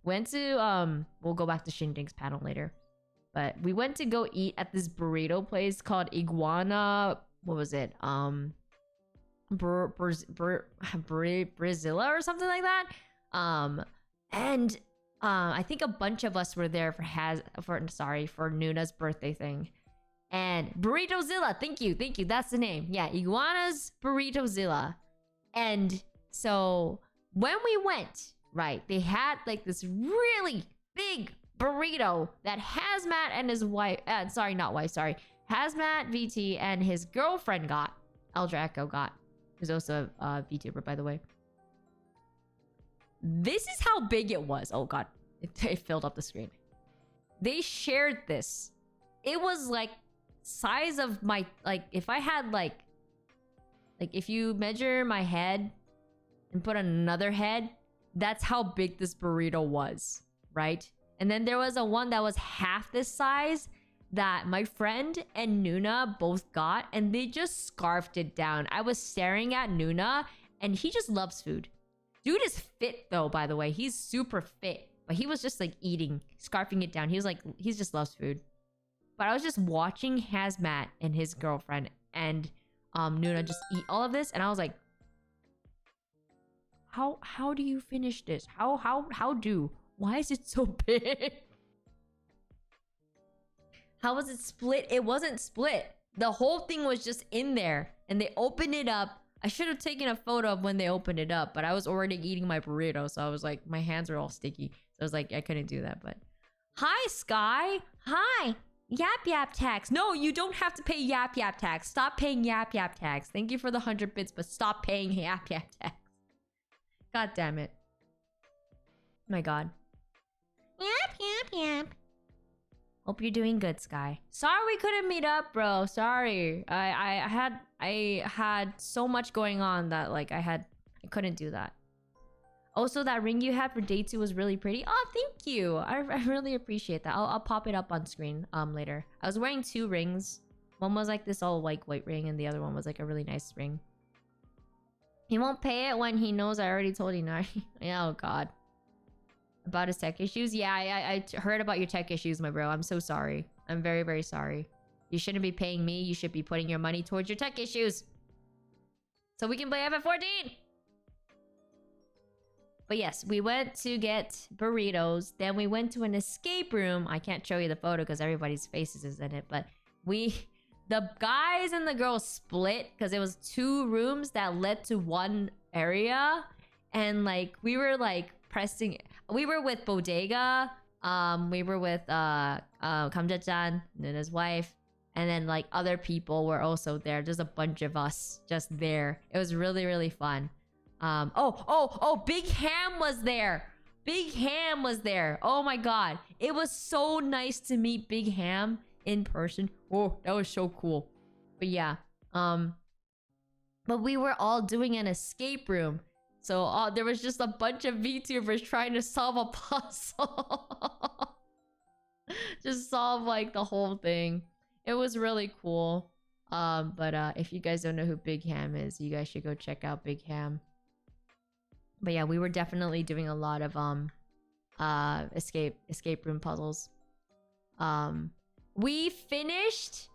We'll go back to Shindig's panel later. But we went to go eat at this burrito place called Iguana. What was it? Brazilla or something like that. And I think a bunch of us were there for Nuna's birthday thing. And Burritozilla, thank you, that's the name. Yeah, Iguana's Burritozilla. And so when we went, right, they had like this really big burrito that Hazmat and his wife, Hazmat VT and his girlfriend got. Eldra Echo got, who's also a VTuber, by the way. This is how big it was. Oh god, it filled up the screen. They shared this. It was like size of my, like if I had like if you measure my head and put another head, that's how big this burrito was, right? And then there was a one that was half this size that my friend and Nuna both got, and they just scarfed it down. I was staring at Nuna, and he just loves food. Dude is fit though, by the way. He's super fit. But he was just like eating, scarfing it down. He was like, he just loves food. But I was just watching Hazmat and his girlfriend and Nuna just eat all of this, and I was like, how do you finish this? How do? Why is it so big? How was it split? It wasn't split. The whole thing was just in there, and they opened it up. I should have taken a photo of when they opened it up, but I was already eating my burrito, so I was like, my hands are all sticky. So I was like, I couldn't do that, but... Hi, Sky! Hi! Yap Yap tax. No, you don't have to pay Yap Yap tax. Stop paying Yap Yap tax. Thank you for the 100 bits, but stop paying Yap Yap tax. God damn it. My god. Yap, yap, yap. Hope you're doing good, Sky. Sorry we couldn't meet up, bro. Sorry. I had so much going on that like I couldn't do that. Also, that ring you had for day 2 was really pretty. Oh, thank you. I really appreciate that. I'll pop it up on screen later. I was wearing 2 rings. One was like this all white ring, and the other one was like a really nice ring. He won't pay it when he knows I already told Inari. Oh god. About his tech issues? Yeah, I heard about your tech issues, my bro. I'm so sorry. I'm very, very sorry. You shouldn't be paying me. You should be putting your money towards your tech issues. So we can play FF14! But yes, we went to get burritos. Then we went to an escape room. I can't show you the photo because everybody's faces is in it. But the guys and the girls split because it was 2 rooms that led to one area. And like, we were like pressing... We were with Bodega. We were with Kamja-chan and his wife. And then like other people were also there. Just a bunch of us just there. It was really, really fun. Big Ham was there. Big Ham was there. Oh my god. It was so nice to meet Big Ham in person. Oh, that was so cool. But yeah. But we were all doing an escape room. So there was just a bunch of VTubers trying to solve a puzzle. Just solve like the whole thing. It was really cool. But if you guys don't know who Big Ham is, you guys should go check out Big Ham. But yeah, we were definitely doing a lot of escape room puzzles. We finished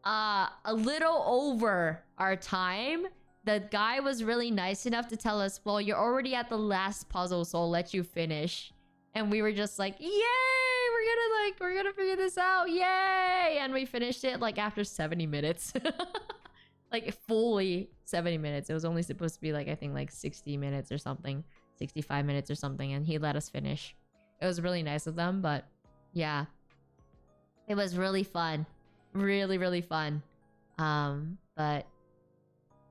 a little over our time. The guy was really nice enough to tell us, well, you're already at the last puzzle, so I'll let you finish. And we were just like, yay! We're gonna figure this out, yay! And we finished it like after 70 minutes. Like fully 70 minutes. It was only supposed to be like, I think like 60 minutes or something. 65 minutes or something, and he let us finish. It was really nice of them, but yeah. It was really fun. Really, really fun. But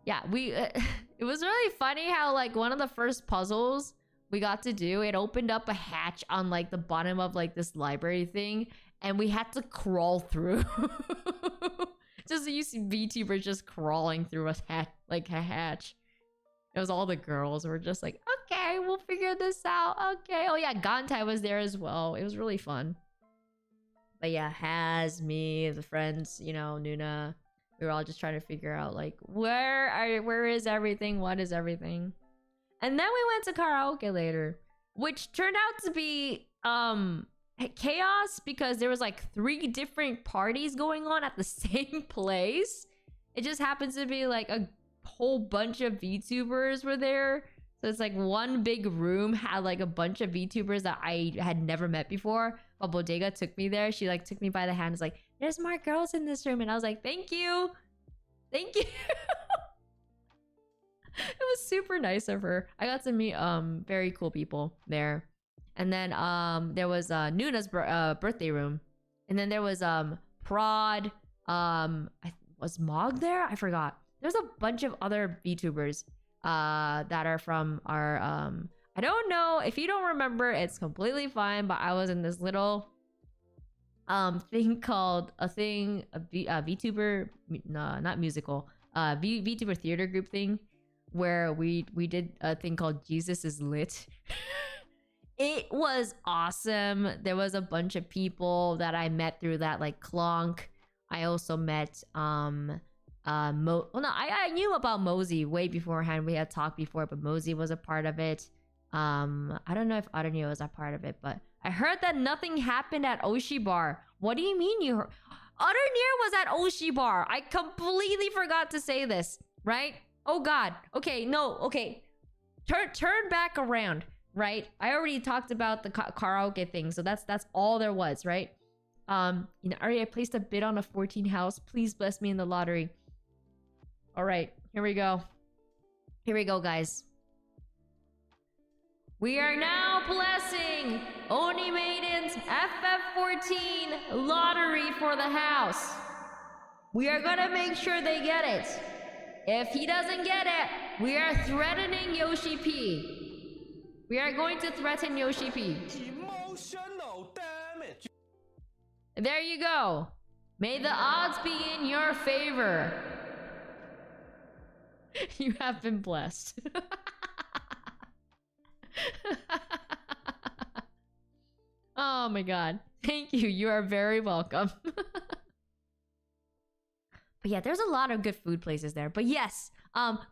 yeah, it was really funny how like one of the first puzzles we got to do, it opened up a hatch on like the bottom of like this library thing, and we had to crawl through. Just you see VTubers just crawling through a hatch. It was all the girls were just like, okay, we'll figure this out. Okay. Oh yeah, Gantai was there as well. It was really fun. But yeah, me, the friends, you know, Nuna. We were all just trying to figure out like where is everything? What is everything? And then we went to karaoke later, which turned out to be chaos because there was like 3 different parties going on at the same place. It just happens to be like a whole bunch of VTubers were there. So it's like one big room had like a bunch of VTubers that I had never met before. But Bodega took me there. She like took me by the hand. It's like, there's more girls in this room. And I was like, thank you. Thank you. It was super nice of her. I got to meet very cool people there. And then there was Nuna's birthday room. And then there was Prod. Was Mog there? I forgot. There's a bunch of other VTubers that are from our I don't know. If you don't remember, it's completely fine. But I was in this little thing called a VTuber, no, not musical, VTuber theater group thing, where we did a thing called Jesus is Lit. It was awesome. There was a bunch of people that I met through that, like Clonk. I also met I knew about Mosey way beforehand. We had talked before, but Mosey was a part of it. I don't know if Adenir was a part of it, but I heard that nothing happened at Oshi Bar. What do you mean you heard? Adenir was at Oshi Bar. I completely forgot to say this, right? Oh god. Okay, no, okay. Turn back around, right? I already talked about the karaoke thing, so that's all there was, right? Ari, I placed a bid on a 14 house. Please bless me in the lottery. All right, here we go. Here we go, guys. We are now blessing Oni Maiden's FF14 lottery for the house. We are gonna make sure they get it. If he doesn't get it, we are threatening Yoshi P. We are going to threaten Yoshi P. Emotional damage. There you go. May the odds be in your favor. You have been blessed. Oh my god. Thank you. You are very welcome. But yeah, there's a lot of good food places there. But yes,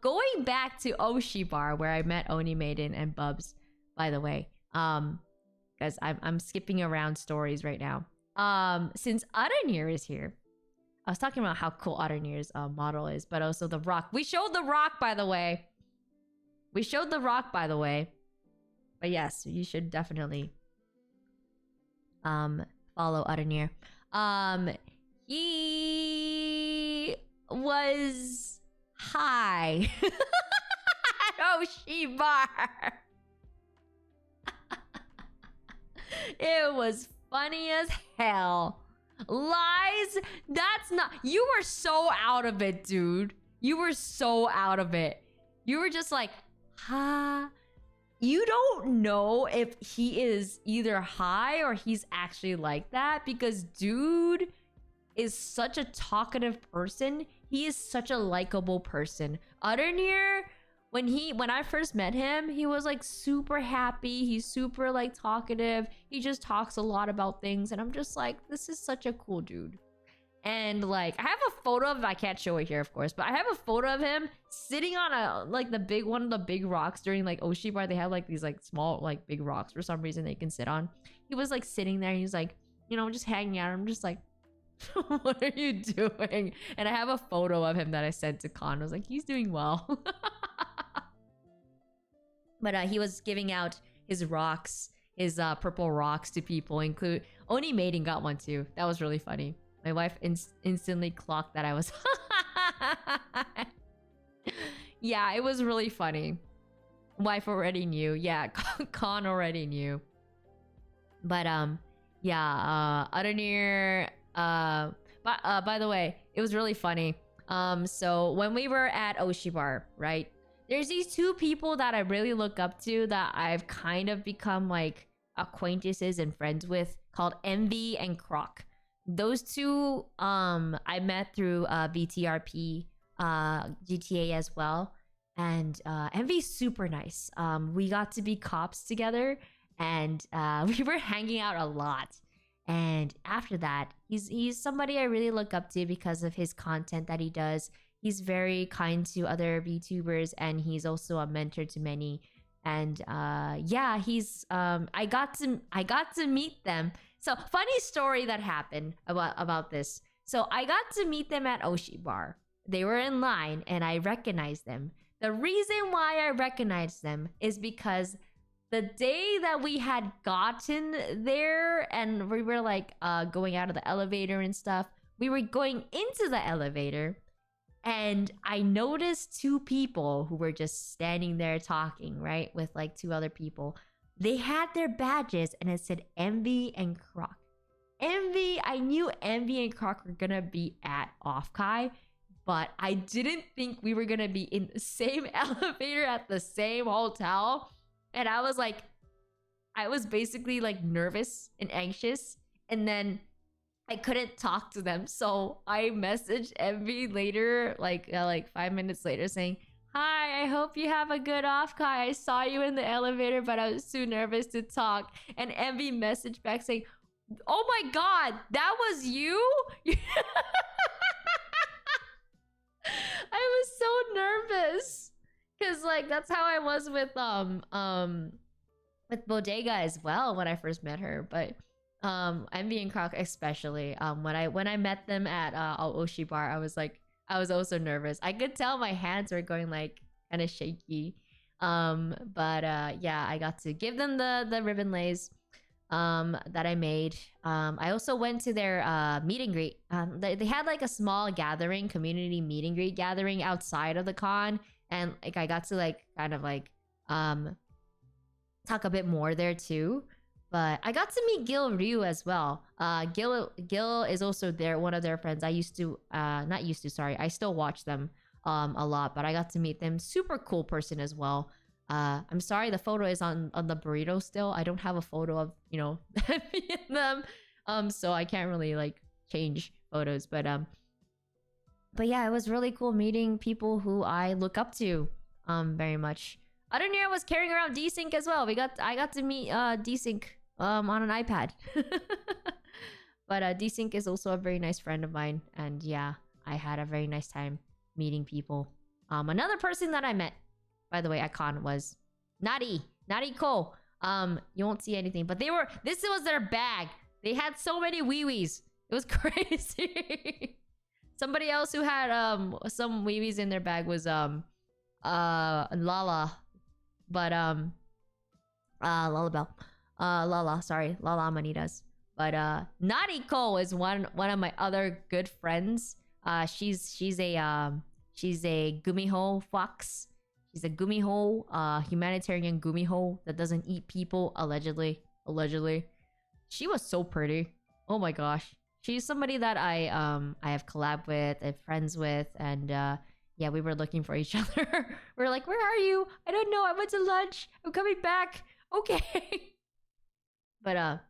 going back to Oshi Bar where I met Oni Maiden and Bubs, by the way. Guys, I'm skipping around stories right now. Since Adenir is here, I was talking about how cool Adenir's model is, but also the rock. We showed the rock, by the way. We showed the rock, by the way. But yes, you should definitely follow Adenir. He was high at Oshi Bar. It was funny as hell. Lies? That's not... You were so out of it, dude. You were so out of it. You were just like, ha. You don't know if he is either high or he's actually like that because dude is such a talkative person. He is such a likable person. Adenir, when I first met him, he was like super happy. He's super like talkative. He just talks a lot about things. And I'm just like, this is such a cool dude. And like, I have a photo of him. I can't show it here, of course, but I have a photo of him sitting on a like one of the big rocks during like Oshi Bar. They have like these like small like big rocks for some reason they can sit on. He was like sitting there. And he's like, you know, just hanging out. I'm just like, what are you doing? And I have a photo of him that I sent to Khan. I was like, he's doing well. But he was giving out his rocks, his purple rocks to people. Include Oni Maiden got one too. That was really funny. My wife instantly clocked that I was. Yeah, it was really funny. Wife already knew. Yeah, Khan already knew. But yeah, Adenir. By the way, it was really funny. So when we were at Oshi Bar, right? There's these two people that I really look up to that I've kind of become like acquaintances and friends with, called Envy and Croc. Those two I met through BTRP GTA as well. And Envy's super nice. We got to be cops together and we were hanging out a lot. And after that, he's somebody I really look up to because of his content that he does. He's very kind to other VTubers and he's also a mentor to many. And yeah, he's I got to meet them. So funny story that happened about this. So I got to meet them at Oshi Bar. They were in line and I recognized them. The reason why I recognized them is because the day that we had gotten there and we were like going out of the elevator and stuff, we were going into the elevator and I noticed two people who were just standing there talking, right? With like two other people. They had their badges and it said Envy and Croc. Envy, I knew Envy and Croc were gonna be at Offkai, but I didn't think we were gonna be in the same elevator at the same hotel. And I was like, I was basically like nervous and anxious. And then I couldn't talk to them. So I messaged Envy later, like 5 minutes later saying, Hi, I hope you have a good Offkai. I saw you in the elevator, but I was too nervous to talk. And Envy messaged back saying, "Oh my god, that was you?" I was so nervous. Cause like that's how I was with Bodega as well when I first met her. But Envy and Croc especially. When I met them at Oshi Bar, I was also nervous. I could tell my hands were going like kind of shaky. But yeah, I got to give them the ribbon lays that I made. I also went to their meet and greet. They had like a small gathering, community meet and greet gathering outside of the con, and like I got to like kind of like talk a bit more there too. But I got to meet Gil Ryu as well. Gil is also there, one of their friends. I used to not used to, sorry. I still watch them a lot, but I got to meet them. Super cool person as well. I'm sorry the photo is on the burrito still. I don't have a photo of, you know, me and them. So I can't really like change photos, but yeah, it was really cool meeting people who I look up to very much. Adonir was carrying around Desync as well. I got to meet Desync on an iPad. But Desync is also a very nice friend of mine, and yeah, I had a very nice time meeting people. Another person that I met, by the way, at con was Nari Ko. You won't see anything, but this was their bag. They had so many wee-wees. It was crazy. Somebody else who had some wee-wees in their bag was Lala. But Lullabelle. Lala Amanitas. But Nariko is one of my other good friends. She's a gumiho fox. She's a gumiho, humanitarian gumiho that doesn't eat people, allegedly. She was so pretty. Oh my gosh. She's somebody that I have collabed with, I'm friends with, and yeah, we were looking for each other. We were like, "Where are you? I don't know. I went to lunch. I'm coming back." Okay. But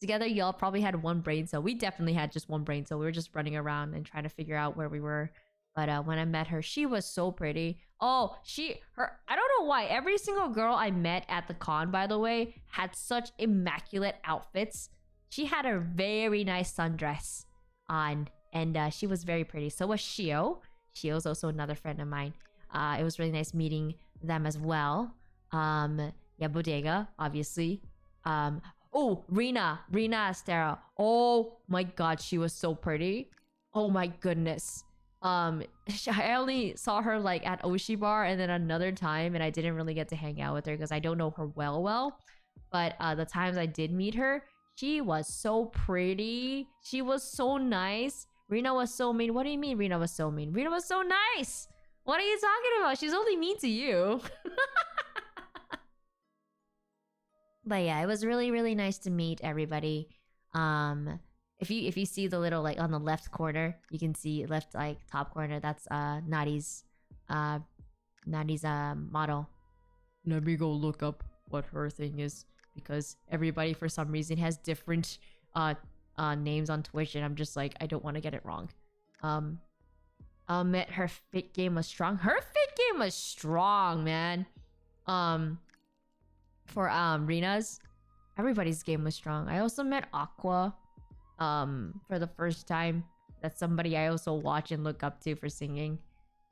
together y'all probably had one brain cell. We definitely had just one brain cell. We were just running around and trying to figure out where we were. But when I met her, she was so pretty. Oh, I don't know why. Every single girl I met at the con, by the way, had such immaculate outfits. She had a very nice sundress on, and she was very pretty. So was Shio. Shio's also another friend of mine. It was really nice meeting them as well. Yeah, Bodega, obviously. Oh, Rina Astera. Oh my god, she was so pretty. Oh my goodness. I only saw her like at Oshi Bar and then another time, and I didn't really get to hang out with her because I don't know her well. But the times I did meet her, she was so pretty. She was so nice. Rina was so mean. What do you mean Rina was so mean? Rina was so nice. What are you talking about? She's only mean to you. But yeah, it was really, really nice to meet everybody. If you see the little like on the left corner, you can see left like top corner. That's Nadi's model. Let me go look up what her thing is, because everybody for some reason has different names on Twitch, and I'm just like, I don't want to get it wrong. I'll admit her fit game was strong. Her fit game was strong, man. For Rina's, everybody's game was strong. I also met Aqua for the first time. That's somebody I also watch and look up to for singing,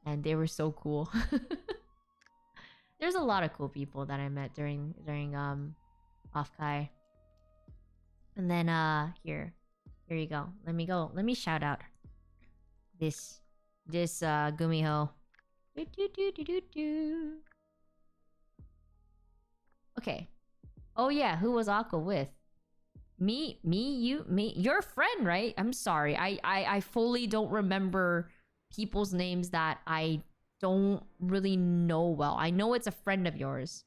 and they were so cool. There's a lot of cool people that I met during Offkai. And then here you go. Let me shout out this Gumiho. Okay. Oh yeah, who was Aqua with? Me, your friend, right? I'm sorry. I fully don't remember people's names that I don't really know well. I know it's a friend of yours.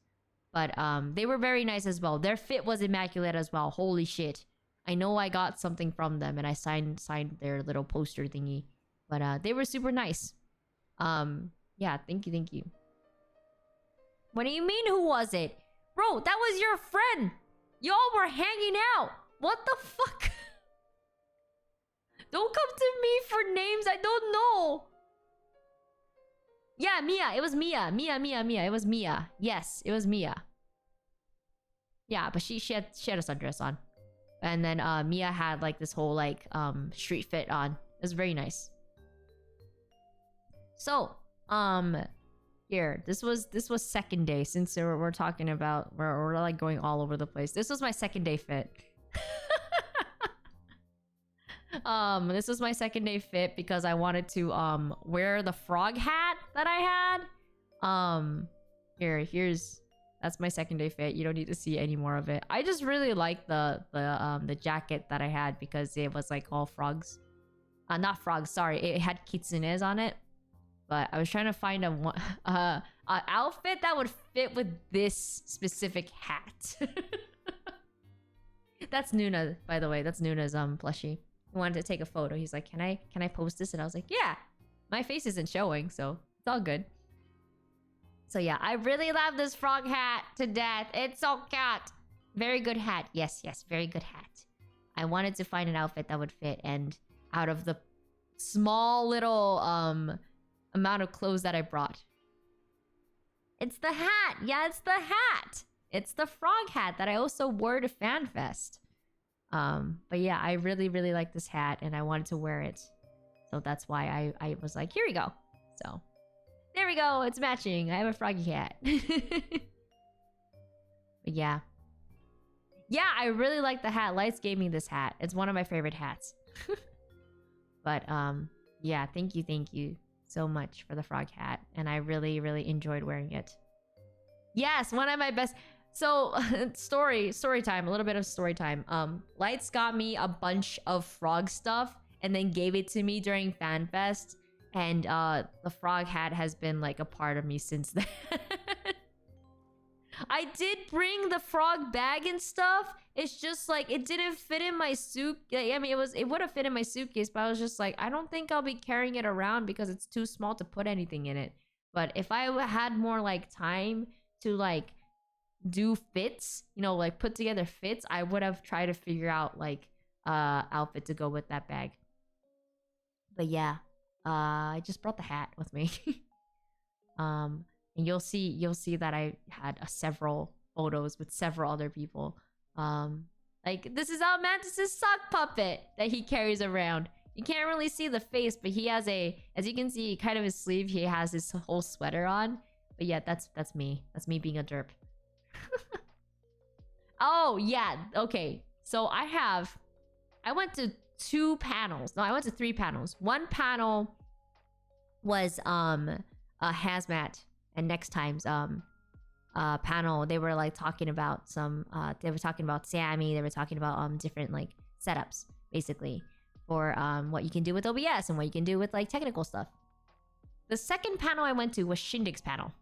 But they were very nice as well. Their fit was immaculate as well. Holy shit. I know I got something from them and I signed their little poster thingy. But they were super nice. Yeah, thank you. What do you mean, who was it? Bro, that was your friend! Y'all were hanging out! What the fuck? Don't come to me for names I don't know! Yeah, Mia. It was Mia. Mia. It was Mia. Yes, it was Mia. Yeah, but she had a sundress on. And then Mia had like this whole like street fit on. It was very nice. So, here, this was second day, since we're talking about we're like going all over the place. This was my second day fit. This was my second day fit because I wanted to wear the frog hat that I had. Here's that's my second day fit. You don't need to see any more of it. I just really like the jacket that I had because it was like all frogs. Not frogs, sorry. It had kitsunes on it. But I was trying to find a outfit that would fit with this specific hat. That's Nuna, by the way. That's Nuna's plushie. He wanted to take a photo. He's like, can I post this? And I was like, yeah. My face isn't showing, so it's all good. So yeah, I really love this frog hat to death. It's so cute. Very good hat. Yes, very good hat. I wanted to find an outfit that would fit, and out of the small little amount of clothes that I brought, it's the hat. Yeah, it's the hat. It's the frog hat that I also wore to FanFest. But yeah, I really like this hat, and I wanted to wear it. So that's why I was like, here we go. So there we go. It's matching. I have a froggy hat. But yeah. Yeah, I really like the hat. Lights gave me this hat. It's one of my favorite hats. But yeah, thank you so much for the frog hat. And I really enjoyed wearing it. Yes, one of my best. So story time, a little bit of story time. Lights got me a bunch of frog stuff and then gave it to me during FanFest. And the frog hat has been like a part of me since then. I did bring the frog bag and stuff. It's just like it didn't fit in my suit. I mean, it would have fit in my suitcase, but I was just like, I don't think I'll be carrying it around because it's too small to put anything in it. But if I had more like time to like do fits, you know, like put together fits, I would have tried to figure out like outfit to go with that bag. But yeah, I just brought the hat with me. And you'll see that I had several photos with several other people. Like this is Mantis's sock puppet that he carries around. You can't really see the face, but he has as you can see, kind of his sleeve, he has his whole sweater on. But yeah, that's me. That's me being a derp. Oh yeah, okay. So I went to 2 panels. No, I went to 3 panels. One panel was a hazmat, and next time's panel they were like talking about some they were talking about Sammy, they were talking about different like setups basically for what you can do with OBS and what you can do with like technical stuff. The second panel I went to was Shindig's panel.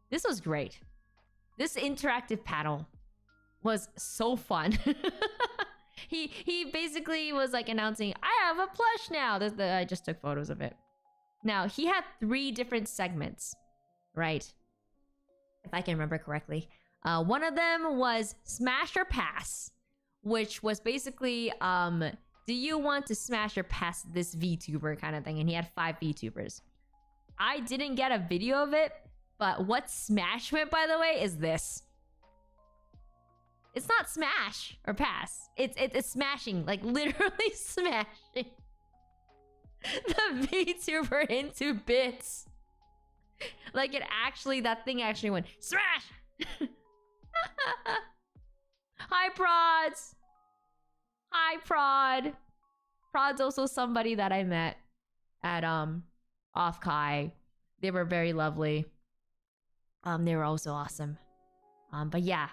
This was great. This interactive panel was so fun. He basically was like announcing, I have a plush now. I just took photos of it. Now, he had 3 different segments, right? If I can remember correctly. One of them was Smash or Pass, which was basically, do you want to smash or pass this VTuber kind of thing? And he had 5 VTubers. I didn't get a video of it, but what Smash meant, by the way, is this. It's not smash or pass. It's smashing, like literally smashing the VTuber into bits. Like that thing actually went smash. Hi, Prods. Hi, Prod. Prod's also somebody that I met at Offkai. They were very lovely. They were also awesome. But yeah,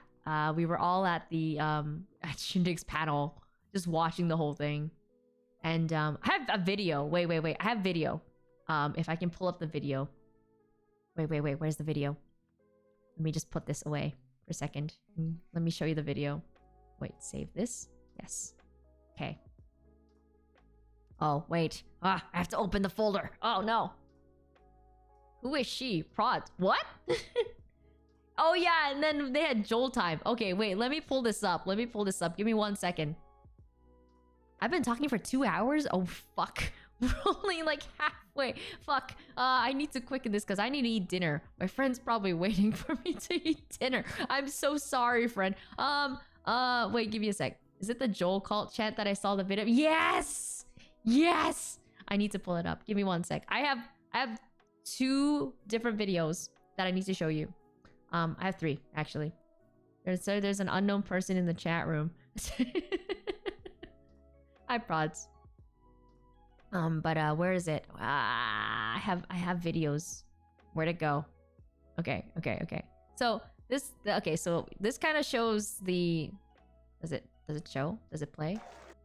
we were all at the at Shindig's panel, just watching the whole thing. And I have a video. Wait. I have video. If I can pull up the video. Wait. Where's the video? Let me just put this away for a second. Let me show you the video. Wait, save this. Yes. Okay. Oh, wait. I have to open the folder. Oh, no. Who is she? Prod. What? Oh, yeah, and then they had Joel time. Okay, wait, let me pull this up. Give me 1 second. I've been talking for 2 hours? Oh, fuck. We're only like halfway. Fuck. I need to quicken this because I need to eat dinner. My friend's probably waiting for me to eat dinner. I'm so sorry, friend. Wait, give me a sec. Is it the Joel cult chant that I saw the video? Yes! Yes! I need to pull it up. Give me one sec. I have 2 different videos that I need to show you. I have 3 actually. There's an unknown person in the chat room. Hi, prods. But where is it? I have videos. Where'd it go? Okay. So this kind of shows the. Does it show? Does it play?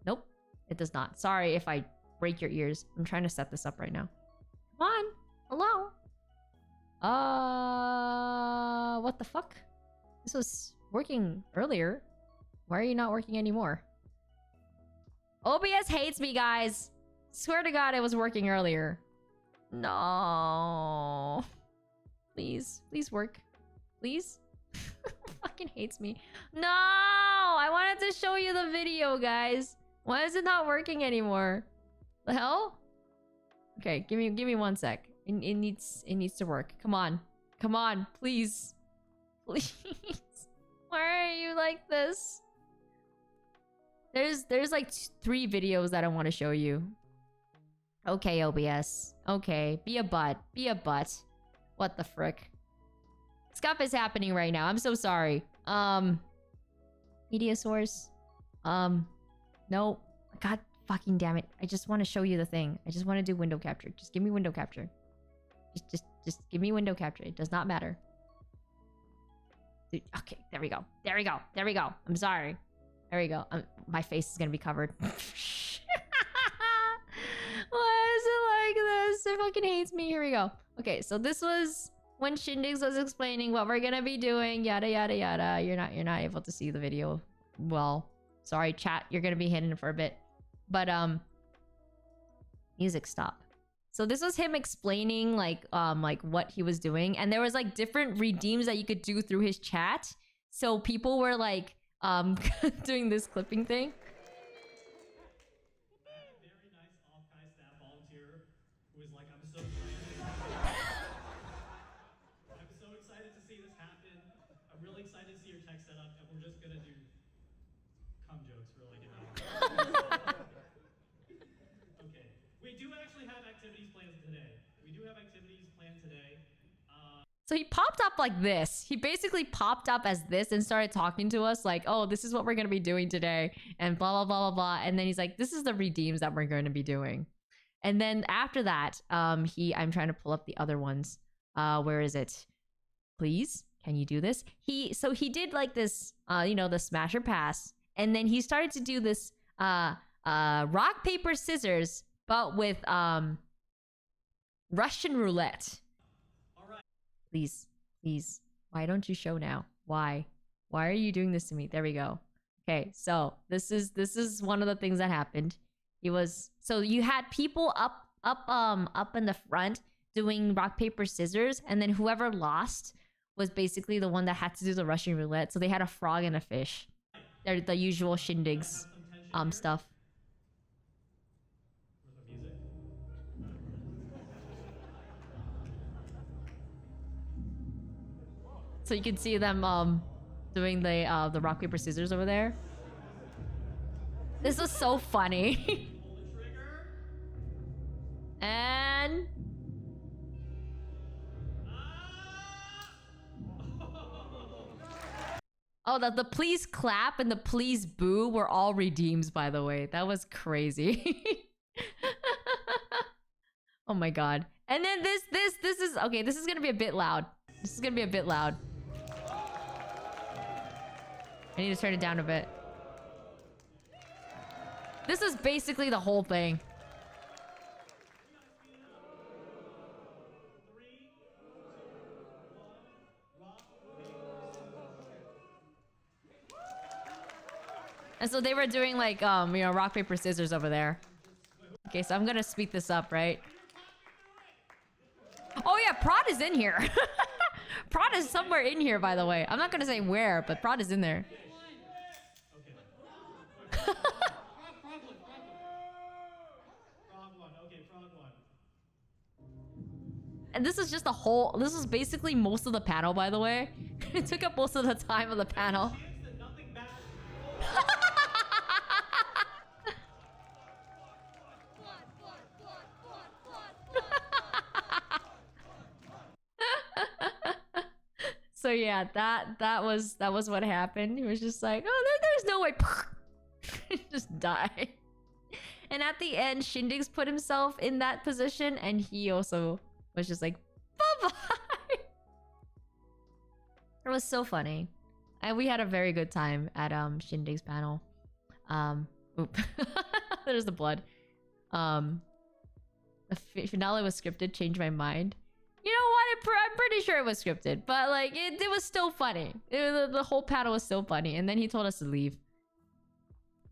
Nope, it does not. Sorry if I break your ears. I'm trying to set this up right now. Come on, hello. What the fuck? This was working earlier. Why are you not working anymore? OBS hates me, guys. Swear to God, it was working earlier. No. Please work. Please. Fucking hates me. No! I wanted to show you the video, guys. Why is it not working anymore? The hell? Okay, give me one sec. It needs to work. Come on, please. Please. Why are you like this? There's like 3 videos that I want to show you. Okay, OBS. Okay, be a butt. What the frick? Stuff is happening right now. I'm so sorry. Media source. No. God fucking damn it. I just want to show you the thing. I just want to do window capture. Just give me window capture. Just give me window capture. It does not matter. Dude, okay, there we go. I'm sorry. There we go. My face is gonna be covered. Why is it like this? It fucking hates me. Here we go. Okay, so this was when Shindigs was explaining what we're gonna be doing. Yada yada yada. You're not able to see the video. Well, sorry, chat. You're gonna be hidden for a bit. But music stop. So this was him explaining like what he was doing, and there was like different redeems that you could do through his chat. So people were like doing this clipping thing. Very nice Offkai staff volunteer who is like, I'm so excited to see this happen. I'm really excited to see your tech setup, and we're just gonna do cum jokes for like an hour. Okay, we do actually have activities planned today. So he popped up like this. He basically popped up as this and started talking to us like, oh, this is what we're going to be doing today. And blah, blah, blah, blah, blah. And then he's like, this is the redeems that we're going to be doing. And then after that, I'm trying to pull up the other ones. Where is it? Please, can you do this? So he did like this, the smasher pass. And then he started to do this rock, paper, scissors, but with Russian roulette. Please. Why don't you show now? Why are you doing this to me? There we go. Okay, so this is one of the things that happened. So you had people up in the front doing rock, paper, scissors, and then whoever lost was basically the one that had to do the Russian roulette. So they had a frog and a fish. They're the usual Shindigs stuff. So you can see them doing the rock, paper, scissors over there. This was so funny. And oh, the please clap and the please boo were all redeems, by the way. That was crazy. Oh my god. And then this is okay, this is gonna be a bit loud. I need to turn it down a bit. This is basically the whole thing. And so they were doing like, rock, paper, scissors over there. Okay, so I'm gonna speed this up, right? Oh yeah, Prod is in here. Prod is somewhere in here, by the way. I'm not gonna say where, but Prod is in there. And this is just the whole... This is basically most of the panel, by the way. It took up most of the time of the panel. Chance that nothing bad. So yeah, that was what happened. He was just like, oh, there's no way. Just die. And at the end, Shindig's put himself in that position, and he also was just like, bye-bye. It was so funny. And we had a very good time at Shindig's panel. Oop. There's the blood. The finale was scripted, changed my mind. You know what? I'm pretty sure it was scripted, but like it was still funny. The whole panel was still funny, and then he told us to leave.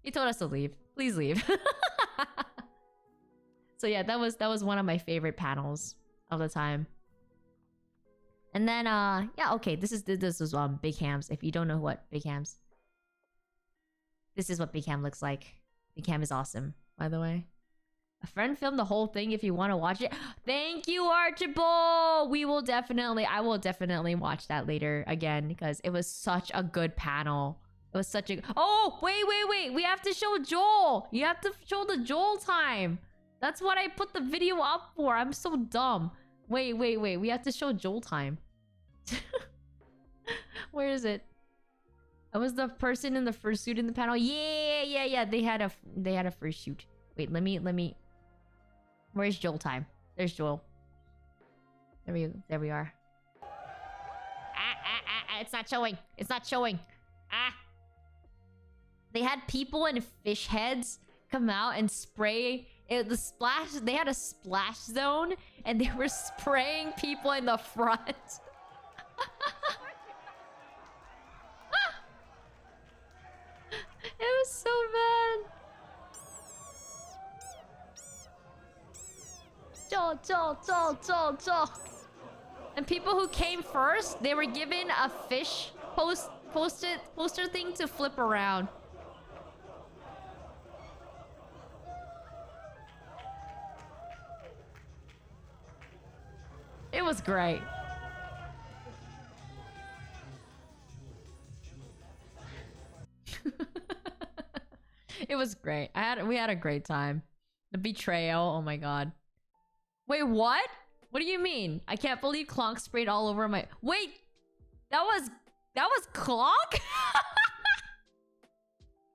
He told us to leave. Please leave. So yeah, that was one of my favorite panels of the time. And then yeah, okay, this was Big Hams. If you don't know what Big Hams, this is what Big Ham looks like. Big Ham is awesome, by the way. A friend filmed the whole thing if you want to watch it. Thank you, Archibald! I will definitely watch that later again because it was such a good panel. It was such a... Oh, wait. We have to show Joel. You have to show the Joel time. That's what I put the video up for. I'm so dumb. Wait. We have to show Joel time. Where is it? I was the person in the fursuit in the panel. Yeah. They had a fursuit. Wait, let me... Where's Joel time? There's Joel. There we are. It's not showing. They had people in fish heads come out and spray the splash. They had a splash zone and they were spraying people in the front. It was so bad. Joel. And people who came first, they were given a fish poster thing to flip around. It was great. It was great. We had a great time. The betrayal, oh my god. Wait, what? What do you mean? I can't believe Clonk sprayed all over my... Wait! That was Clonk?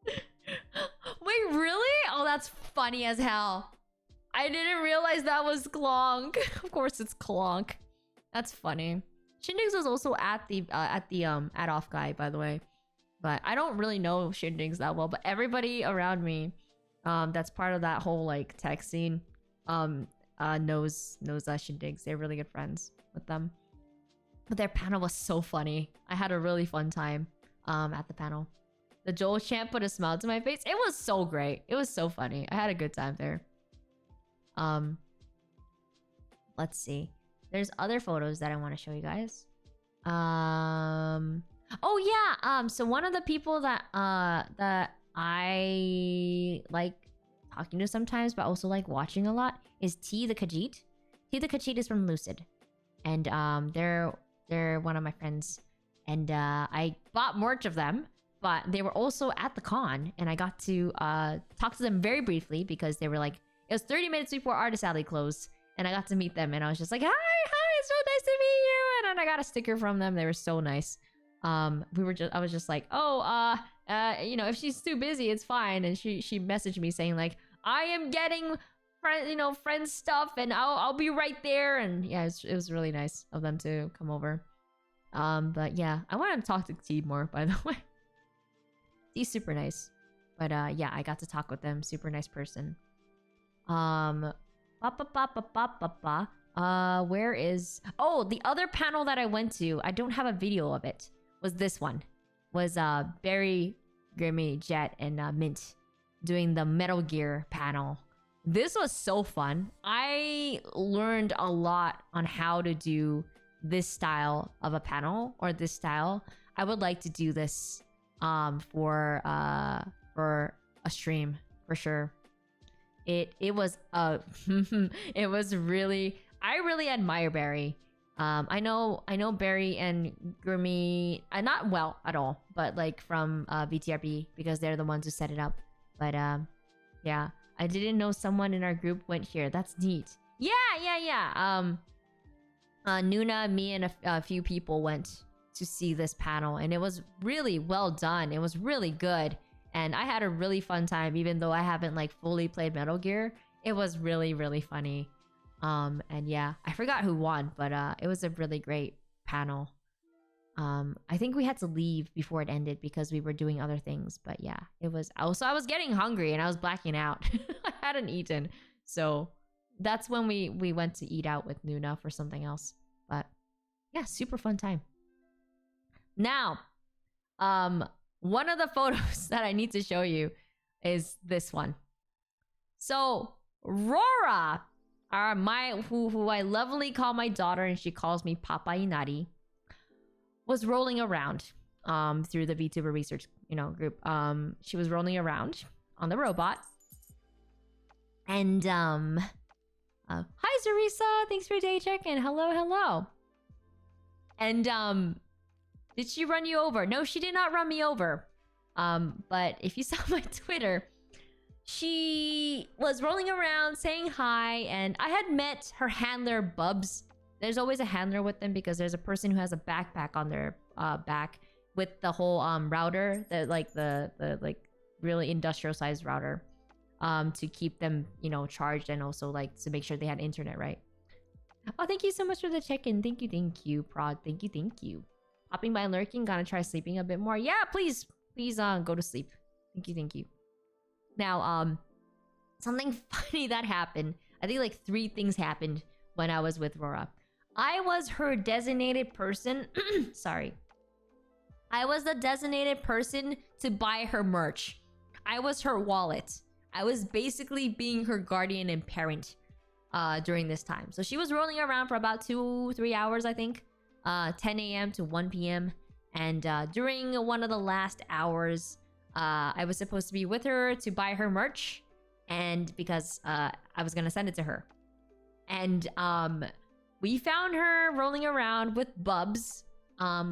Wait, really? Oh, that's funny as hell. I didn't realize that was Clonk. Of course it's Clonk. That's funny. Shindig's was also at Offkai, by the way. But I don't really know Shindig's that well, but everybody around me that's part of that whole like tech scene knows Shindig's. They're really good friends with them. But their panel was so funny. I had a really fun time at the panel. The Joel chant put a smile to my face. It was so great. It was so funny. I had a good time there. Let's see. There's other photos that I want to show you guys. Oh yeah. So one of the people that I like talking to sometimes, but also like watching a lot, is T the Khajiit. T the Khajiit is from Lucid, and they're one of my friends, and I bought merch of them, but they were also at the con, and I got to talk to them very briefly because they were like, it was 30 minutes before Artist Alley closed, and I got to meet them, and I was just like, hi, it's so nice to meet you, and then I got a sticker from them. They were so nice. I was just like, oh, you know, if she's too busy, it's fine. And she messaged me saying like, I am getting friend stuff, and I'll be right there. And yeah, it was really nice of them to come over. But yeah, I want to talk to T more, by the way. T's super nice. But yeah, I got to talk with them. Super nice person. Where is... Oh, the other panel that I went to, I don't have a video of it, was this one. Was Barry, Grimmy, Jet, and Mint doing the Metal Gear panel. This was so fun. I learned a lot on how to do this style of a panel, or this style. I would like to do this for a stream for sure. It was it was really... I really admire Barry. I know Barry and Gurmi, not well at all, but like from VTRP because they're the ones who set it up. But yeah, I didn't know someone in our group went here. That's neat. Yeah. Nuna, me, and a few people went to see this panel, and it was really well done. It was really good, and I had a really fun time, even though I haven't like fully played Metal Gear. It was really, really funny. And yeah, I forgot who won, but it was a really great panel. I think we had to leave before it ended because we were doing other things, but yeah, it was also, I was getting hungry and I was blacking out. I hadn't eaten, so that's when we went to eat out with Nuna for something else. But yeah, super fun time. Now, one of the photos that I need to show you is this one. So Rora, who I lovingly call my daughter, and she calls me Papa Inari, was rolling around through the VTuber research group. She was rolling around on the robot, and hi Zarisa, thanks for your day check-in. Hello. And did she run you over? No, she did not run me over. But if you saw my Twitter, she was rolling around saying hi, and I had met her handler Bubs. There's always a handler with them because there's a person who has a backpack on their back with the whole router, the like really industrial sized router, to keep them charged, and also like to make sure they had internet, right? Oh, thank you so much for the check-in. Thank you, Prod. Thank you. Popping by lurking, gonna try sleeping a bit more. Yeah, please go to sleep. Thank you. Now, something funny that happened. I think like 3 things happened when I was with Rora. I was her designated person. Sorry. I was the designated person to buy her merch. I was her wallet. I was basically being her guardian and parent during this time. So she was rolling around for about 2-3 hours, I think. 10 a.m. to 1 p.m. And during one of the last hours, I was supposed to be with her to buy her merch, and because I was gonna send it to her. And we found her rolling around with Bubs. Let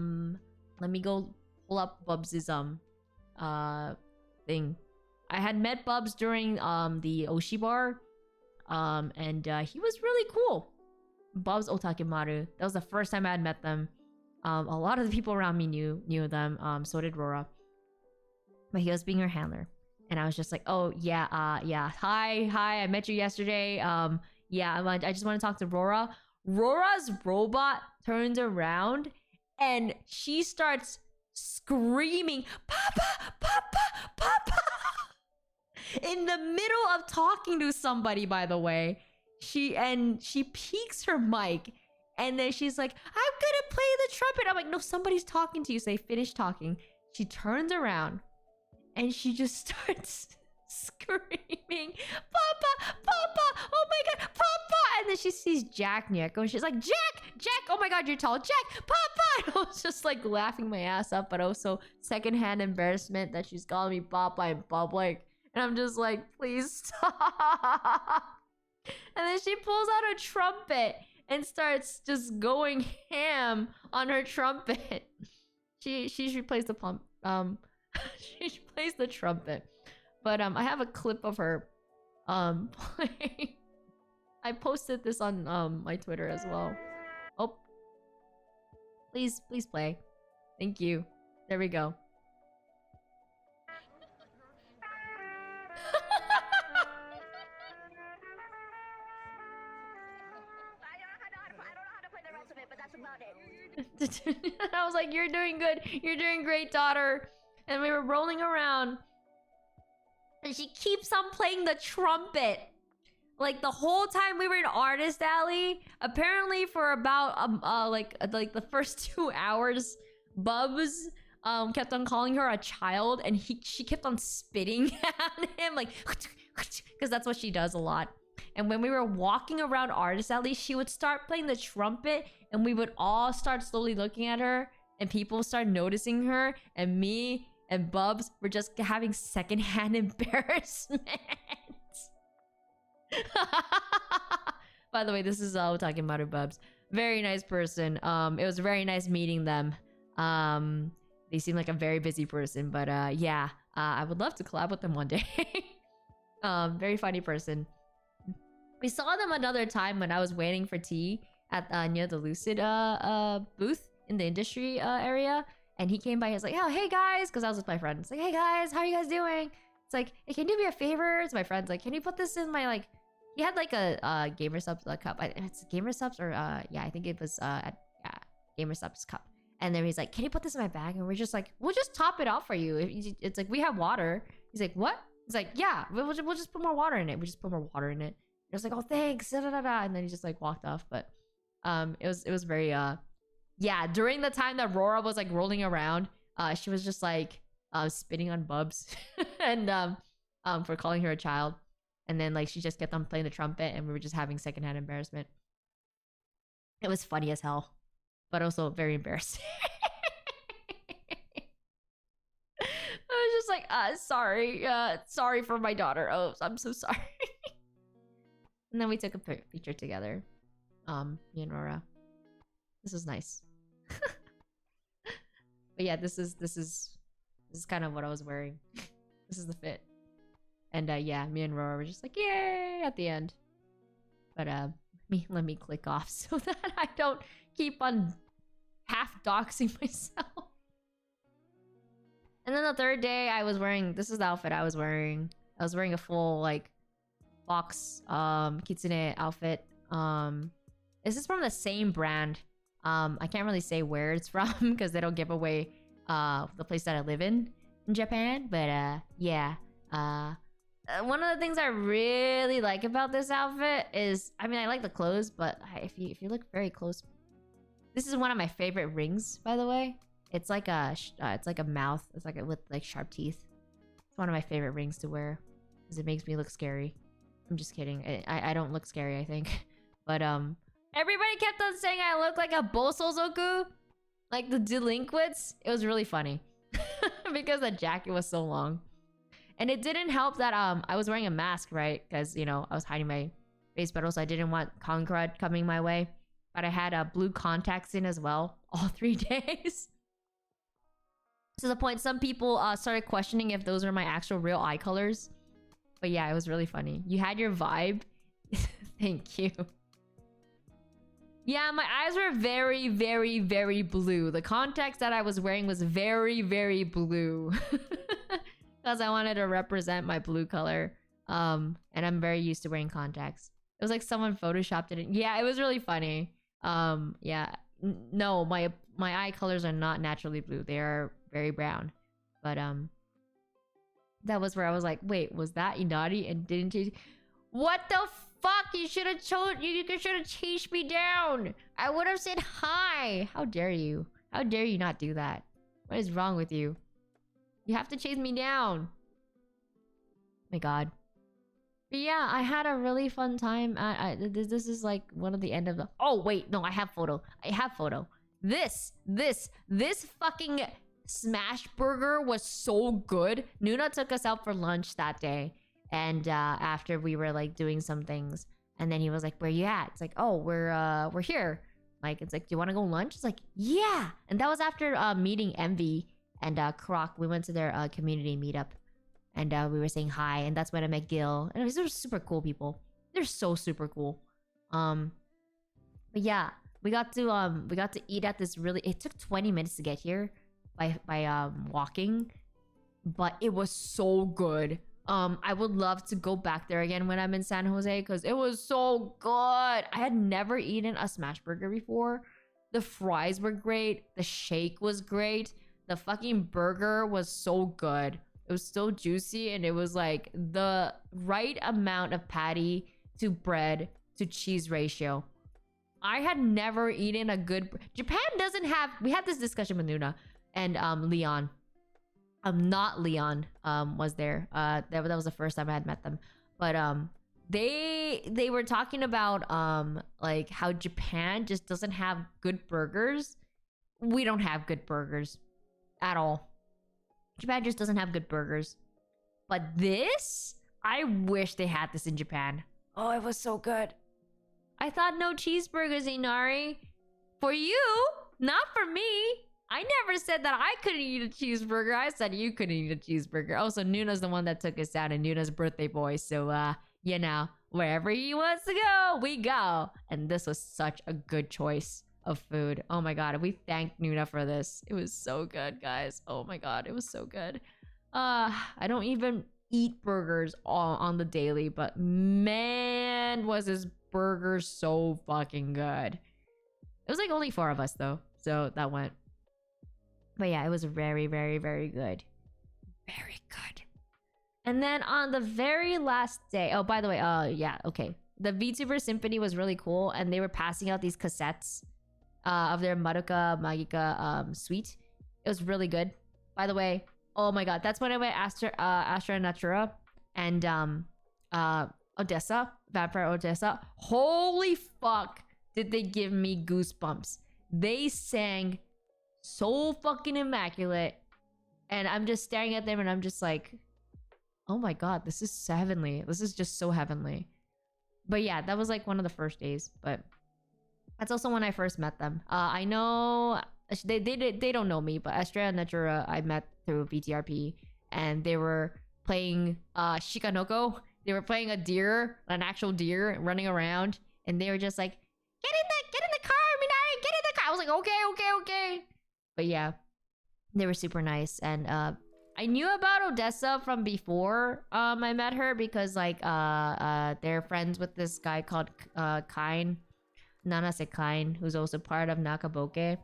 me go pull up Bubs's thing. I had met Bubs during the Oshi bar. And he was really cool. Bubs Otakemaru. That was the first time I had met them. A lot of the people around me knew them. So did Rora. But he was being her handler. And I was just like, oh, yeah. Hi, I met you yesterday. Yeah, I just want to talk to Rora. Rora's robot turns around and she starts screaming, Papa! In the middle of talking to somebody, by the way. She peeks her mic, and then she's like, I'm gonna play the trumpet. I'm like, no, somebody's talking to you. So they finish talking. She turns around and she just starts screaming, Papa! Oh my god, Papa! And then she sees Jack Nieko, and she's like, Jack! Oh my god, you're tall. Jack! Papa! And I was just like laughing my ass up, but also secondhand embarrassment that she's calling me Papa in public. And I'm just like, please stop. And then she pulls out a trumpet and starts just going ham on her trumpet. She plays the pump. She plays the trumpet. But I have a clip of her playing. I posted this on my Twitter as well. Oh. Please play. Thank you. There we go. I was like, you're doing good. You're doing great, daughter. And we were rolling around. And she keeps on playing the trumpet. Like the whole time we were in Artist Alley. Apparently for about like the first 2 hours, Bubs kept on calling her a child, and she kept on spitting at him, like, because that's what she does a lot. And when we were walking around Artist Alley, she would start playing the trumpet, and we would all start slowly looking at her, and people start noticing her, and me and Bubs were just having secondhand embarrassment. By the way, this is all talking about her bubs. Very nice person. It was very nice meeting them. They seem like a very busy person, but yeah. I would love to collab with them one day. Very funny person. We saw them another time when I was waiting for tea at near the Lucid booth in the industry area, and he came by. He was like, "Oh, hey guys," because I was with my friend. It's like, "Hey guys, how are you guys doing?" It's like, "Hey, can you do me a favor?" It's my friend's like, "Can you put this in my like?" He had like a Gamer Subs cup. It's Gamer Subs or yeah, I think it was yeah, Gamer Subs cup. And then he's like, "Can you put this in my bag?" And we're just like, "We'll just top it off for you." It's like, we have water. He's like, "What?" He's like, "Yeah, we'll just put more water in it." We just put more water in it. I was like, "Oh, thanks." Da, da, da, da. And then he just like walked off. But it was very yeah. During the time that Rora was like rolling around, she was just like spitting on Bubs and for calling her a child. And then like she just kept on playing the trumpet, and we were just having secondhand embarrassment. It was funny as hell, but also very embarrassing. I was just like, sorry, sorry for my daughter. Oh, I'm so sorry. And then we took a picture together, me and Rora. This was nice. But yeah, this is kind of what I was wearing. This is the fit. And yeah, me and Rora were just like, yay, at the end. But let me click off so that I don't keep on half doxing myself. And then the third day I was wearing, this is the outfit I was wearing. I was wearing a full like fox kitsune outfit. This is from the same brand. I can't really say where it's from because they don't give away the place that I live in Japan. But yeah. One of the things I really like about this outfit is, I mean, I like the clothes, but if you look very close, this is one of my favorite rings, by the way. It's like a mouth. It's like with like sharp teeth. It's one of my favorite rings to wear because it makes me look scary. I'm just kidding. I don't look scary, I think. But everybody kept on saying I look like a Bosozoku, like the delinquents. It was really funny because the jacket was so long. And it didn't help that I was wearing a mask, right? Because, you know, I was hiding my face, but also I didn't want Concrud coming my way. But I had blue contacts in as well, all 3 days. To the point some people started questioning if those were my actual real eye colors. But yeah, it was really funny. You had your vibe. Thank you. Yeah, my eyes were very, very, very blue. The contacts that I was wearing was very, very blue. Because I wanted to represent my blue color. And I'm very used to wearing contacts. It was like someone photoshopped it in. Yeah, it was really funny. Yeah. No, my eye colors are not naturally blue. They are very brown. But that was where I was like, wait, was that Inari and didn't change? What the fuck? You should have chased me down. I would have said hi. How dare you? How dare you not do that? What is wrong with you? You have to chase me down. My god. But yeah, I had a really fun time. This is like one of the end of the... Oh, wait. No, I have photo. I have photo. This fucking smash burger was so good. Nuna took us out for lunch that day. And after we were like doing some things. And then he was like, where you at? It's like, oh, we're here. Like, it's like, do you want to go lunch? It's like, yeah. And that was after meeting Envy and Croc. We went to their community meetup. And we were saying hi. And that's when I met Gil. And they're super cool people. They're so super cool. But yeah, we got to eat at this really... It took 20 minutes to get here by walking. But it was so good. I would love to go back there again when I'm in San Jose because it was so good. I had never eaten a smash burger before. The fries were great. The shake was great. The fucking burger was so good. It was so juicy and it was like the right amount of patty to bread to cheese ratio. I had never eaten a good... Japan doesn't have... We had this discussion with Nuna and Leon. Not Leon was there. That was the first time I had met them. But they were talking about like how Japan just doesn't have good burgers. We don't have good burgers at all. Japan just doesn't have good burgers. But this, I wish they had this in Japan. Oh, it was so good. I thought no cheeseburgers, Inari. For you, not for me. I never said that I couldn't eat a cheeseburger. I said you couldn't eat a cheeseburger. Also, Nuna's the one that took us out, and Nuna's birthday boy. So, you know, wherever he wants to go, we go. And this was such a good choice of food. Oh my god, we thanked Nuna for this. It was so good, guys. Oh my god, it was so good. I don't even eat burgers on the daily, but man, was this burger so fucking good. It was like only 4 of us though, so that went. But yeah, it was very, very, very good. Very good. And then on the very last day, oh, by the way, yeah, okay. The VTuber Symphony was really cool, and they were passing out these cassettes of their Madoka Magica suite. It was really good. By the way, oh my god, that's when I went Astra Natura and Odessa, Vampire Odessa. Holy fuck, did they give me goosebumps. They sang so fucking immaculate, and I'm just staring at them and I'm just like, oh my god, this is heavenly. This is just so heavenly. But yeah, that was like one of the first days, but that's also when I first met them. I know they don't know me, but Estrella and Natura I met through VTRP, and they were playing Shikanoko. They were playing a deer, an actual deer running around, and they were just like, get in the car, Minari, get in the car. I was like, okay. But yeah, they were super nice, and I knew about Odessa from before I met her, because like they're friends with this guy called Kain, Nanase Kain, who's also part of Nakaboke.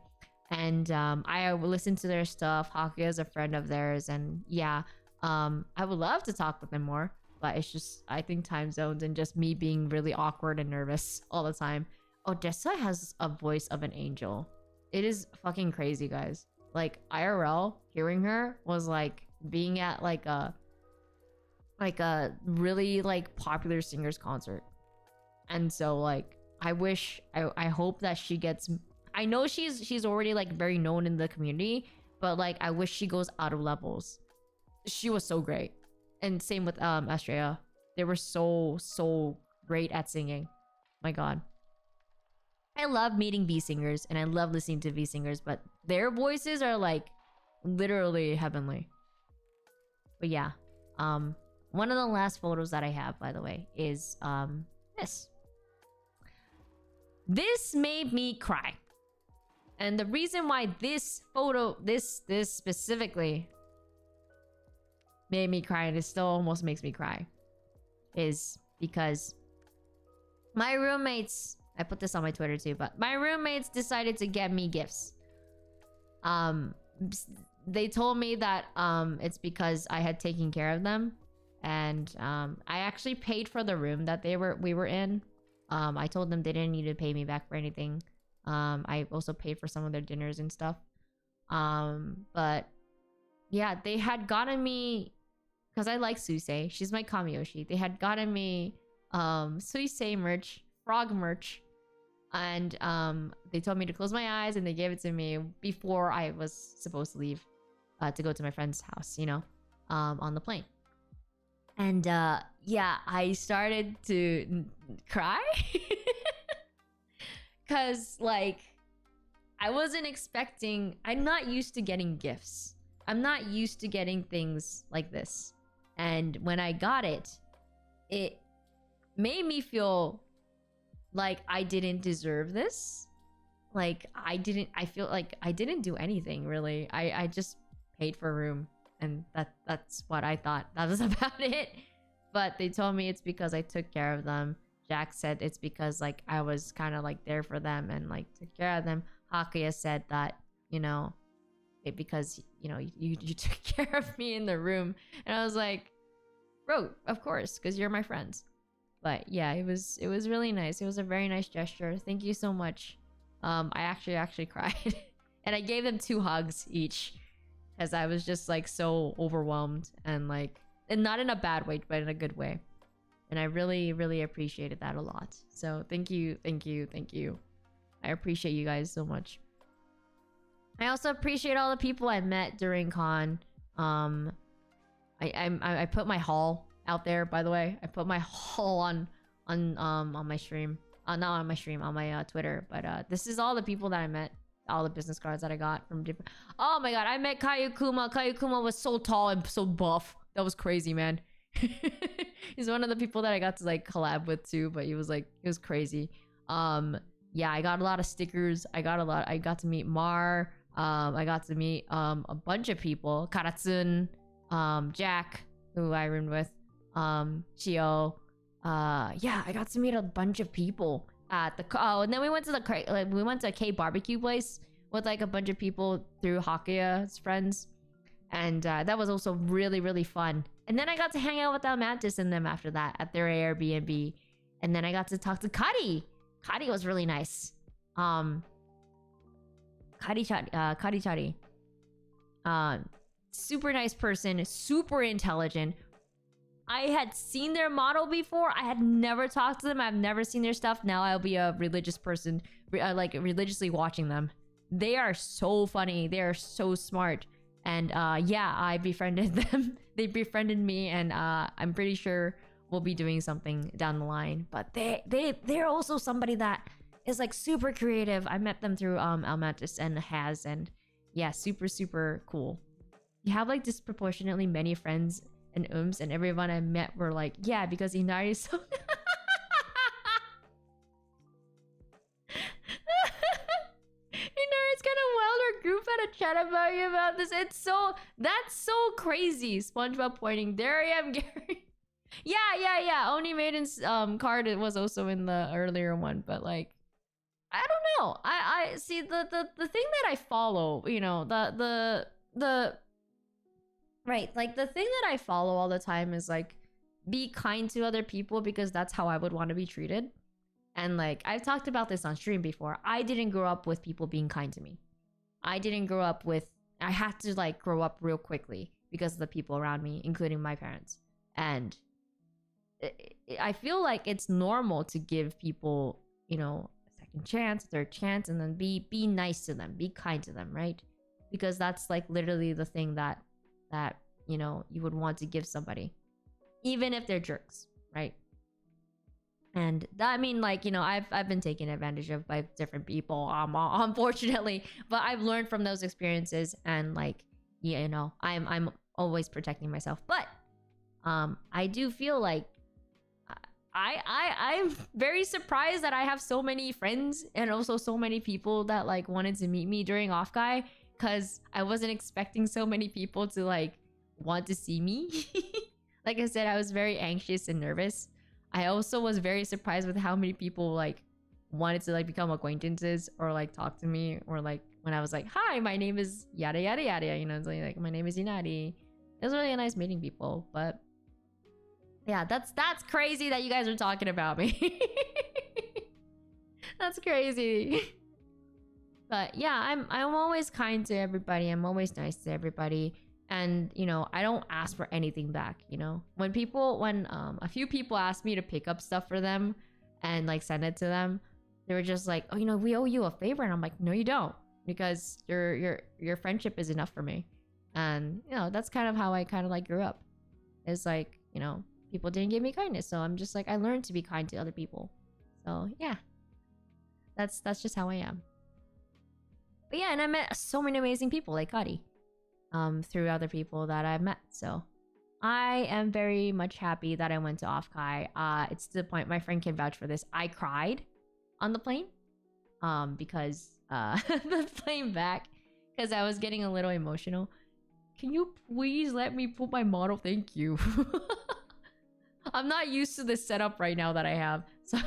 And I listened to their stuff. Hakuya is a friend of theirs, and yeah, I would love to talk with them more, but it's just, I think, time zones and just me being really awkward and nervous all the time. Odessa has a voice of an angel. It is fucking crazy, guys. Like IRL, hearing her was like being at like a really like popular singer's concert. And so like I hope that she gets, I know she's already like very known in the community, but like I wish she goes out of levels. She was so great. And same with Estrella. They were so great at singing. My god. I love meeting V singers and I love listening to V singers, but their voices are like literally heavenly. But yeah, one of the last photos that I have, by the way, is this. This made me cry. And the reason why this photo, this specifically made me cry, and it still almost makes me cry, is because my roommates, I put this on my Twitter too, but my roommates decided to get me gifts. They told me that it's because I had taken care of them, and I actually paid for the room that we were in. I told them they didn't need to pay me back for anything. I also paid for some of their dinners and stuff. But yeah, they had gotten me, because I like Susei. She's my Kamiyoshi. They had gotten me Susei merch, frog merch. And they told me to close my eyes, and they gave it to me before I was supposed to leave to go to my friend's house, you know, on the plane. And yeah, I started to cry because like I wasn't expecting, I'm not used to getting gifts. I'm not used to getting things like this. And when I got it, it made me feel like I didn't deserve this. Like I feel like I didn't do anything really. I just paid for a room, and that's what I thought that was about it. But they told me it's because I took care of them. Jack said it's because like I was kind of like there for them and like took care of them. Hakuya said that, you know, because you know you took care of me in the room, and I was like, bro, of course, because you're my friends. But yeah, it was really nice. It was a very nice gesture. Thank you so much. I actually cried, and I gave them 2 hugs each, as I was just like so overwhelmed, and like, and not in a bad way, but in a good way. And I really appreciated that a lot. So thank you. I appreciate you guys so much. I also appreciate all the people I met during con. I put my haul out there, by the way. I put my haul on my stream. Not on my stream, on my Twitter. But this is all the people that I met. All the business cards that I got from different... Oh my god, I met Kayukuma. Kayukuma was so tall and so buff. That was crazy, man. He's one of the people that I got to like collab with too, but he was crazy. Yeah, I got a lot of stickers. I got to meet Mar. I got to meet a bunch of people. Karatsun, Jack, who I roomed with, Chio. Yeah, I got to meet a bunch of people at the and then we went to a K barbecue place with like a bunch of people through Hakuya's friends, and that was also really, really fun. And then I got to hang out with Almantis and them after that at their Airbnb, and then I got to talk to Kari. Kari was really nice. Kari Chari. Super nice person, super intelligent. I had seen their model before. I had never talked to them. I've never seen their stuff. Now I'll be a religious person, like religiously watching them. They are so funny. They are so smart. And yeah, I befriended them. They befriended me, and I'm pretty sure we'll be doing something down the line. But they're also somebody that is like super creative. I met them through Almantis and Haz, and yeah, super, super cool. You have like disproportionately many friends and and everyone I met were like, yeah, because Inari is so... Inari's kind of wild or group had a chat about you about this. That's so crazy. SpongeBob pointing, there I am, Gary. Yeah. Oni Maiden's card was also in the earlier one, but like, I don't know. I see the thing that I follow, you know, the right, like the thing that I follow all the time is like, be kind to other people because that's how I would want to be treated. And like, I've talked about this on stream before. I didn't grow up with people being kind to me. I didn't grow up with... I had to like grow up real quickly because of the people around me, including my parents. And I feel like it's normal to give people, you know, a second chance, a third chance, and then be nice to them, be kind to them, right? Because that's like literally the thing that you know you would want to give somebody, even if they're jerks, right? And that, I mean, like, you know, I've been taken advantage of by different people, unfortunately, but I've learned from those experiences, and like, you know, I'm always protecting myself. But I do feel like I'm very surprised that I have so many friends and also so many people that like wanted to meet me during Offkai, because I wasn't expecting so many people to like want to see me. Like I said, I was very anxious and nervous. I also was very surprised with how many people like wanted to like become acquaintances or like talk to me, or like when I was like, hi, my name is yada yada yada, you know, it's like my name is Inari. It was really nice meeting people. But yeah, that's crazy that you guys are talking about me. That's crazy. But yeah, I'm always kind to everybody. I'm always nice to everybody. And, you know, I don't ask for anything back, you know? When a few people asked me to pick up stuff for them and like send it to them, they were just like, oh, you know, we owe you a favor. And I'm like, no, you don't, because your friendship is enough for me. And, you know, that's kind of how I kind of like grew up. It's like, you know, people didn't give me kindness, so I'm just like, I learned to be kind to other people. So yeah, that's just how I am. But yeah, and I met so many amazing people like Kari through other people that I've met. So I am very much happy that I went to Offkai. It's to the point, my friend can vouch for this, I cried on the plane because the plane back, because I was getting a little emotional. Can you please let me put my model? Thank you. I'm not used to this setup right now that I have. So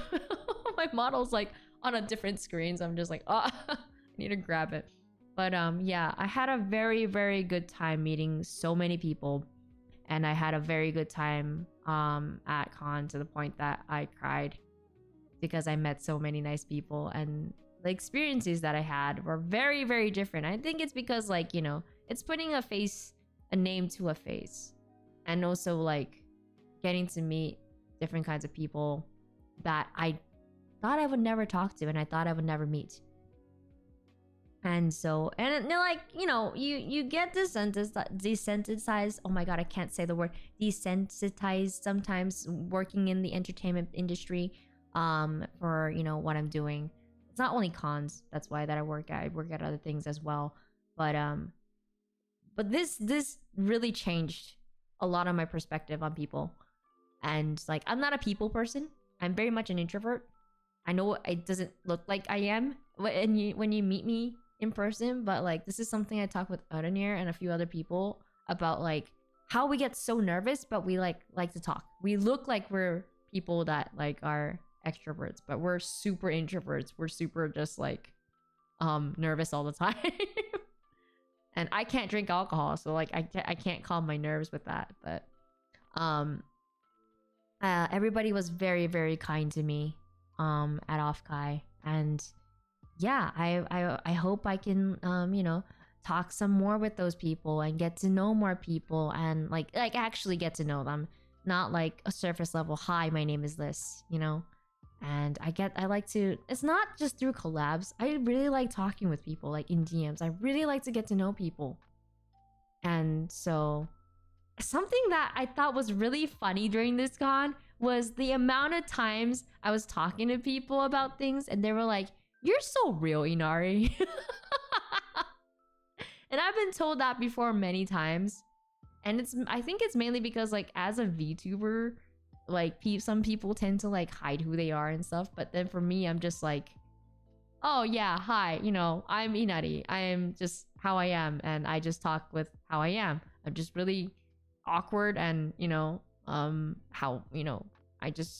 my model's like on a different screen. So I'm just like, oh, I need to grab it. But yeah, I had a very, very good time meeting so many people. And I had a very good time at con, to the point that I cried because I met so many nice people. And the experiences that I had were very, very different. I think it's because, like, you know, it's putting a name to a face. And also like getting to meet different kinds of people that I thought I would never talk to and I thought I would never meet. And so, and they're like, you know, you get desensitized. Oh my god, I can't say the word. Desensitized sometimes working in the entertainment industry for, you know, what I'm doing. It's not only cons, that's why that I work at other things as well. But this really changed a lot of my perspective on people. And like, I'm not a people person. I'm very much an introvert. I know it doesn't look like I am when you meet me in person, but like, this is something I talk with Aranir and a few other people about, like how we get so nervous, but we like to talk. We look like we're people that like are extroverts, but we're super introverts. We're super just like nervous all the time. And I can't drink alcohol, so like I can't calm my nerves with that. But everybody was very, very kind to me at Offkai. And yeah, I hope I can you know, talk some more with those people and get to know more people and like actually get to know them, not like a surface level, hi, my name is this, you know. And I like to, it's not just through collabs, I really like talking with people, like in DMs. I really like to get to know people. And so something that I thought was really funny during this con was the amount of times I was talking to people about things and they were like, you're so real, Inari. And I've been told that before many times. And I think it's mainly because like as a VTuber, like some people tend to like hide who they are and stuff. But then for me, I'm just like, oh yeah, hi, you know, I'm Inari. I am just how I am. And I just talk with how I am. I'm just really awkward and, you know, how, you know, I don't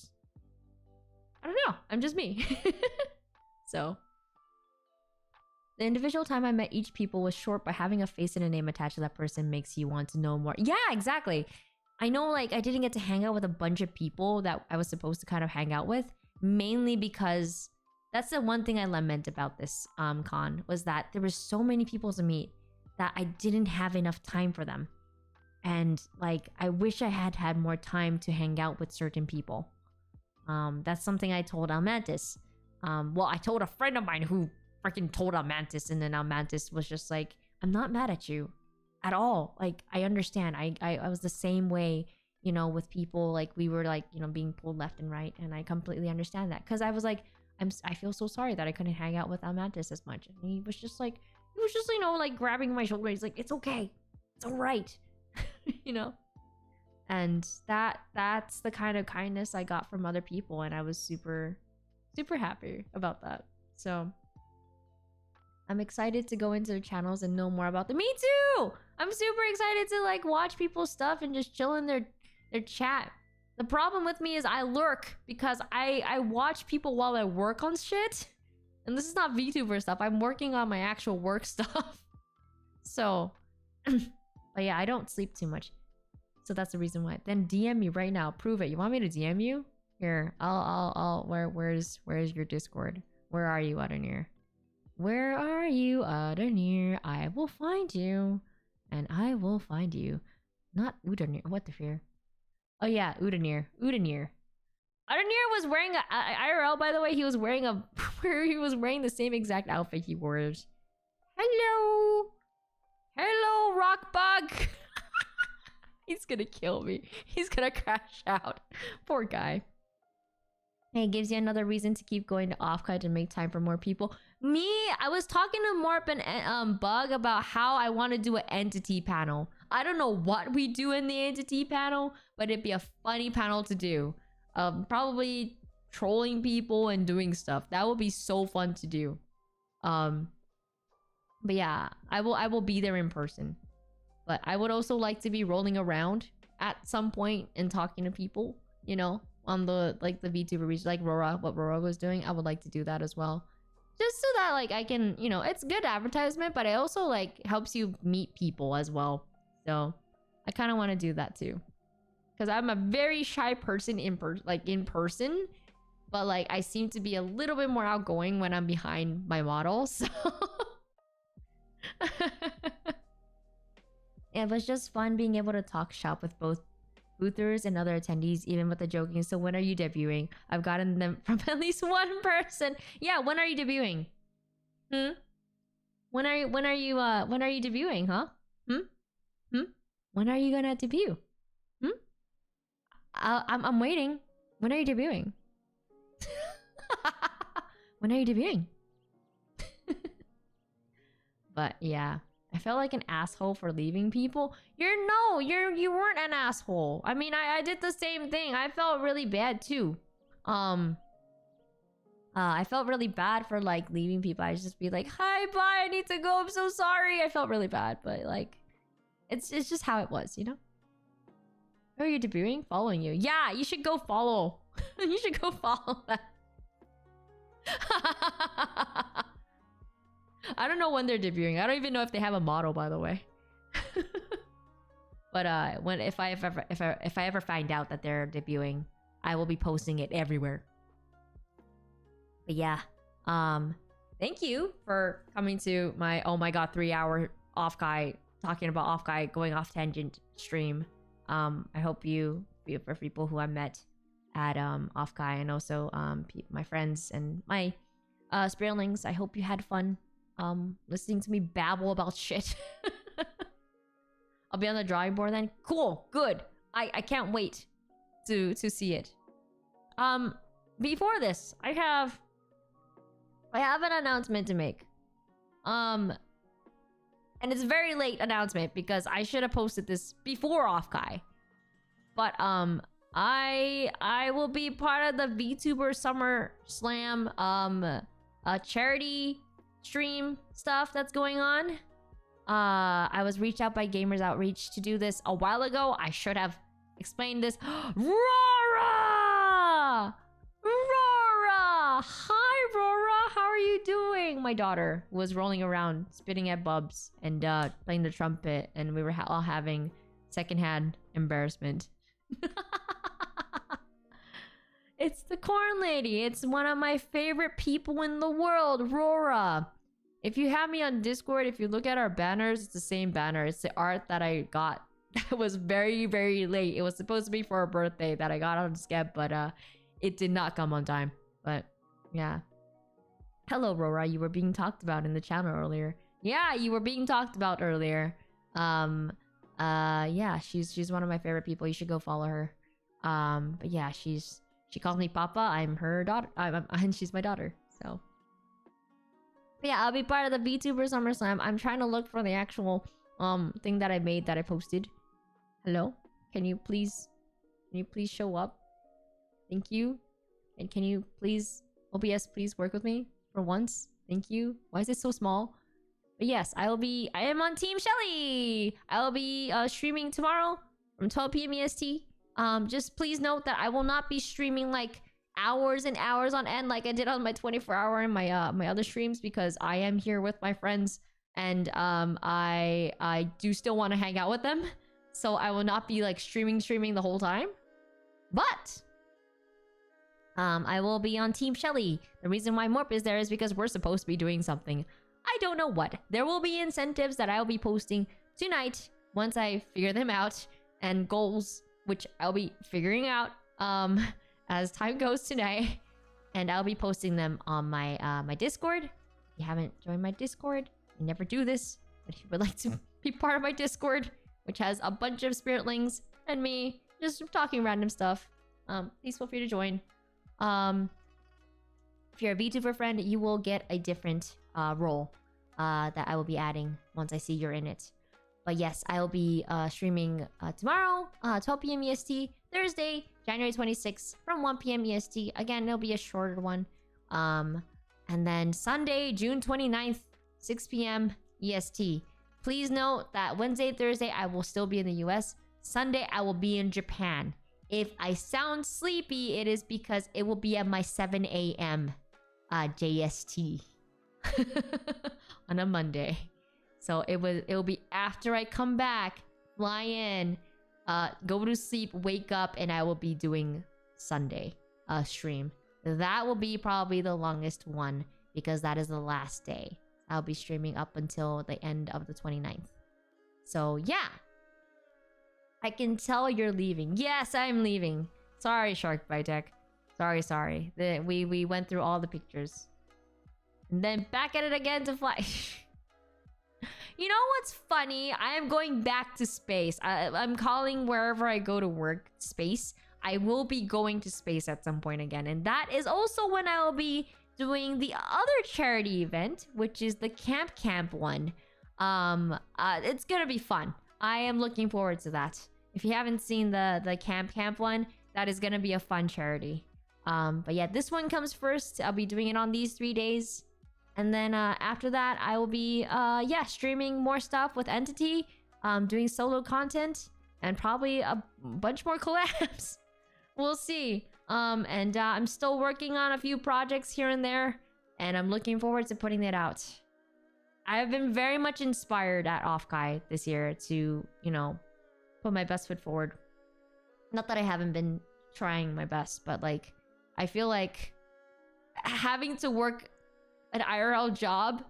know. I'm just me. So the individual time I met each people was short, but having a face and a name attached to that person makes you want to know more. Yeah, exactly. I know, like, I didn't get to hang out with a bunch of people that I was supposed to kind of hang out with, mainly because that's the one thing I lament about this con, was that there were so many people to meet that I didn't have enough time for them. And, like, I wish I had had more time to hang out with certain people. That's something I told Almantis. Well, I told a friend of mine who freaking told Almantis, and then Almantis was just like, I'm not mad at you at all. Like, I understand. I was the same way, you know, with people. Like, we were like, you know, being pulled left and right, and I completely understand that. Because I was like, I feel so sorry that I couldn't hang out with Almantis as much. And he was just, you know, like grabbing my shoulder. He's like, it's okay. It's all right. You know? And that's the kind of kindness I got from other people, and I was super, super happy about that. So I'm excited to go into their channels and know more about them. Me too! I'm super excited to like watch people's stuff and just chill in their chat. The problem with me is I lurk because I watch people while I work on shit. And this is not VTuber stuff. I'm working on my actual work stuff. So, but yeah, I don't sleep too much. So that's the reason why. Then DM me right now. Prove it. You want me to DM you? Here, I'll where's your Discord? Where are you, Adenir? Where are you, Adenir? I will find you. And I will find you. Not Udanir. What the fear? Oh yeah, Udanir. Adenir was wearing a IRL, by the way. He was wearing the same exact outfit he wears. Hello, Rockbug. He's gonna kill me. He's gonna crash out. Poor guy. Hey, it gives you another reason to keep going to Offkai to make time for more people. Me, I was talking to Morp and Bug about how I want to do an entity panel. I don't know what we do in the entity panel, but it'd be a funny panel to do. Probably trolling people and doing stuff. That would be so fun to do. But yeah, I will be there in person. But I would also like to be rolling around at some point and talking to people, you know, on the like the VTuber region, like what Rora was doing. I would like to do that as well. Just so that like I can, you know, it's good advertisement, but it also like helps you meet people as well. So I kind of want to do that too. Because I'm a very shy person in person, but like I seem to be a little bit more outgoing when I'm behind my model. So it was just fun being able to talk shop with both boothers and other attendees, even with the joking. So when are you debuting? I've gotten them from at least one person. Yeah, when are you debuting? When are you debuting, huh? When are you gonna debut? I'm waiting. When are you debuting? When are you debuting? But yeah, I felt like an asshole for leaving people. You weren't an asshole. I mean, I did the same thing. I felt really bad too. I felt really bad for like leaving people. I just be like, "Hi, bye. I need to go. I'm so sorry." I felt really bad, but like, it's just how it was, you know. Who are you debuting? Following you? Yeah, you should go follow. You should go follow that. I don't know when they're debuting. I don't even know if they have a model, by the way. But if I ever find out that they're debuting, I will be posting it everywhere. But yeah, thank you for coming to my, oh my god, 3-hour Offkai, talking about Offkai, going off tangent stream. I hope for people who I met at Offkai, and also my friends and my Spearlings, I hope you had fun listening to me babble about shit. I'll be on the drawing board then. Cool, good. I can't wait to see it. Before this, I have an announcement to make. And it's a very late announcement because I should have posted this before Offkai. But I will be part of the VTuber Summer Slam charity stream stuff that's going on. I was reached out by Gamers Outreach to do this a while ago. I should have explained this. Rora! Rora! Hi, Rora! How are you doing? My daughter was rolling around, spitting at Bubs, and playing the trumpet, and we were all having secondhand embarrassment. It's the corn lady. It's one of my favorite people in the world, Rora. If you have me on Discord, if you look at our banners, it's the same banner. It's the art that I got that was very, very late. It was supposed to be for her birthday that I got on Skep, but it did not come on time. But yeah. Hello, Rora. You were being talked about in the channel earlier. Yeah, you were being talked about earlier. Yeah, she's one of my favorite people. You should go follow her. But yeah, she calls me Papa. I'm her daughter. And she's my daughter. So but yeah, I'll be part of the VTuber SummerSlam. I'm trying to look for the actual thing that I made that I posted. Hello? Can you please show up? Thank you. And can you please OBS please work with me for once? Thank you. Why is it so small? But yes, I am on Team Shelly. I will be streaming tomorrow from 12 p.m. EST. Just please note that I will not be streaming like hours and hours on end like I did on my 24-hour and my my other streams, because I am here with my friends, and I do still want to hang out with them. So I will not be like streaming the whole time. But I will be on Team Shelly. The reason why Morp is there is because we're supposed to be doing something. I don't know what. There will be incentives that I'll be posting tonight once I figure them out, and goals which I'll be figuring out as time goes today, and I'll be posting them on my my Discord. If you haven't joined my Discord, I never do this, but if you would like to be part of my Discord, which has a bunch of spiritlings and me just talking random stuff, please feel free to join. If you're a VTuber friend, you will get a different role that I will be adding once I see you're in it. But yes, I will be streaming tomorrow, 12 p.m. EST, Thursday, January 26th from 1 p.m. EST. Again, it'll be a shorter one. And then Sunday, June 29th, 6 p.m. EST. Please note that Wednesday, Thursday, I will still be in the US. Sunday, I will be in Japan. If I sound sleepy, it is because it will be at my 7 a.m. JST on a Monday. So it'll be after I come back, fly in, go to sleep, wake up, and I will be doing Sunday stream. That will be probably the longest one because that is the last day. I'll be streaming up until the end of the 29th. So yeah. I can tell you're leaving. Yes, I'm leaving. Sorry, Shark by Tech. Sorry. We went through all the pictures. And then back at it again to fly. You know what's funny? I am going back to space. I'm calling wherever I go to work space. I will be going to space at some point again. And that is also when I will be doing the other charity event, which is the Camp one. It's gonna be fun. I am looking forward to that. If you haven't seen the Camp one, that is gonna be a fun charity. But yeah, this one comes first. I'll be doing it on these 3 days. And then after that, I will be streaming more stuff with Entity, doing solo content, and probably a bunch more collabs. We'll see. And I'm still working on a few projects here and there, and I'm looking forward to putting it out. I have been very much inspired at Offkai this year to, you know, put my best foot forward. Not that I haven't been trying my best, but like, I feel like having to work an IRL job,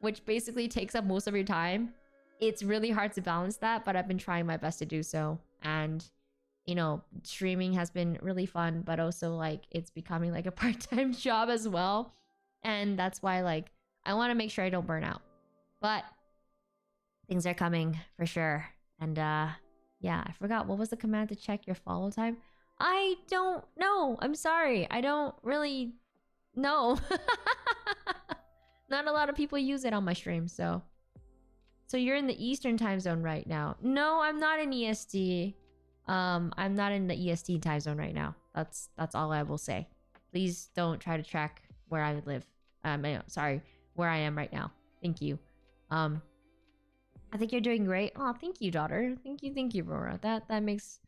which basically takes up most of your time, it's really hard to balance that, but I've been trying my best to do so. And, you know, streaming has been really fun, but also like it's becoming like a part-time job as well. And that's why like I want to make sure I don't burn out. But things are coming for sure. And yeah, I forgot what was the command to check your follow time. I don't know. I'm sorry. I don't really know. Not a lot of people use it on my stream, so you're in the Eastern time zone right now. No, I'm not in EST. I'm not in the EST time zone right now. That's all I will say. Please don't try to track where I live. Sorry, where I am right now. Thank you. I think you're doing great. Oh, thank you, daughter. Thank you, Rora. That makes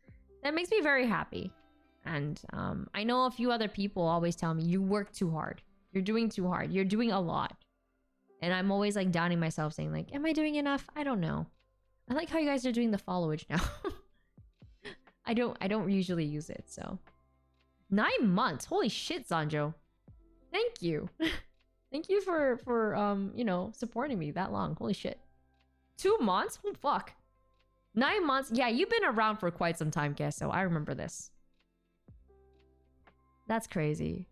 me very happy. And I know a few other people always tell me you work too hard. You're doing too hard. You're doing a lot. And I'm always like downing myself, saying like, am I doing enough? I don't know. I like how you guys are doing the followage now. I don't usually use it, so 9 months. Holy shit, Sanjo. Thank you. Thank you for you know, supporting me that long. Holy shit. 2 months? Oh fuck. 9 months. Yeah, you've been around for quite some time, Guess, so I remember this. That's crazy.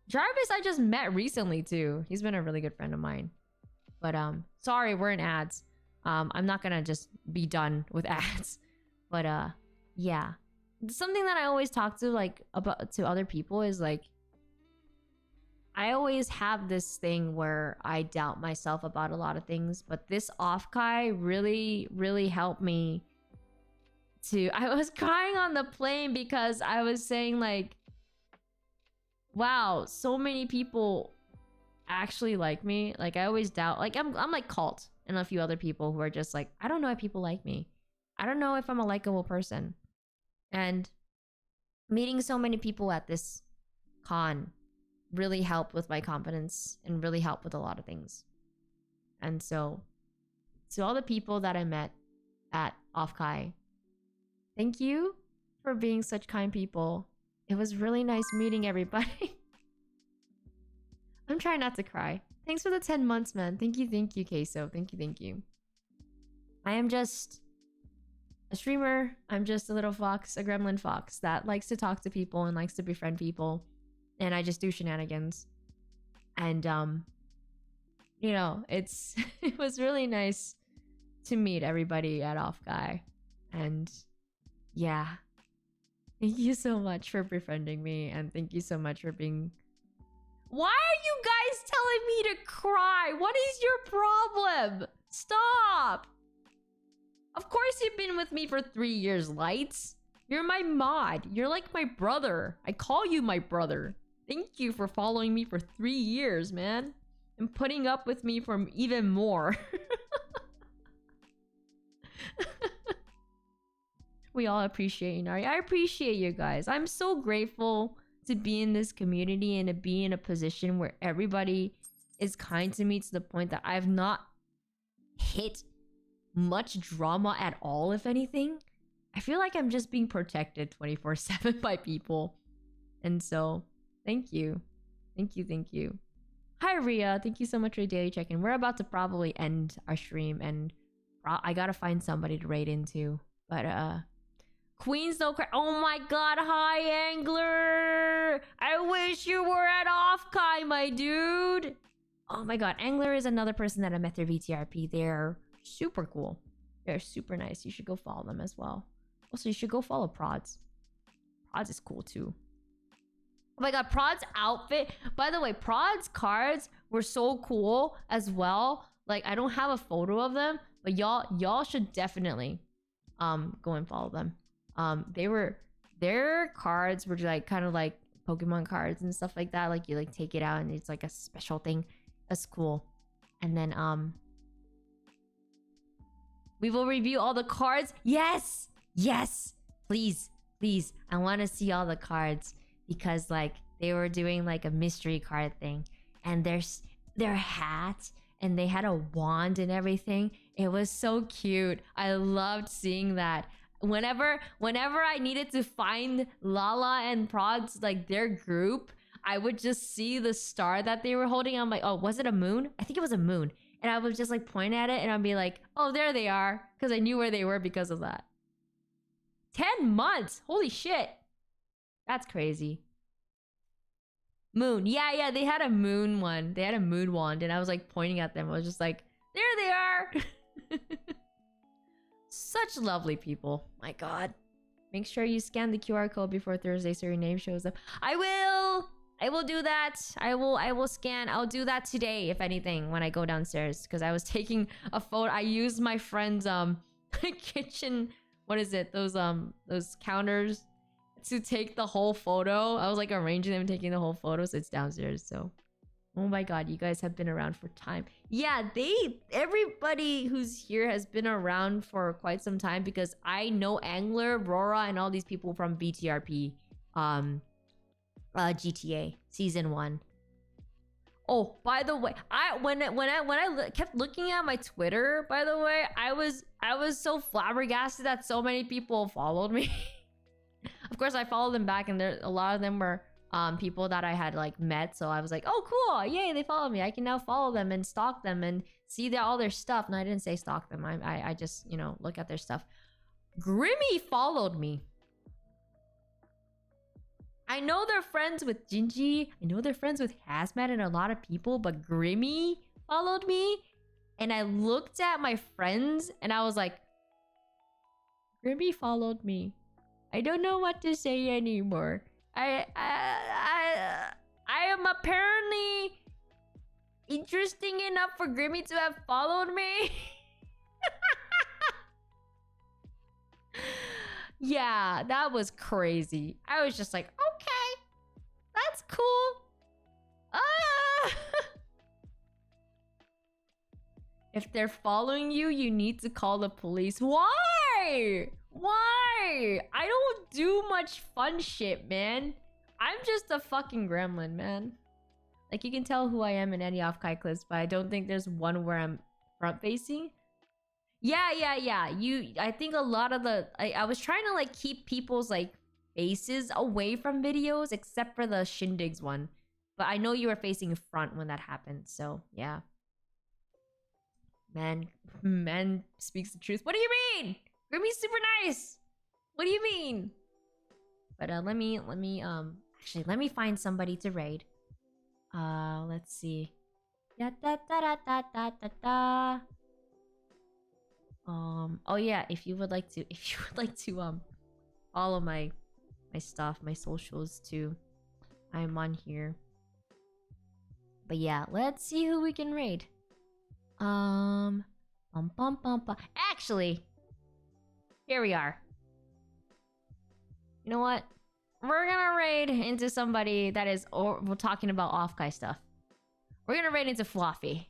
Jarvis I just met recently too. He's been a really good friend of mine. But sorry, we're in ads. I'm not gonna just be done with ads. But yeah. Something that I always talk to like about to other people is like, I always have this thing where I doubt myself about a lot of things, but this Offkai really helped me to... I was crying on the plane because I was saying like, wow, so many people actually like me. Like I always doubt, like I'm like Cult and a few other people who are just like, I don't know if people like me. I don't know if I'm a likable person. And meeting so many people at this con really helped with my confidence and really helped with a lot of things. And so to all the people that I met at Offkai, thank you for being such kind people. It was really nice meeting everybody. I'm trying not to cry. Thanks for the 10 months, man. Thank you, Queso. Thank you. I am just a streamer. I'm just a little fox, a gremlin fox that likes to talk to people and likes to befriend people. And I just do shenanigans. And, you know, it was really nice to meet everybody at Offkai. And yeah. Thank you so much for befriending me, and thank you so much for being... Why are you guys telling me to cry? What is your problem? Stop! Of course you've been with me for 3 years, Lights. You're my mod. You're like my brother. I call you my brother. Thank you for following me for 3 years, man. And putting up with me for even more. We all appreciate you, Nari. I appreciate you guys. I'm so grateful to be in this community and to be in a position where everybody is kind to me to the point that I've not hit much drama at all, if anything. I feel like I'm just being protected 24/7 by people. And so, thank you. Thank you. Hi, Ria. Thank you so much for your daily check-in. We're about to probably end our stream, and I gotta find somebody to raid into. But, Queens don't cry. Oh my god, hi, Angler! I wish you were at Offkai, my dude! Oh my god, Angler is another person that I met through VTRP. They're super cool. They're super nice. You should go follow them as well. Also, you should go follow Prods. Prods is cool too. Oh my god, Prod's outfit. By the way, Prod's cards were so cool as well. Like, I don't have a photo of them, but y'all should definitely go and follow them. Their cards were like kind of like Pokemon cards and stuff like that. Like, you like take it out and it's like a special thing. That's cool. And then we will review all the cards. Yes, please, I want to see all the cards, because like they were doing like a mystery card thing, and their hat, and they had a wand and everything. It was so cute. I loved seeing that. Whenever I needed to find Lala and Prod's, like their group, I would just see the star that they were holding. I'm like, oh, was it a moon? I think it was a moon. And I would just like point at it and I'd be like, oh, there they are. Because I knew where they were because of that. 10 months! Holy shit! That's crazy. Moon. Yeah, they had a moon one. They had a moon wand, and I was like pointing at them. I was just like, there they are! Such lovely people. My god. Make sure you scan the QR code before Thursday so your name shows up. I will do that. I will scan. I'll do that today, if anything, when I go downstairs. Because I was taking a photo. I used my friend's kitchen... What is it? Those counters to take the whole photo. I was like arranging them and taking the whole photo, so it's downstairs. So, oh my god, you guys have been around for time. Yeah, everybody who's here has been around for quite some time, because I know Angler, Rora, and all these people from BTRP, GTA Season 1. Oh, by the way, when I kept looking at my Twitter, by the way, I was so flabbergasted that so many people followed me. Of course, I followed them back, and a lot of them were people that I had like met. So I was like, oh, cool, yay, they followed me. I can now follow them and stalk them and see all their stuff. No, I didn't say stalk them. I just, you know, look at their stuff. Grimmy followed me. I know they're friends with Jinji. I know they're friends with Hazmat and a lot of people, but Grimmy followed me. And I looked at my friends and I was like, Grimmy followed me. I don't know what to say anymore. I am apparently interesting enough for Grimmy to have followed me. Yeah, that was crazy. I was just like, okay, that's cool. If they're following you, you need to call the police. Why? Why? I don't do much fun shit, man. I'm just a fucking gremlin, man. Like, you can tell who I am in any Offkai clips, but I don't think there's one where I'm front-facing. Yeah. I think a lot of the... I was trying to, like, keep people's, like, faces away from videos, except for the Shindigs one. But I know you were facing front when that happened, so, yeah. Man speaks the truth. What do you mean? Grimmy's super nice! What do you mean? But, let me, actually, let me find somebody to raid. Let's see. Oh yeah, if you would like to follow my stuff, my socials too. I'm on here. But yeah, let's see who we can raid. Actually, here we are. You know what? We're gonna raid into somebody that is, or we're talking about Offkai stuff. We're gonna raid into Fluffy.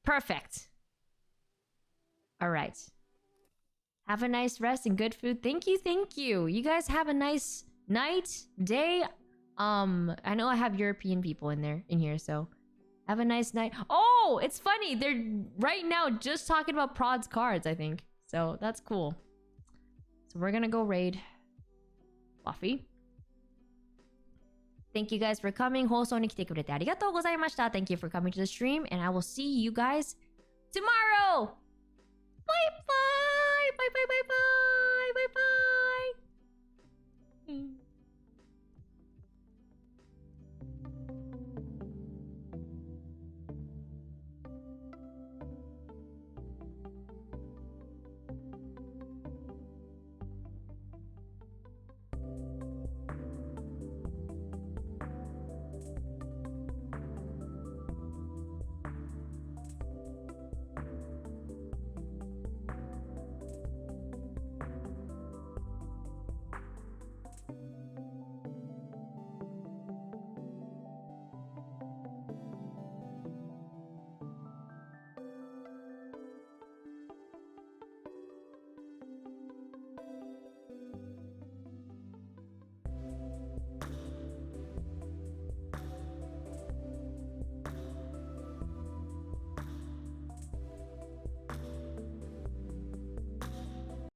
Perfect. Alright. Have a nice rest and good food. Thank you. You guys have a nice night, day. I know I have European people in here, so have a nice night. Oh, it's funny. They're right now just talking about Prod's cards, I think. So that's cool. So we're gonna go raid Fluffy. Thank you guys for coming. 放送に来てくれてありがとうございました. Thank you for coming to the stream, and I will see you guys tomorrow. Bye bye.